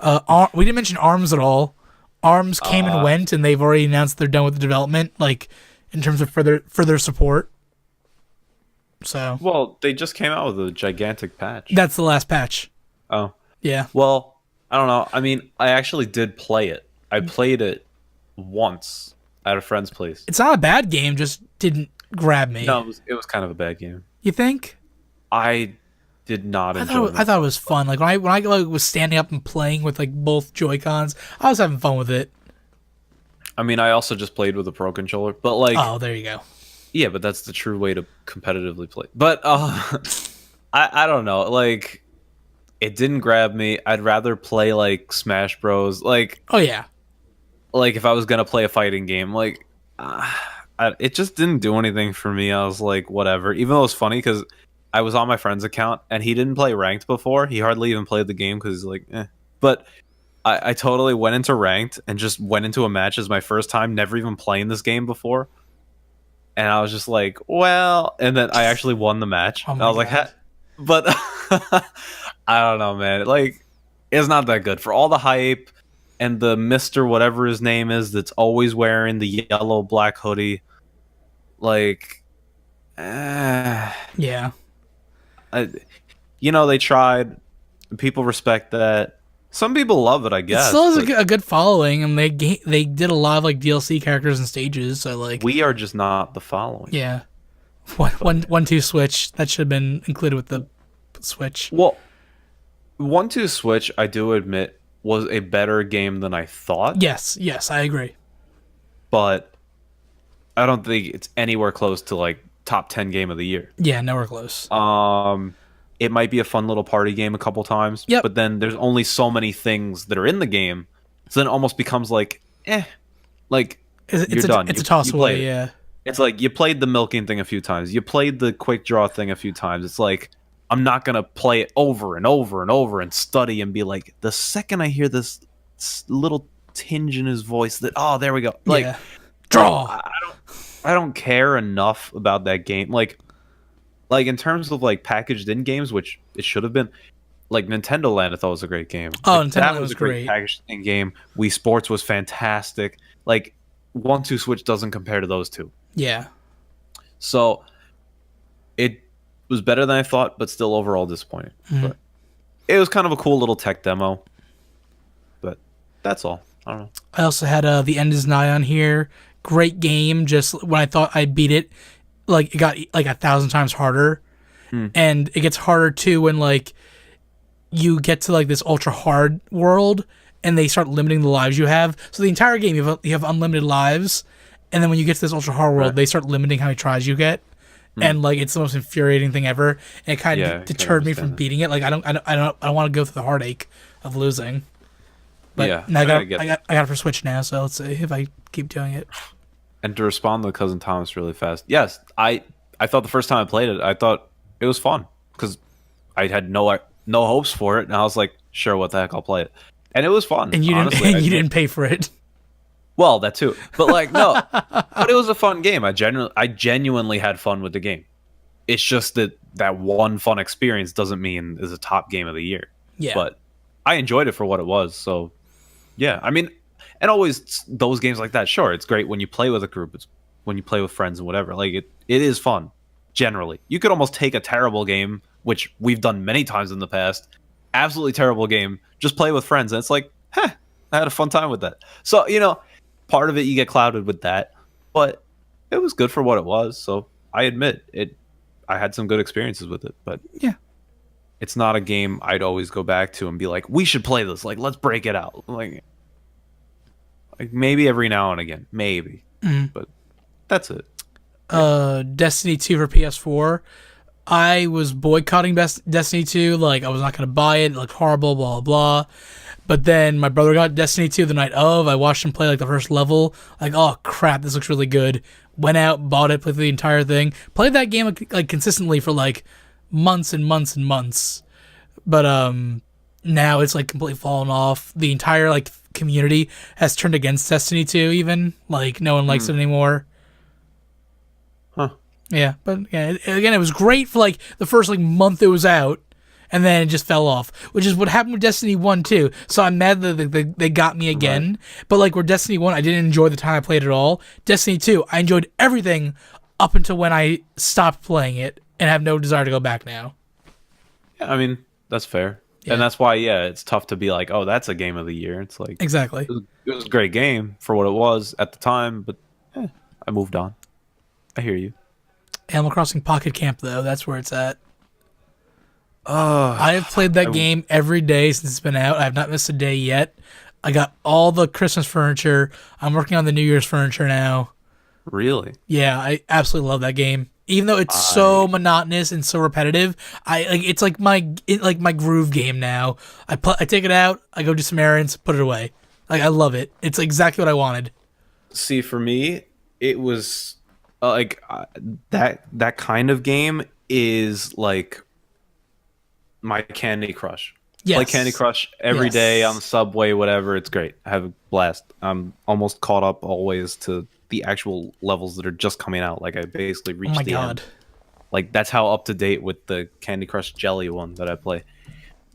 We didn't mention ARMS at all. ARMS came and went, and they've already announced they're done with the development, like in terms of further support. So. Well, they just came out with a gigantic patch. That's the last patch. Oh. Yeah. Well, I don't know. I mean, I actually did play it. I played it once at a friend's place. It's not a bad game, just didn't grab me. No, it was kind of a bad game. You think? I did not enjoy it. I thought it was fun. Like when I like, was standing up and playing with like both Joy-Cons, I was having fun with it. I mean, I also just played with a Pro Controller, but like... Oh, there you go. Yeah, but that's the true way to competitively play. But I don't know. Like, it didn't grab me. I'd rather play like Smash Bros. Like, oh yeah. Like if I was gonna play a fighting game, like it just didn't do anything for me. I was like, whatever. Even though it was funny because I was on my friend's account and he didn't play ranked before. He hardly even played the game because he's like, eh. But I totally went into ranked and just went into a match as my first time, never even playing this game before. And I was just like, well, and then I actually won the match. Oh I was like, but I don't know, man. Like, it's not that good for all the hype and the Mr. whatever his name is that's always wearing the yellow black hoodie. Like, yeah. They tried. People respect that. Some people love it, I guess. It still has a good following, and they did a lot of like DLC characters and stages. So like, we are just not the following. Yeah, 1-2 Switch that should have been included with the Switch. Well, 1-2 Switch, I do admit, was a better game than I thought. Yes, I agree. But I don't think it's anywhere close to like top 10 game of the year. Yeah, nowhere close. It might be a fun little party game a couple times, but then there's only so many things that are in the game, so then it almost becomes like, like you're done. It's a toss away, yeah. It's like you played the milking thing a few times, you played the quick draw thing a few times. It's like I'm not gonna play it over and over and over and study and be like, the second I hear this little tinge in his voice, that there we go, like draw. I don't care enough about that game, like in terms of like packaged in games, which it should have been, like Nintendo Land I thought was a great game. Oh, Nintendo that Land was a great packaged in game. Wii Sports was fantastic. Like 1-2 Switch doesn't compare to those two. Yeah. So it was better than I thought, but still overall disappointing. Mm-hmm. But it was kind of a cool little tech demo. But that's all. I don't know. I also had The End Is Nigh on here. Great game. Just when I thought I beat it, like it got like 1,000 times harder, and it gets harder too when like you get to like this ultra hard world and they start limiting the lives you have. So the entire game you have unlimited lives, and then when you get to this ultra hard world, they start limiting how many tries you get, and like it's the most infuriating thing ever. And it kind of deterred me from beating it. Like I don't want to go through the heartache of losing. But now I got it for Switch now, so let's see if I keep doing it. And to respond to Cousin Thomas really fast, yes, I thought the first time I played it, I thought it was fun because I had no hopes for it, and I was like, sure, what the heck, I'll play it, and it was fun. And you didn't pay for it. Well, that too, but like no, but it was a fun game. I genuinely had fun with the game. It's just that one fun experience doesn't mean it's a top game of the year. Yeah, but I enjoyed it for what it was. So yeah, I mean. And always those games like that, sure, it's great when you play with a group. It's when you play with friends and whatever. Like it is fun, generally. You could almost take a terrible game, which we've done many times in the past, absolutely terrible game, just play with friends, and it's like, I had a fun time with that. So, part of it you get clouded with that, but it was good for what it was. So I admit it. I had some good experiences with it, but yeah, it's not a game I'd always go back to and be like, we should play this. Like, let's break it out. Like maybe every now and again, maybe, but that's it. Destiny 2 for PS4. I was boycotting Destiny 2. Like, I was not going to buy it. It looked horrible, blah, blah. But then my brother got Destiny 2 the night of. I watched him play, like, the first level. Like, oh, crap, this looks really good. Went out, bought it, played the entire thing. Played that game, like consistently for, like, months and months and months. But, now it's, like, completely fallen off. The entire, like, community has turned against Destiny 2, even. Like, no one likes it anymore. Huh. Yeah, but yeah, again, it was great for like the first like month it was out, and then it just fell off, which is what happened with Destiny 1 too. So I'm mad that they got me again. Right. But like with Destiny 1, I didn't enjoy the time I played at all. Destiny 2, I enjoyed everything up until when I stopped playing it and have no desire to go back now. Yeah, I mean, that's fair. Yeah. And that's why, yeah, it's tough to be like, oh, that's a game of the year. It's like, exactly. It was a great game for what it was at the time, but I moved on. I hear you. Animal Crossing Pocket Camp, though, that's where it's at. I have played that game every day since it's been out. I have not missed a day yet. I got all the Christmas furniture. I'm working on the New Year's furniture now. Really? Yeah, I absolutely love that game. Even though it's so monotonous and so repetitive, it's like my groove game now. I take it out, I go do some errands, put it away. Like, I love it. It's exactly what I wanted. See, for me, it was that kind of game is like my Candy Crush. Yes. Play Candy Crush every day on the subway, whatever. It's great. I have a blast. I'm almost caught up always to the actual levels that are just coming out. Like, I basically reached the end. Like, that's how up to date with the Candy Crush Jelly one that I play.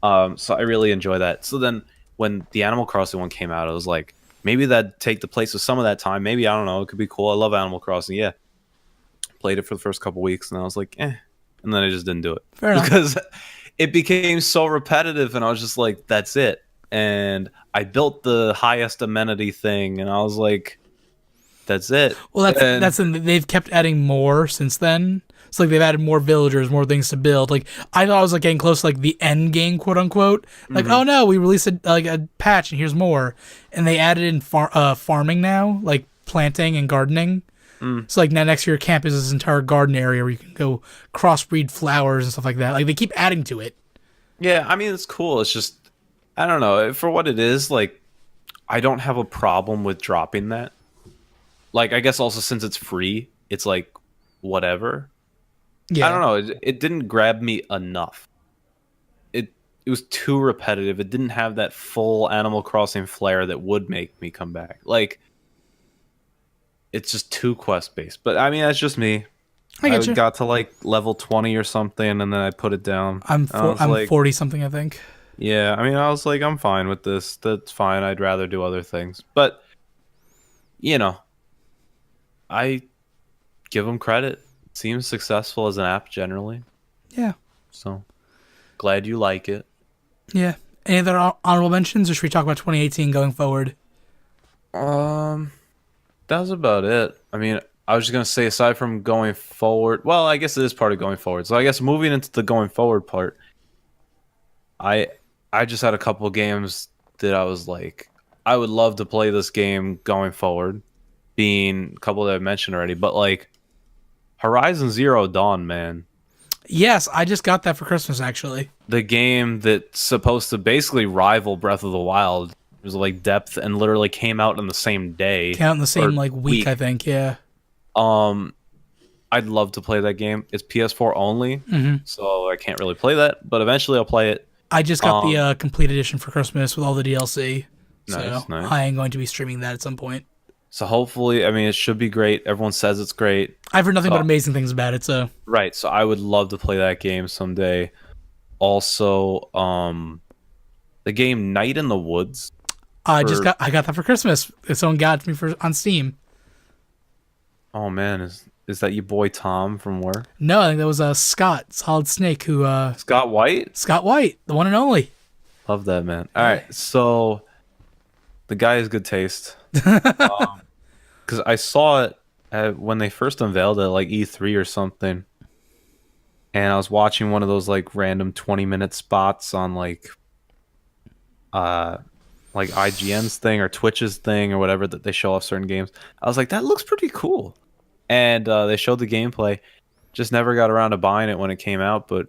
So I really enjoy that. So then when the Animal Crossing one came out, I was like, maybe that'd take the place of some of that time. Maybe, I don't know, it could be cool. I love Animal Crossing. Yeah. Played it for the first couple weeks and I was like, and then I just didn't do it. Fair enough. Because it became so repetitive and I was just like, that's it. And I built the highest amenity thing and I was like, that's it. Well, they've kept adding more since then. It's like they've added more villagers, more things to build. Like, I thought I was like getting close to like the end game, quote unquote. Like, oh no, we released a patch and here's more. And they added in farming now, like planting and gardening. So like now next to your camp is this entire garden area where you can go crossbreed flowers and stuff like that. Like, they keep adding to it. Yeah, I mean, it's cool. It's just, I don't know, for what it is, like, I don't have a problem with dropping that. Like, I guess also since it's free, it's like whatever. Yeah. I don't know. It didn't grab me enough. It was too repetitive. It didn't have that full Animal Crossing flair that would make me come back. Like, it's just too quest based. But I mean, that's just me. I got to like level 20 or something, and then I put it down. I'm 40 something, I think. Yeah, I mean, I was like, I'm fine with this. That's fine. I'd rather do other things. But you know, I give them credit. It seems successful as an app generally. Yeah. So glad you like it. Yeah. Any other honorable mentions, or should we talk about 2018 going forward? That was about it. I mean, I was just gonna say, aside from going forward, well, I guess it is part of going forward. So I guess moving into the going forward part, I just had a couple of games that I was like, I would love to play this game going forward. Being a couple that I mentioned already, but like Horizon Zero Dawn, man. Yes, I just got that for Christmas, actually. The game that's supposed to basically rival Breath of the Wild. It was like depth and literally came out in the same day. Came out in the same like week, I think, yeah. I'd love to play that game. It's PS4 only, so I can't really play that, but eventually I'll play it. I just got the complete edition for Christmas with all the DLC. Nice, so I am going to be streaming that at some point. So hopefully, I mean, it should be great. Everyone says it's great. I've heard nothing but amazing things about it, so. Right, so I would love to play that game someday. Also, the game Night in the Woods. I got that for Christmas. Someone got it to me on Steam. Oh man, is that your boy Tom from work? No, I think that was Scott, Solid Snake, who Scott White? Scott White, the one and only. Love that, man. All right, so the guy has good taste. Because I saw it when they first unveiled it, like E3 or something, and I was watching one of those like random 20-minute spots on like IGN's thing or Twitch's thing or whatever that they show off certain games. I was like, that looks pretty cool. And they showed the gameplay. Just never got around to buying it when it came out, but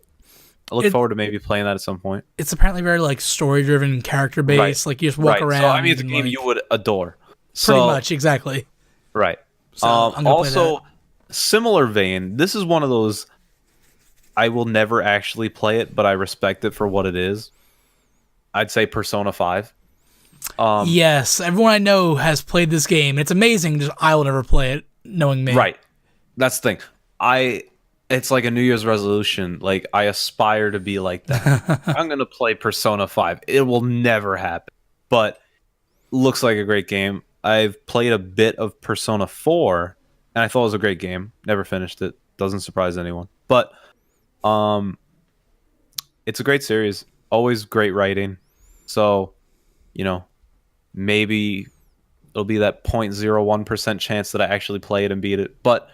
I look forward to maybe playing that at some point. It's apparently very like story driven, character based. Right. Like you just walk around. So I mean, it's a and, game like, you would adore. pretty much, exactly. Right. So I'm gonna play Also, that. similar vein. This is one of those. I will never actually play it, but I respect it for what it is. I'd say Persona 5. Yes, everyone I know has played this game. It's amazing. Just I will never play it, knowing me. Right. That's the thing. It's like a New Year's resolution. Like, I aspire to be like that. I'm going to play Persona 5. It will never happen. But looks like a great game. I've played a bit of Persona 4, and I thought it was a great game. Never finished it. Doesn't surprise anyone. But it's a great series. Always great writing. So, maybe it'll be that 0.01% chance that I actually play it and beat it. But,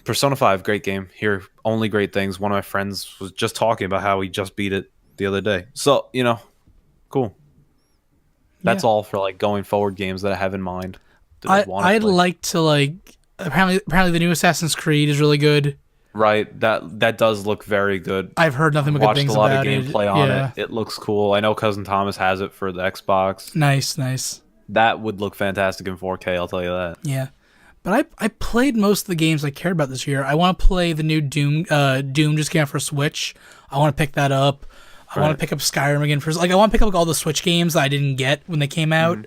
Persona 5, great game. Hear only great things. One of my friends was just talking about how he just beat it the other day. So, cool. That's all for like going forward games that I have in mind. I'd like to apparently the new Assassin's Creed is really good. Right, that does look very good. I've heard nothing but good things about it. Watched a lot of gameplay on it. It looks cool. I know Cousin Thomas has it for the Xbox. Nice. That would look fantastic in 4K, I'll tell you that. Yeah. But I played most of the games I cared about this year. I want to play the new Doom. Doom just came out for Switch. I want to pick that up. I want to pick up Skyrim again for I want to pick up all the Switch games that I didn't get when they came out.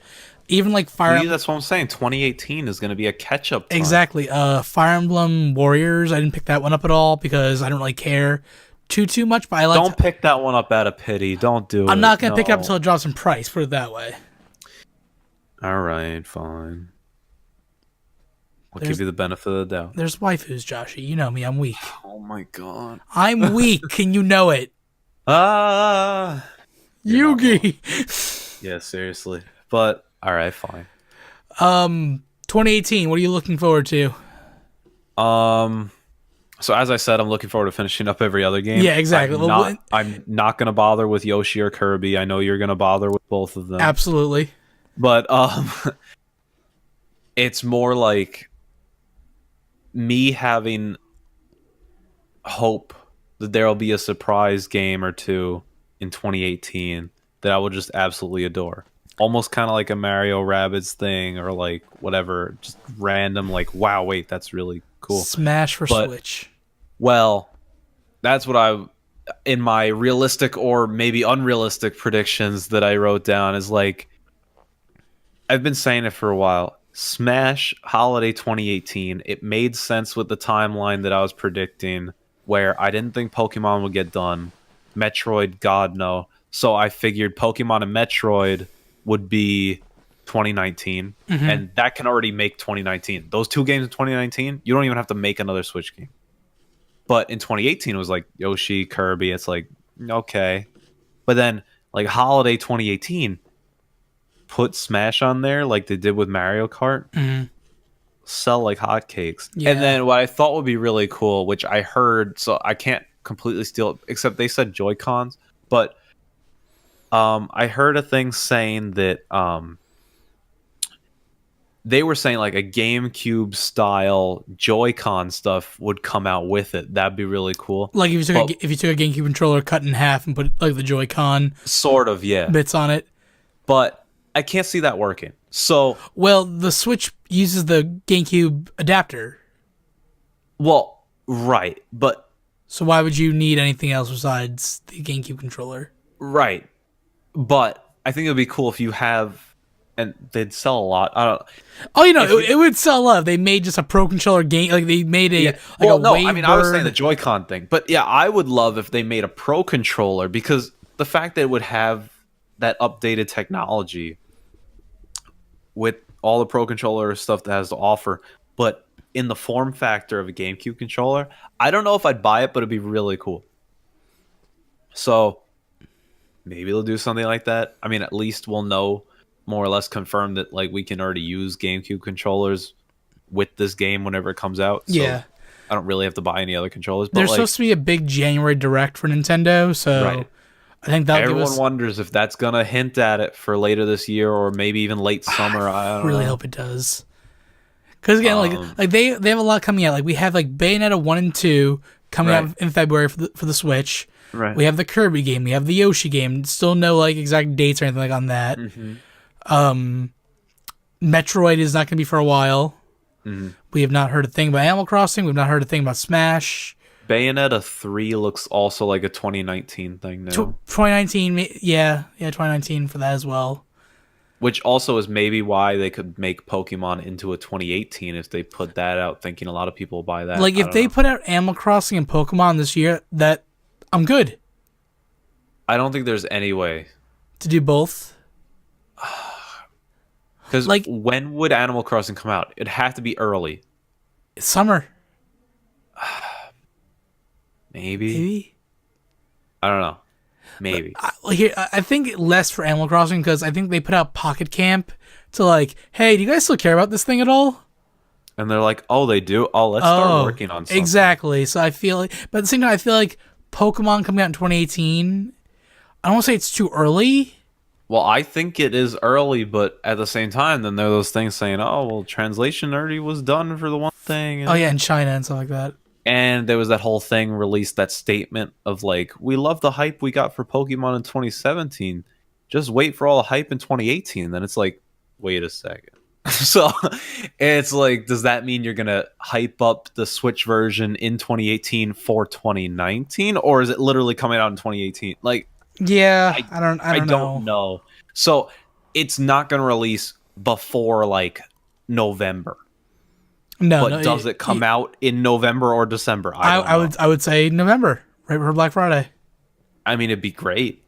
Even like Fire Emblem. That's what I'm saying. 2018 is going to be a catch-up time. Exactly. Fire Emblem Warriors. I didn't pick that one up at all because I don't really care too much. But I like. Don't pick that one up out of pity. Don't do it. I'm not going to pick it up until it drops in price. Put it that way. All right, fine. I'll give you the benefit of the doubt. There's waifus, Joshy. You know me. I'm weak. Oh my god. I'm weak. And you know it. Yugi. Yeah, seriously. But all right, fine. 2018. What are you looking forward to? So as I said, I'm looking forward to finishing up every other game. Yeah, exactly. I'm not going to bother with Yoshi or Kirby. I know you're going to bother with both of them. Absolutely. But it's more like me having hope that there will be a surprise game or two in 2018 that I will just absolutely adore. Almost kind of like a Mario Rabbids thing or like whatever, just random like, wow, wait, that's really cool. Smash for Switch. Well, that's what in my realistic or maybe unrealistic predictions that I wrote down is like, I've been saying it for a while. Smash Holiday 2018. It made sense with the timeline that I was predicting, where I didn't think Pokemon would get done. Metroid, God no. So I figured Pokemon and Metroid would be 2019, and that can already make 2019. Those two games in 2019, you don't even have to make another Switch game. But in 2018, it was like Yoshi, Kirby. It's like, okay. But then, like, Holiday 2018, put Smash on there like they did with Mario Kart. Sell like hotcakes. Yeah. And then what I thought would be really cool, which I heard, so I can't completely steal it, except they said Joy-Cons, but I heard a thing saying that they were saying like a GameCube style Joy-Con stuff would come out with it. That'd be really cool. Like if you took a GameCube controller, cut in half, and put like the Joy-Con sort of, yeah, bits on it. But I can't see that working. So well, the Switch uses the GameCube adapter. Well, right, but so why would you need anything else besides the GameCube controller? Right. But I think it would be cool if you have, and they'd sell a lot. I don't. Oh, it would sell a lot. They made just a Pro Controller game, like they made a. I was saying the Joy-Con thing, but yeah, I would love if they made a Pro Controller, because the fact that it would have that updated technology with all the Pro Controller stuff that has to offer, but in the form factor of a GameCube controller, I don't know if I'd buy it, but it'd be really cool. So maybe they'll do something like that. I mean, at least we'll know, more or less confirmed, that like we can already use GameCube controllers with this game whenever it comes out. So yeah. I don't really have to buy any other controllers. But there's supposed to be a big January Direct for Nintendo, so right. I think that everyone wonders if that's gonna hint at it for later this year or maybe even late summer. I don't really know. hope it does, Because again, like they have a lot coming out. Like we have like Bayonetta 1 and 2 coming out in February for the Switch. Right. We have the Kirby game. We have the Yoshi game. Still no like exact dates or anything like on that. Metroid is not going to be for a while. We have not heard a thing about Animal Crossing. We've not heard a thing about Smash. Bayonetta 3 looks also like a 2019 thing now. 2019, yeah, 2019 for that as well. Which also is maybe why they could make Pokemon into a 2018 if they put that out, thinking a lot of people will buy that. Like, if they put out Animal Crossing and Pokemon this year, that I'm good. I don't think there's any way. To do both? Because like, when would Animal Crossing come out? It'd have to be early. Summer. Maybe? I don't know. Maybe. I think less for Animal Crossing because I think they put out Pocket Camp to like, hey, do you guys still care about this thing at all? And they're like, oh, they do? Oh, let's start working on something. Exactly. So I feel like, but at the same time, I feel like Pokemon coming out in 2018, I don't want to say it's too early. Well, I think it is early, but at the same time, then there are those things saying, oh, well, translation already was done for the one thing. And, in China and stuff like that. And there was that whole thing released, that statement of like, we love the hype we got for Pokemon in 2017. Just wait for all the hype in 2018. Then it's like, wait a second. So it's like, does that mean you're going to hype up the Switch version in 2018 for 2019? Or is it literally coming out in 2018? Like, yeah, I don't know. So it's not going to release before like November. But does it come out in November or December? I would say November, right before Black Friday. I mean, it'd be great.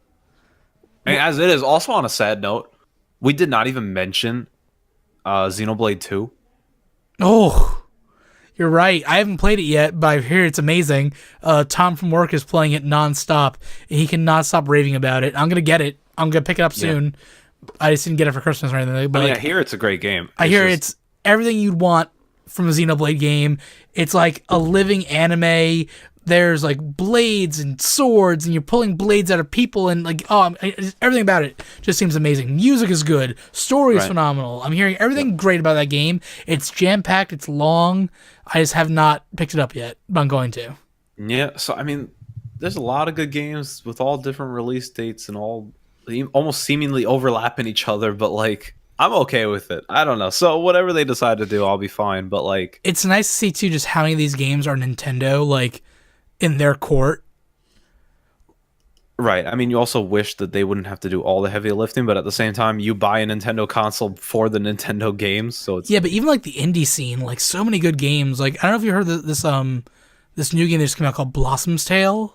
And as it is, also on a sad note, we did not even mention Xenoblade 2. Oh, you're right. I haven't played it yet, but I hear it's amazing. Tom from work is playing it nonstop. He cannot stop raving about it. I'm gonna get it. I'm gonna pick it up soon. I just didn't get it for Christmas or anything. But I hear it's a great game. I hear it's everything you'd want from a Xenoblade game. It's like a living anime. There's like blades and swords, and you're pulling blades out of people, and like everything about it just seems amazing. Music is good. Story is phenomenal. I'm hearing everything great about that game. It's jam packed. It's long. I just have not picked it up yet, but I'm going to. Yeah. So I mean, there's a lot of good games with all different release dates and all almost seemingly overlapping each other, but like, I'm okay with it. I don't know. So whatever they decide to do, I'll be fine. But like, it's nice to see too just how many of these games are Nintendo like in their court. Right. I mean, you also wish that they wouldn't have to do all the heavy lifting, but at the same time, you buy a Nintendo console for the Nintendo games, so it's but even like the indie scene, like so many good games. Like I don't know if you heard this new game that just came out called Blossom's Tale.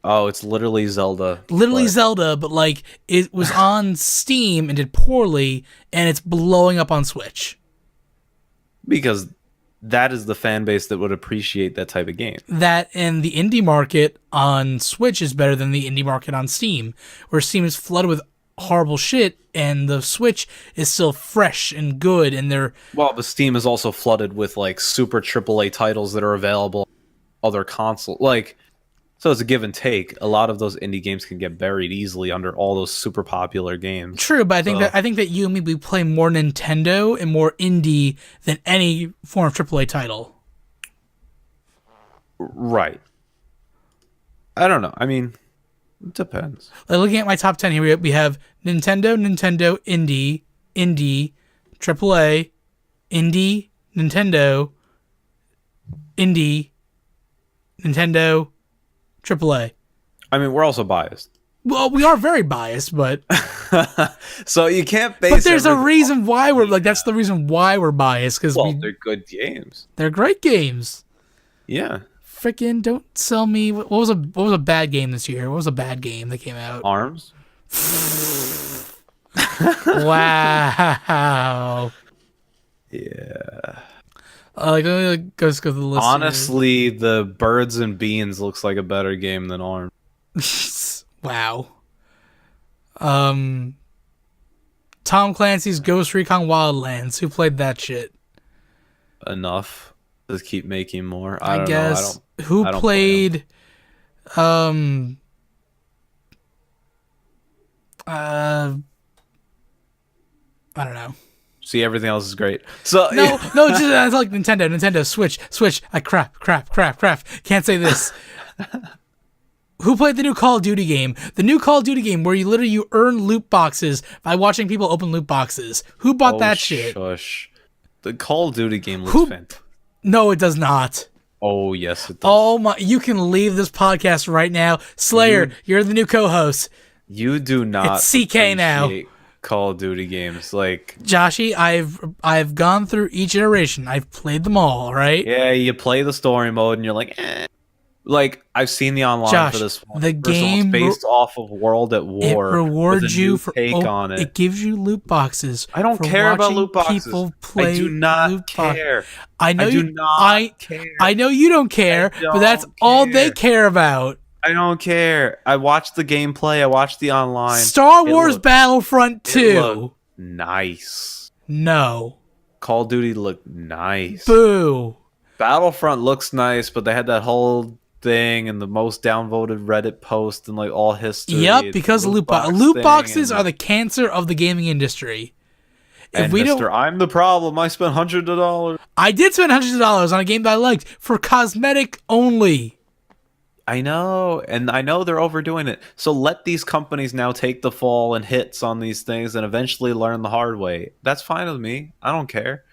Oh, it's literally Zelda. Zelda, but like it was on Steam and did poorly, and it's blowing up on Switch. Because that is the fan base that would appreciate that type of game. That and the indie market on Switch is better than the indie market on Steam, where Steam is flooded with horrible shit, and the Switch is still fresh and good, and the Steam is also flooded with like super AAA titles that are available on other consoles. Like, so it's a give and take. A lot of those indie games can get buried easily under all those super popular games. True, but I think that you and me, we play more Nintendo and more indie than any form of AAA title. Right. I don't know. I mean, it depends. Like looking at my top 10 here, we have Nintendo, indie, AAA, indie, Nintendo, AAA. I mean, we're also biased. Well, we are very biased, but so you can't base. But there's a reason why we're like. That's the reason why we're biased because they're good games. They're great games. Yeah. Freaking don't sell me. What was a bad game this year? What was a bad game that came out? Arms. Wow. Yeah. Let me go to the list. Honestly, the Birds and Beans looks like a better game than Arms. Wow. Tom Clancy's Ghost Recon Wildlands. Who played that shit? Enough. Just keep making more. I guess. Who played? I don't know. See, everything else is great. So No, just like Nintendo, Switch. Crap. Can't say this. Who played the new Call of Duty game? The new Call of Duty game where you earn loot boxes by watching people open loot boxes. Who bought that shit? Shush. The Call of Duty game looks fantastic. No, it does not. Oh, yes, it does. Oh my! You can leave this podcast right now. Slayer, you're the new co-host. You do not. It's CK now. Call of Duty games, like Joshy, I've gone through each iteration. I've played them all, right? Yeah, you play the story mode and you're like, eh. Like, I've seen the online Josh, for this one. the game based off of World at War. It rewards you for take on it. It gives you loot boxes. I don't care about loot boxes. I do not care. I know you. Care. I know you don't care, but that's all they care about. I don't care. I watched the gameplay. I watched the online. Star Wars Battlefront 2. Nice. No. Call of Duty looked nice. Boo. Battlefront looks nice, but they had that whole thing and the most downvoted Reddit post and like all history. Yep, because loot boxes are the cancer of the gaming industry. If we don't, I'm the problem. I spent hundreds of dollars. I did spend hundreds of dollars on a game that I liked for cosmetic only. I know, and I know they're overdoing it. So let these companies now take the fall and hits on these things and eventually learn the hard way. That's fine with me. I don't care.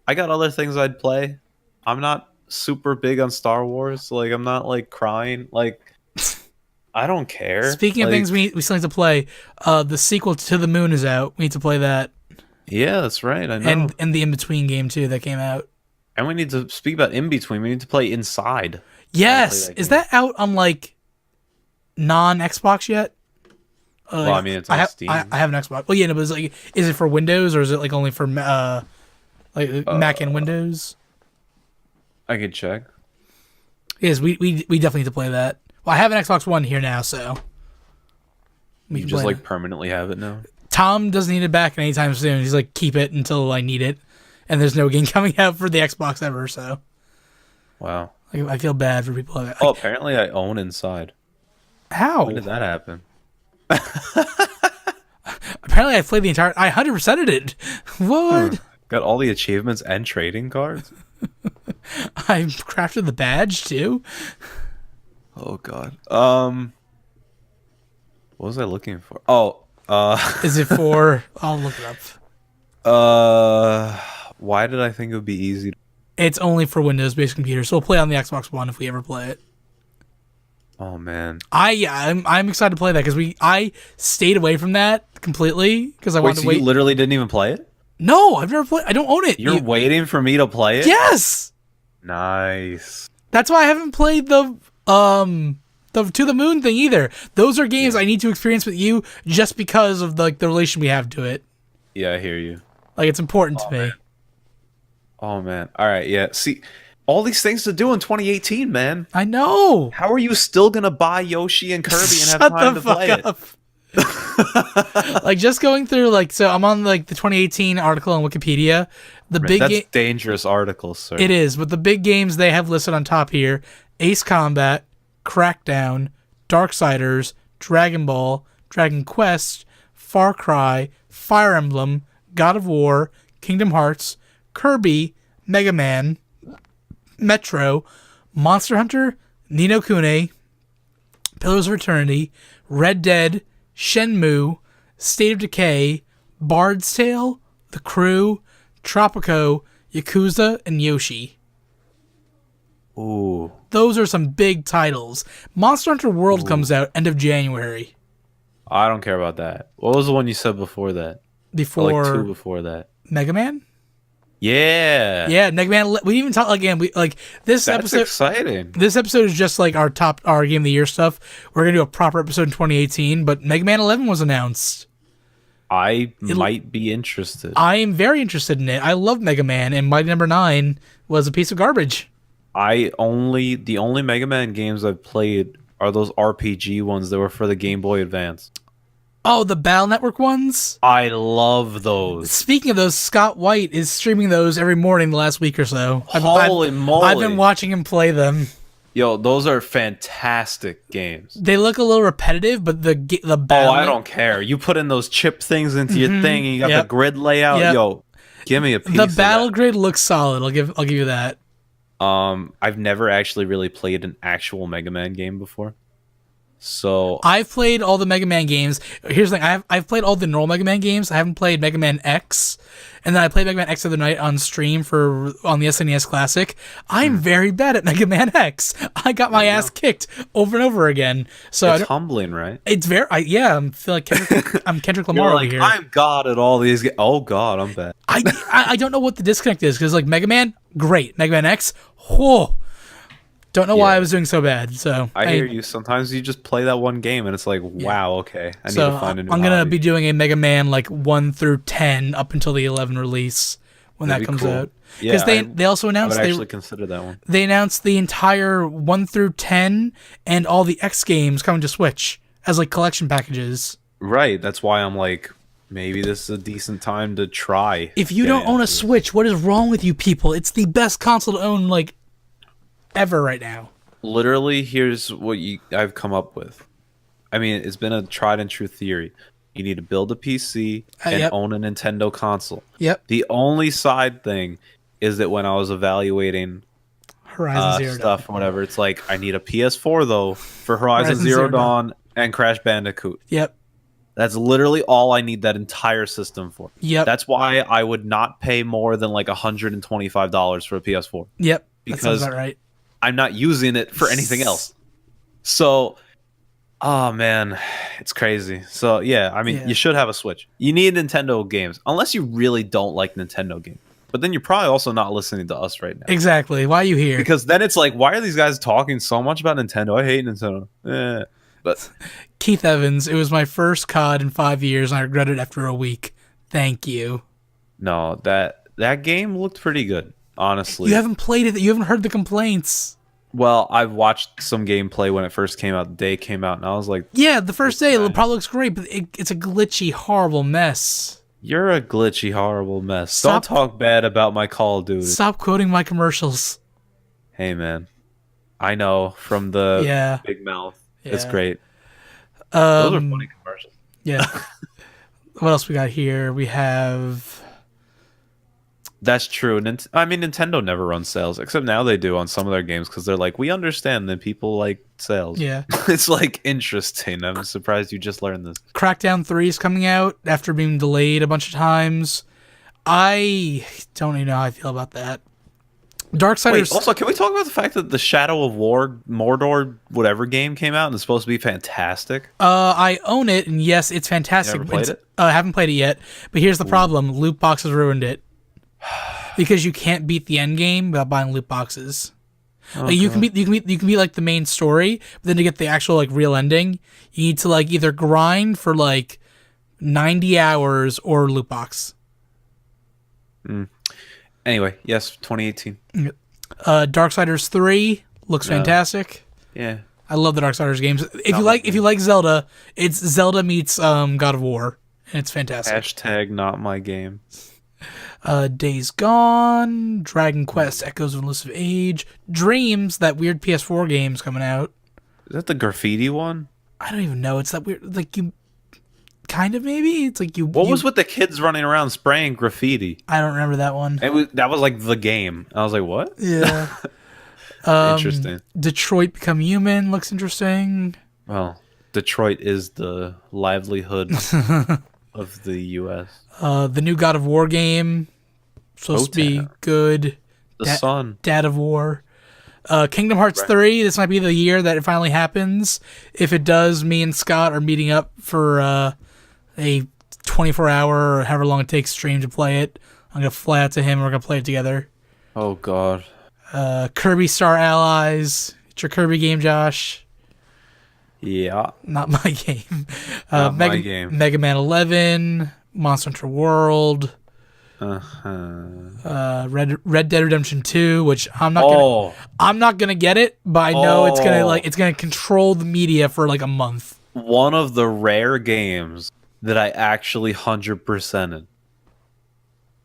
I got other things I'd play. I'm not super big on Star Wars. Like, I'm not like crying. Like, I don't care. Speaking of things we still need to play, the sequel to The Moon is out. We need to play that. Yeah, that's right. I know. And the In-Between game too that came out. And we need to speak about In-Between. We need to play Inside. Yes, is that out on like non-Xbox yet? Well, I mean, it's on Steam. I have an Xbox. Well, yeah, no, but it's like, is it for Windows or is it like only for Mac and Windows? I could check. Yes, we definitely need to play that. Well, I have an Xbox One here now, so we can just like permanently have it now. Tom doesn't need it back anytime soon. He's like, keep it until I need it, and there's no game coming out for the Xbox ever. So, wow. I feel bad for people. Like, oh, apparently I own Inside. How? When did that happen? Apparently I played the entire... I 100%'d it. What? Got all the achievements and trading cards? I crafted the badge, too. Oh, God. What was I looking for? Oh, Is it for... I'll look it up. Why did I think it would be easy to... It's only for Windows-based computers, so we'll play on the Xbox One if we ever play it. Oh man, I'm excited to play that because I stayed away from that completely because I wanted to wait. You literally didn't even play it? No, I've never played. I don't own it. You're waiting for me to play it? Yes. Nice. That's why I haven't played the To the Moon thing either. Those are games I need to experience with you just because of the relation we have to it. Yeah, I hear you. Like, it's important to me. Man. Oh man. All right. Yeah. See, all these things to do in 2018, man. I know. How are you still gonna buy Yoshi and Kirby and have time to play it? Like, just going through, like, so I'm on like the 2018 article on Wikipedia. That's dangerous articles, sir. It is, but the big games they have listed on top here: Ace Combat, Crackdown, Darksiders, Dragon Ball, Dragon Quest, Far Cry, Fire Emblem, God of War, Kingdom Hearts, Kirby, Mega Man, Metro, Monster Hunter, Ni no Kuni, Pillars of Eternity, Red Dead, Shenmue, State of Decay, Bard's Tale, The Crew, Tropico, Yakuza, and Yoshi. Ooh. Those are some big titles. Monster Hunter World comes out end of January. I don't care about that. What was the one you said before that? Or like 2 before that. Mega Man? Yeah. Yeah, Mega Man. We didn't even talk again. That's episode. Exciting. This episode is just like our Game of the Year stuff. We're gonna do a proper episode in 2018, but Mega Man 11 was announced. I might be interested. I am very interested in it. I love Mega Man, and Mighty Number 9 was a piece of garbage. The only Mega Man games I've played are those RPG ones that were for the Game Boy Advance. Oh, the Battle Network ones? I love those. Speaking of those, Scott White is streaming those every morning the last week or so. Holy moly. I've been watching him play them. Yo, those are fantastic games. They look a little repetitive, but the battle. Oh, I don't care. You put in those chip things into your thing, and you got the grid layout. Yep. Yo, give me a piece. The battle grid looks solid. I'll give you that. I've never actually really played an actual Mega Man game before. So I've played all the Mega Man games. Here's the thing: I've played all the normal Mega Man games. I haven't played Mega Man X, and then I played Mega Man X the other night on stream on the SNES Classic. I'm very bad at Mega Man X. I got my ass kicked over and over again. So it's humbling, right? It's very I feel like I'm Kendrick Lamar over here. I'm God at all these games. Oh God, I'm bad. I don't know what the disconnect is because like Mega Man, great. Mega Man X, whoa. Don't know why I was doing so bad. So I hear you. Sometimes you just play that one game and it's like, wow, okay. I need to find a new I'm gonna hobby. be doing a Mega Man like 1 through 10 up until the 11 release when That'd that be comes cool. out. Because they also announced I would actually consider that one. They announced the entire 1 through 10 and all the X games coming to Switch as like collection packages. Right. That's why I'm like, maybe this is a decent time to try. If you don't own a Switch, what is wrong with you people? It's the best console to own like ever right now. Literally, here's what I've come up with. I mean, it's been a tried and true theory. You need to build a PC and own a Nintendo console. Yep. The only side thing is that when I was evaluating Horizon Zero stuff or whatever, it's like I need a PS4 though for Horizon Zero Dawn and Crash Bandicoot. Yep. That's literally all I need that entire system for. Yep. That's why I would not pay more than like $125 for a PS4. Yep. Because that sounds about right. I'm not using it for anything else. So, oh man, it's crazy. So yeah, I mean, you should have a Switch. You need Nintendo games, unless you really don't like Nintendo games. But then you're probably also not listening to us right now. Exactly. Why are you here? Because then it's like, why are these guys talking so much about Nintendo? I hate Nintendo. But Keith Evans, it was my first COD in 5 years, and I regret it after a week. Thank you. No, that game looked pretty good. Honestly, you haven't played it. You haven't heard the complaints. Well, I've watched some gameplay when it first came out. The day it came out, and I was like, "Yeah, the first day it probably looks great, but it's a glitchy, horrible mess." You're a glitchy, horrible mess. Don't talk bad about my Call of Duty. Stop quoting my commercials. Hey, man, I know from the big mouth. Yeah. It's great. Those are funny commercials. Yeah. What else we got here? We have. That's true. I mean, Nintendo never runs sales, except now they do on some of their games because they're like, we understand that people like sales. Yeah. It's like interesting. I'm surprised you just learned this. Crackdown 3 is coming out after being delayed a bunch of times. I don't even know how I feel about that. Darksiders. Wait, also, can we talk about the fact that the Shadow of War, Mordor, whatever game came out and is supposed to be fantastic? I own it, and yes, it's fantastic. You ever played it? I haven't played it yet, but here's the problem. Loot boxes ruined it. Because you can't beat the end game without buying loot boxes. You can beat like the main story, but then to get the actual like real ending, you need to like either grind for like 90 hours or loot box. Anyway, yes, 2018. Darksiders 3 looks fantastic. Yeah. I love the Darksiders games. If you like Zelda, it's Zelda meets God of War, and it's fantastic. Hashtag not my game. Days Gone, Dragon Quest, Echoes of Elusive Age, Dreams, that weird PS4 game's coming out. Is that the graffiti one? I don't even know. It's that weird, like you, kind of maybe. It's like you. What was with the kids running around spraying graffiti? I don't remember that one. That was like the game. I was like, what? Yeah. Interesting. Detroit Become Human looks interesting. Well, Detroit is the livelihood of the U.S. The new God of War game. Supposed to be good. The Sun. Dad of War. Kingdom Hearts 3. This might be the year that it finally happens. If it does, me and Scott are meeting up for a 24-hour or however long it takes stream to play it. I'm going to fly out to him and we're going to play it together. Oh, God. Kirby Star Allies. It's your Kirby game, Josh. Yeah. Not my game. My game. Mega Man 11. Monster Hunter World. Red Dead Redemption 2, which I'm not gonna get it, but I know it's gonna control the media for like a month. One of the rare games that I actually 100%ed.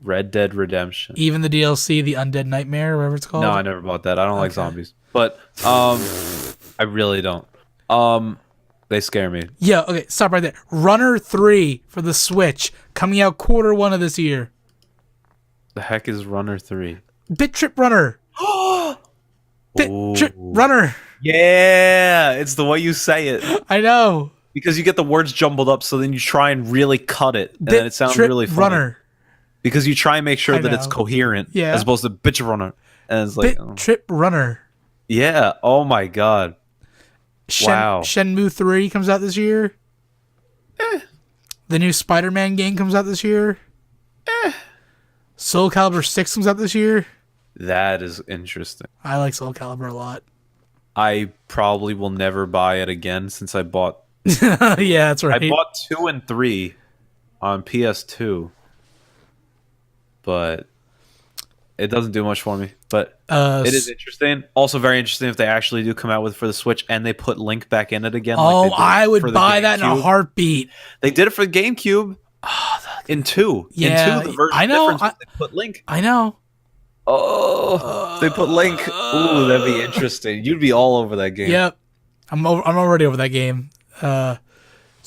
Red Dead Redemption. Even the DLC, the Undead Nightmare, whatever it's called. No, I never bought that. I don't like zombies, but I really don't. They scare me. Yeah. Okay. Stop right there. Runner 3 for the Switch coming out Q1 of this year. The heck is Runner 3? Bit Trip Runner. Bit Trip Runner. Yeah, it's the way you say it. I know. Because you get the words jumbled up, so then you try and really cut it, and then it sounds really funny. Runner. Because you try and make sure that it's coherent, as opposed to bitch runner. And it's like Bit Trip Runner. Yeah. Oh my god. Wow. Shenmue 3 comes out this year. The new Spider-Man game comes out this year. Soul Calibur 6 comes out this year. That is interesting. I like Soul Calibur a lot. I probably will never buy it again since I bought... Yeah, that's right. I bought 2 and 3 on PS2. But it doesn't do much for me. But it is interesting. Also very interesting if they actually do come out with it for the Switch and they put Link back in it again. Oh, like I would buy that in a heartbeat. They did it for the GameCube in 2. Yeah, in 2, the version I know. They put Link. I know. Oh, they put Link. Ooh, that'd be interesting. You'd be all over that game. Yep, I'm already over that game. Well,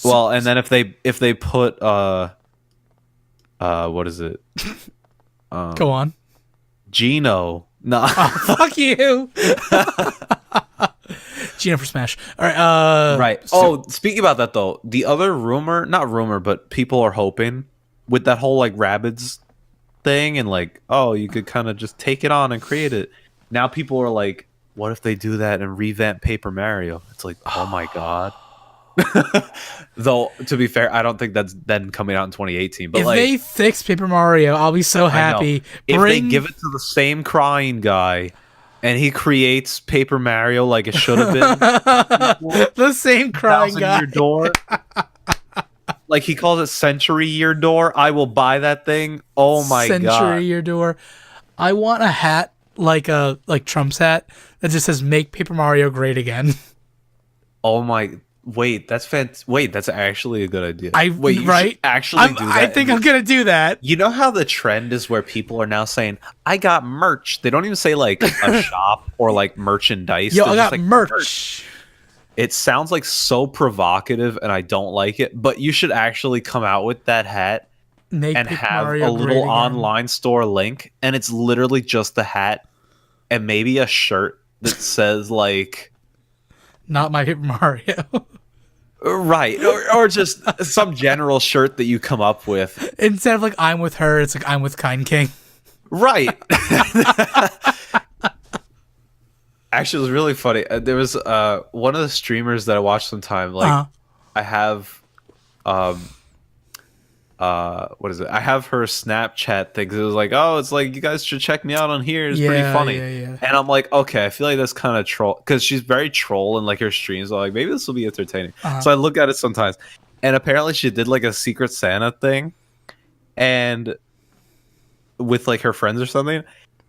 and then if they put what is it? Go on. Gino. Nah. Oh, fuck you. Gino for Smash. All right. Right. Oh, speaking about that though, the other rumor, not rumor, but people are hoping with that whole like Rabbids thing and like, oh, you could kind of just take it on and create it. Now people are like, what if they do that and revamp Paper Mario? It's like, oh my god. Though to be fair, I don't think that's then coming out in 2018. But if like, they fix Paper Mario, I'll be so happy. If they give it to the same crying guy and he creates Paper Mario like it should have been, the same crying guy. Year Door. Like he calls it Century Year Door. I will buy that thing. Oh my god. Century Year Door. I want a hat like Trump's hat that just says "Make Paper Mario Great Again." Oh my. Wait, that's that's actually a good idea. Actually do that. I think I'm gonna do that. You know how the trend is where people are now saying, "I got merch." They don't even say like a shop or like merchandise. Yo, I got like, merch. It sounds like so provocative, and I don't like it. But you should actually come out with that hat and have a little online store link, and it's literally just the hat and maybe a shirt that says like. Not my Paper Mario. Right. Or just some general shirt that you come up with. Instead of like I'm with her, it's like I'm with Kind King. Right. Actually, it was really funny. There was one of the streamers that I watched sometime. Like, I have, what is it? I have her Snapchat thing. 'Cause it was like, oh, it's like you guys should check me out on here. It's pretty funny. Yeah. And I'm like, okay, I feel like that's kind of troll because she's very troll in like her streams. I'm like, maybe this will be entertaining. So I look at it sometimes, and apparently she did like a Secret Santa thing, and with like her friends or something,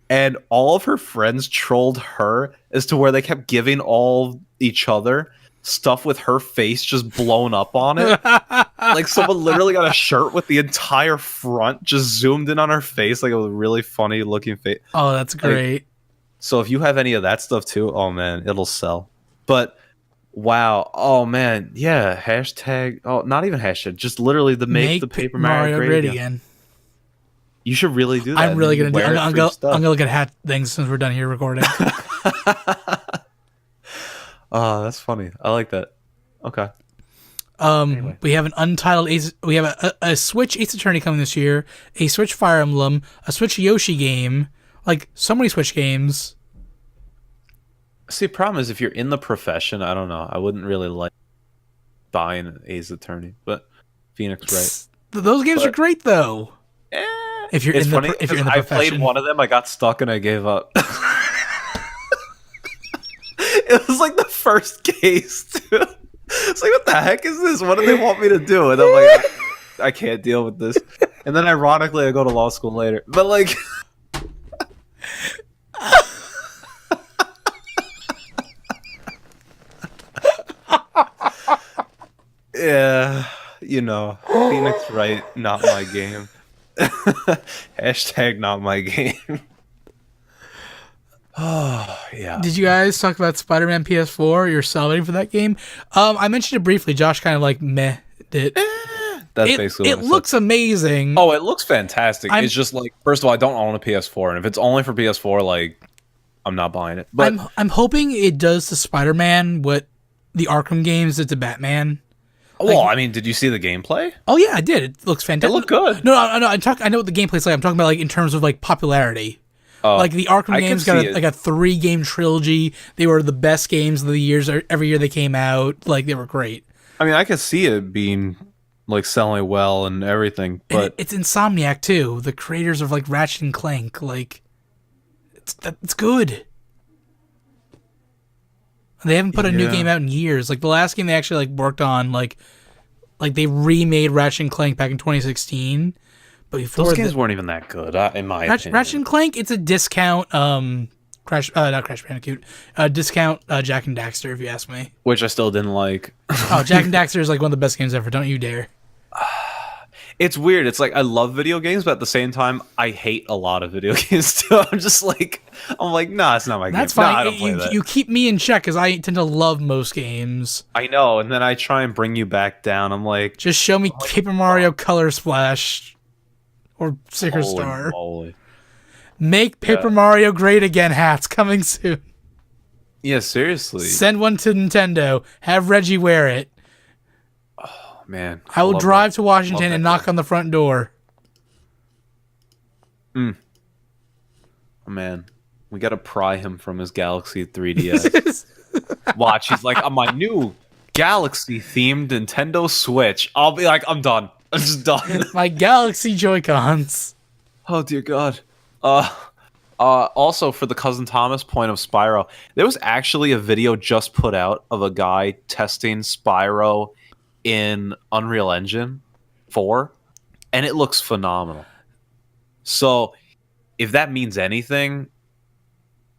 and all of her friends trolled her as to where they kept giving all each other stuff with her face just blown up on it. Like someone literally got a shirt with the entire front just zoomed in on her face, like a really funny looking face. Oh, that's great. Like, so if you have any of that stuff too, oh man, it'll sell. But wow, oh man, yeah, hashtag, oh, not even hashtag, just literally the make the Paper Mario great again. You should really do that. I'm really gonna do it. I'm gonna look at hat things since we're done here recording. Oh, that's funny. I like that. Okay. Anyway. We have an untitled we have a Switch Ace Attorney coming this year, a Switch Fire Emblem, a Switch Yoshi game, like so many Switch games. See, the problem is if you're in the profession, I don't know. I wouldn't really like buying an Ace Attorney, but Phoenix, right? Those games are great though. If you're in the profession. I played one of them, I got stuck and I gave up. It was like the first case, too. It's like, what the heck is this? What do they want me to do? And I'm like, I can't deal with this. And then ironically, I go to law school later. But like... yeah, you know, Phoenix Wright, not my game. Hashtag not my game. Oh, yeah. Did you guys talk about Spider-Man PS4? You're salivating for that game. I mentioned it briefly. Josh kind of like meh it. That's basically what it looks amazing. Oh, it looks fantastic. It's just like, first of all, I don't own a PS4, and if it's only for PS4, like, I'm not buying it. But I'm hoping it does to Spider-Man what the Arkham games did to Batman. Well, I mean, did you see the gameplay? Oh yeah, I did. It looks fantastic. It looked good. No, I know what the gameplay's like. I'm talking about like in terms of like popularity. Like the Arkham games got like a 3-game trilogy. They were the best games of the years. Every year they came out, like they were great. I mean, I could see it being like selling well and everything, but and it's Insomniac too, the creators of like Ratchet and Clank. Like it's good. They haven't put a new game out in years. Like the last game they actually like worked on, like they remade Ratchet and Clank back in 2016. But before those games weren't even that good, in my opinion. Ratchet and Clank, it's a discount. Not Crash Bandicoot. Discount Jack and Daxter, if you ask me. Which I still didn't like. Oh, Jack and Daxter is like one of the best games ever. Don't you dare. It's weird. It's like I love video games, but at the same time, I hate a lot of video games too. I'm like, nah, it's not my game. That's fine. Nah, I don't play that. You keep me in check because I tend to love most games. I know, and then I try and bring you back down. I'm like, just show me Paper Mario Color Splash or Sticker Star. Moly. Make Paper Mario great again. Hats coming soon. Yeah, seriously. Send one to Nintendo. Have Reggie wear it. Man, I will drive to Washington and knock on the front door. Oh man, we gotta pry him from his Galaxy 3DS. Watch, he's like, on my new Galaxy-themed Nintendo Switch. I'll be like, I'm done. I'm just done. My Galaxy Joy-Cons. Oh dear God. Also, for the Cousin Thomas point of Spyro, there was actually a video just put out of a guy testing Spyro in Unreal Engine 4, and it looks phenomenal. So, if that means anything,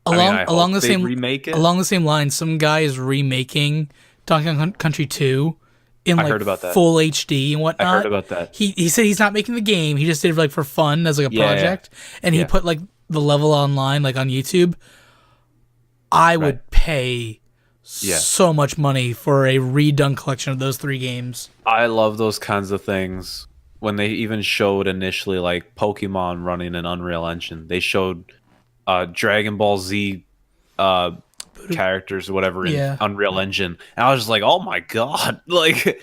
along the same remake it. Along the same line, some guy is remaking Donkey Kong Country 2 in like heard about that. full HD and whatnot. I heard about that. He said he's not making the game. He just did it like for fun as like a project, and he put like the level online like on YouTube. I would pay so much money for a redone collection of those 3 games. I love those kinds of things. When they even showed initially like Pokemon running in Unreal Engine, they showed Dragon Ball Z characters or whatever in Unreal Engine, and I was just like, oh my God. Like,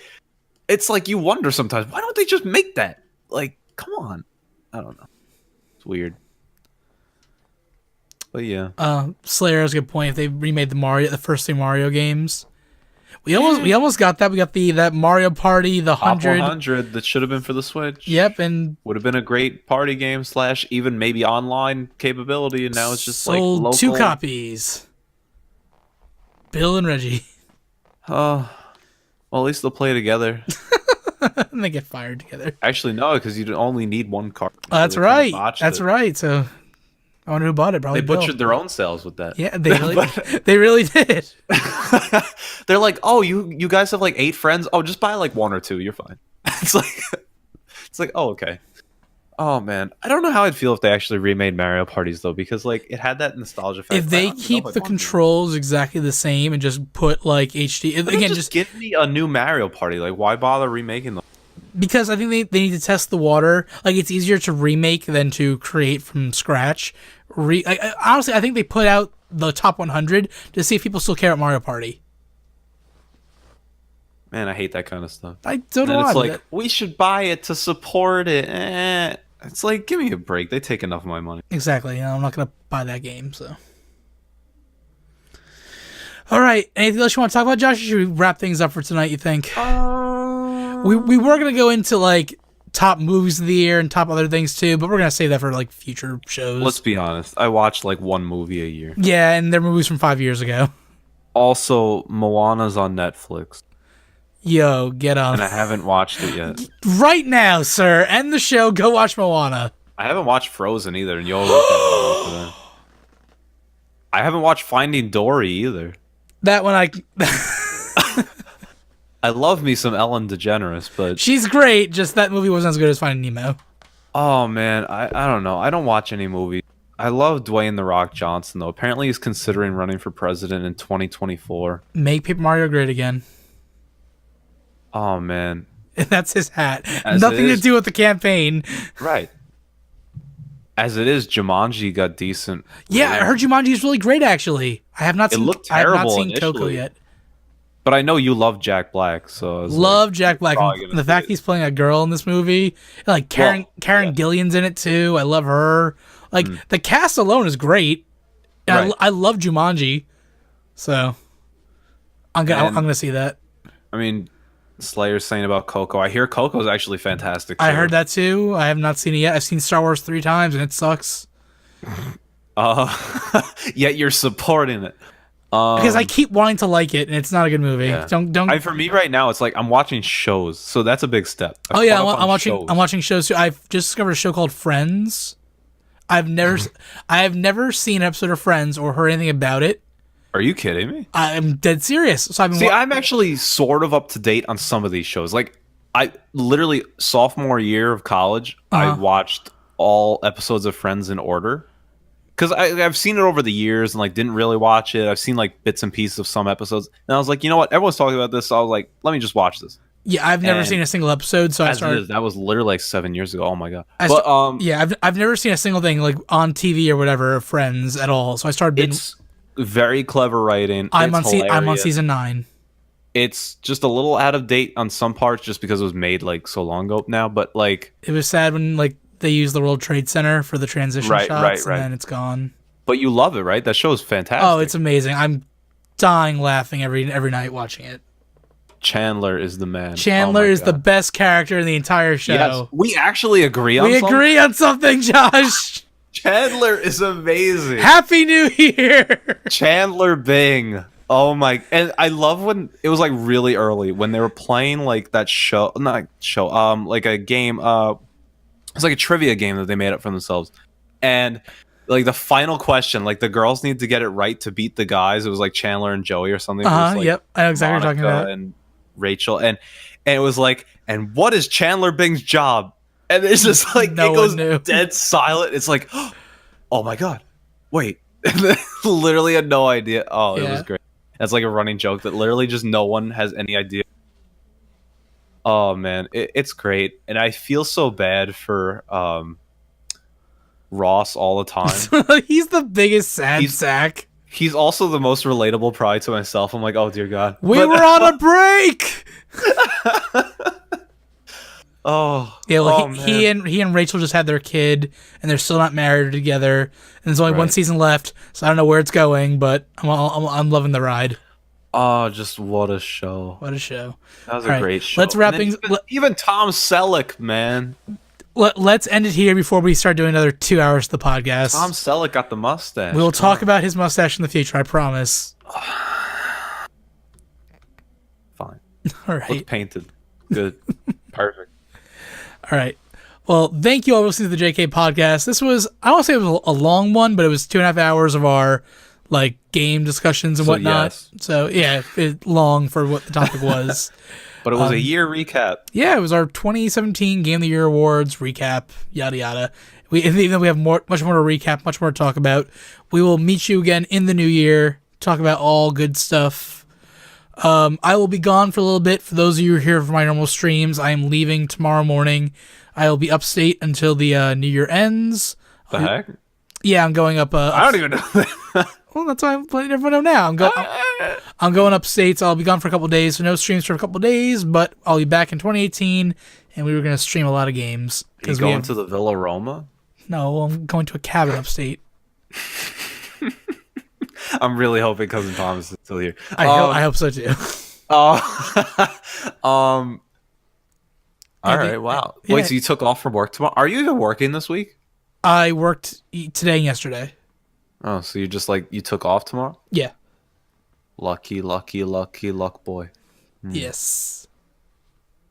it's like you wonder sometimes, why don't they just make that? Like, come on. I don't know, it's weird. But yeah, Slayer has a good point. If they remade the first 3 Mario games, we almost got that. We got that Mario Party, the 100 that should have been for the Switch. Yep, and would have been a great party game / even maybe online capability. And now it's just sold like local. 2 copies. Bill and Reggie. Well, at least they'll play together. And they get fired together. Actually, no, because you only need 1 card. Oh, that's right. That's right. So. I wonder who bought it. Probably they butchered their own sales with that. Yeah, they really did. They're like, oh, you guys have like 8 friends. Oh, just buy like 1 or 2. You're fine. It's like, oh, okay. Oh man, I don't know how I'd feel if they actually remade Mario Parties though, because like it had that nostalgia factor. If they keep the controls exactly the same and just put like HD again, just give me a new Mario Party. Like, why bother remaking them? Because I think they need to test the water. Like, it's easier to remake than to create from scratch. Honestly, I think they put out the top 100 to see if people still care about Mario Party. Man, I hate that kind of stuff. I don't know. It's like, we should buy it to support it. It's like, give me a break. They take enough of my money. Exactly. I'm not going to buy that game, so. All right. Anything else you want to talk about, Josh? Or should we wrap things up for tonight, you think? We were going to go into, like, top movies of the year and top other things, too, but we're going to save that for, like, future shows. Let's be honest. I watch, like, 1 movie a year. Yeah, and they're movies from 5 years ago. Also, Moana's on Netflix. Yo, get on. And I haven't watched it yet. Right now, sir. End the show. Go watch Moana. I haven't watched Frozen either, and you'll look at that. I haven't watched Finding Dory either. That one I love me some Ellen DeGeneres, but she's great. Just that movie wasn't as good as Finding Nemo. Oh man, I don't know. I don't watch any movies. I love Dwayne the Rock Johnson though. Apparently he's considering running for president in 2024. Make Paper Mario great again. Oh man. That's his hat. As Nothing it to is, do with the campaign. right. As it is, Jumanji got decent. Yeah, I heard Jumanji is really great. Actually, I have not It seen. looked I have not terrible seen Coco initially. yet. But I know you love Jack Black, so I was Love like, Jack Black. probably And gonna the see fact it. he's playing a girl in this movie, like Karen yeah. Gillian's in it too. I love her. Like the cast alone is great. And Right. I love Jumanji, so I'm gonna see that. I mean, Slayer's saying about Coco. I hear Coco's actually fantastic. I too. heard that too. I have not seen it yet. I've seen Star Wars 3 times and it sucks Yet you're supporting it. because I keep wanting to like it and it's not a good movie. Yeah. Don't. For me right now, it's like I'm watching shows, so that's a big step. Oh yeah, I'm watching shows too. I've just discovered a show called Friends. I have never seen an episode of Friends or heard anything about it. Are you kidding me? I'm dead serious. So I've been See, I'm actually sort of up to date on some of these shows. Like, I literally sophomore year of college, I watched all episodes of Friends in order because I've seen it over the years and like didn't really watch it. I've seen like bits and pieces of some episodes, and I was like, you know what? Everyone's talking about this, so I was like, let me just watch this. Yeah, I've never And seen a single episode, so I As it started. is, that was literally like 7 years ago. Oh my god! Yeah, I've never seen a single thing like on TV or whatever of Friends at all. So I started. It's very clever writing. I'm on hilarious. season 9. It's just a little out of date on some parts, just because it was made like so long ago now. But like, It was sad when like they used the World Trade Center for the transition Right, shots, right. and then it's gone. but you love it, right? That show is fantastic. Oh, it's amazing. I'm dying laughing every night watching it. Chandler is the man. Chandler Oh my is the God. best character in the entire show. Yes, we actually agree on We something. agree on something, Josh. Chandler is amazing. Happy New Year. Chandler Bing. Oh my! And I love when it was like really early when they were playing like that show, not show, like a game. It's like a trivia game that they made up for themselves, and like the final question, like the girls need to get it right to beat the guys. It was like Chandler and Joey or something. It was, like, Yep. I know exactly what you're talking Monica about. and Rachel, and it was like, and what is Chandler Bing's job? And it's just like No it goes one knew. dead silent. It's like, oh my god, wait, literally had no idea. Oh, it Yeah. was great. That's like a running joke that literally just no one has any idea. Oh man, it's great, and I feel so bad for Ross all the time. He's the biggest sad He's- sack. He's also the most relatable, probably to myself. I'm like, oh dear God, We But- were on a break. Oh Yeah, like oh, he and Rachel just had their kid, and they're still not married together. And there's only one Right. season left, so I don't know where it's going, but I'm loving the ride. Oh, just what a show. What a show! That was All a right, great show. let's wrap And then things- Even Tom Selleck, man. Let's end it here before we start doing another 2 hours of the podcast. Tom Selleck got the mustache. We'll talk about his mustache in the future. I promise. Fine. All Looks right. painted. Good. Perfect. All right. Well, thank you all for listening to the JK podcast. This was, I don't want to say it was a long one, but it was 2.5 hours of our like game discussions and So, whatnot. yes. So yeah, long for what the topic was. But it was a year recap. Yeah, it was our 2017 Game of the Year awards recap, yada yada. Even though we have much more to recap, much more to talk about, we will meet you again in the new year, talk about all good stuff. I will be gone for a little bit. For those of you who are here for my normal streams, I am leaving tomorrow morning. I will be upstate until the new year ends. The heck? Yeah, I'm going up. I don't even know that. Well, that's why I'm letting everyone know now. I'm going upstate, so I'll be gone for a couple days. So no streams for a couple days, but I'll be back in 2018, and we were going to stream a lot of games. You going to the Villa Roma? No, I'm going to a cabin upstate. I'm really hoping Cousin Thomas is still here. I hope so too. All Yeah, right, wow. yeah. Wait, so you took off from work tomorrow? Are you even working this week? I worked today and yesterday. Oh, so you just like, you took off tomorrow? Yeah. Lucky luck boy. Yes.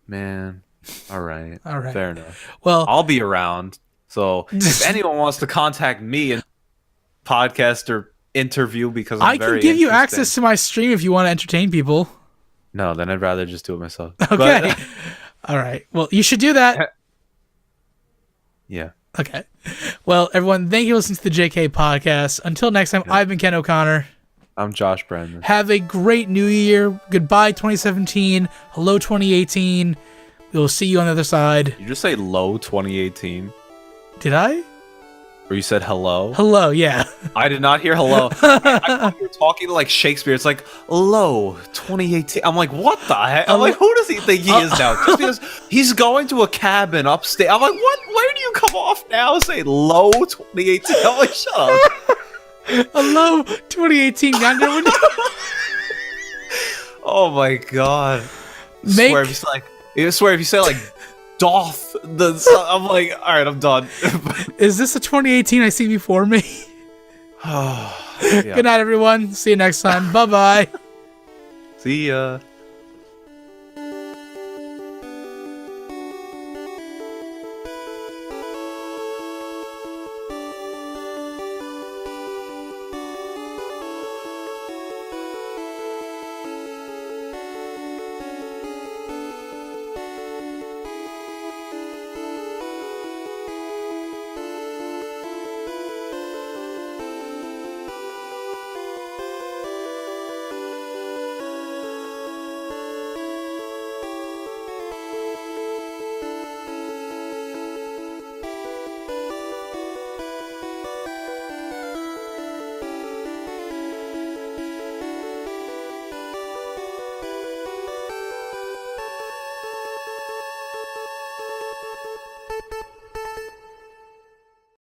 Man. All right. All right. Fair enough. Well, I'll be around. So if anyone wants to contact me and podcast or interview because I'm I can very give you interesting- access to my stream if you want to entertain people. No, then I'd rather just do it myself. Okay. All right. Well, you should do that. Yeah. Okay. Well, everyone, thank you for listening to the JK podcast. Until next time, I've been Ken O'Connor. I'm Josh Brandon. Have a great new year. Goodbye, 2017. Hello, 2018. We will see you on the other side. You just say low 2018? Did I? Or you said hello? Hello, yeah. I did not hear hello. I thought you were talking like Shakespeare. It's like, low 2018. I'm like, what the heck? I'm like, who does he think he is now? Just because he's going to a cabin upstate. I'm like, what? Where do you come off now and say low 2018? I'm like, shut up. Hello, 2018. Oh my god. I swear if you say like doth, I'm like, all right, I'm done. Is this a 2018 I see before me? Yeah. Good night, everyone. See you next time. Bye-bye. See ya.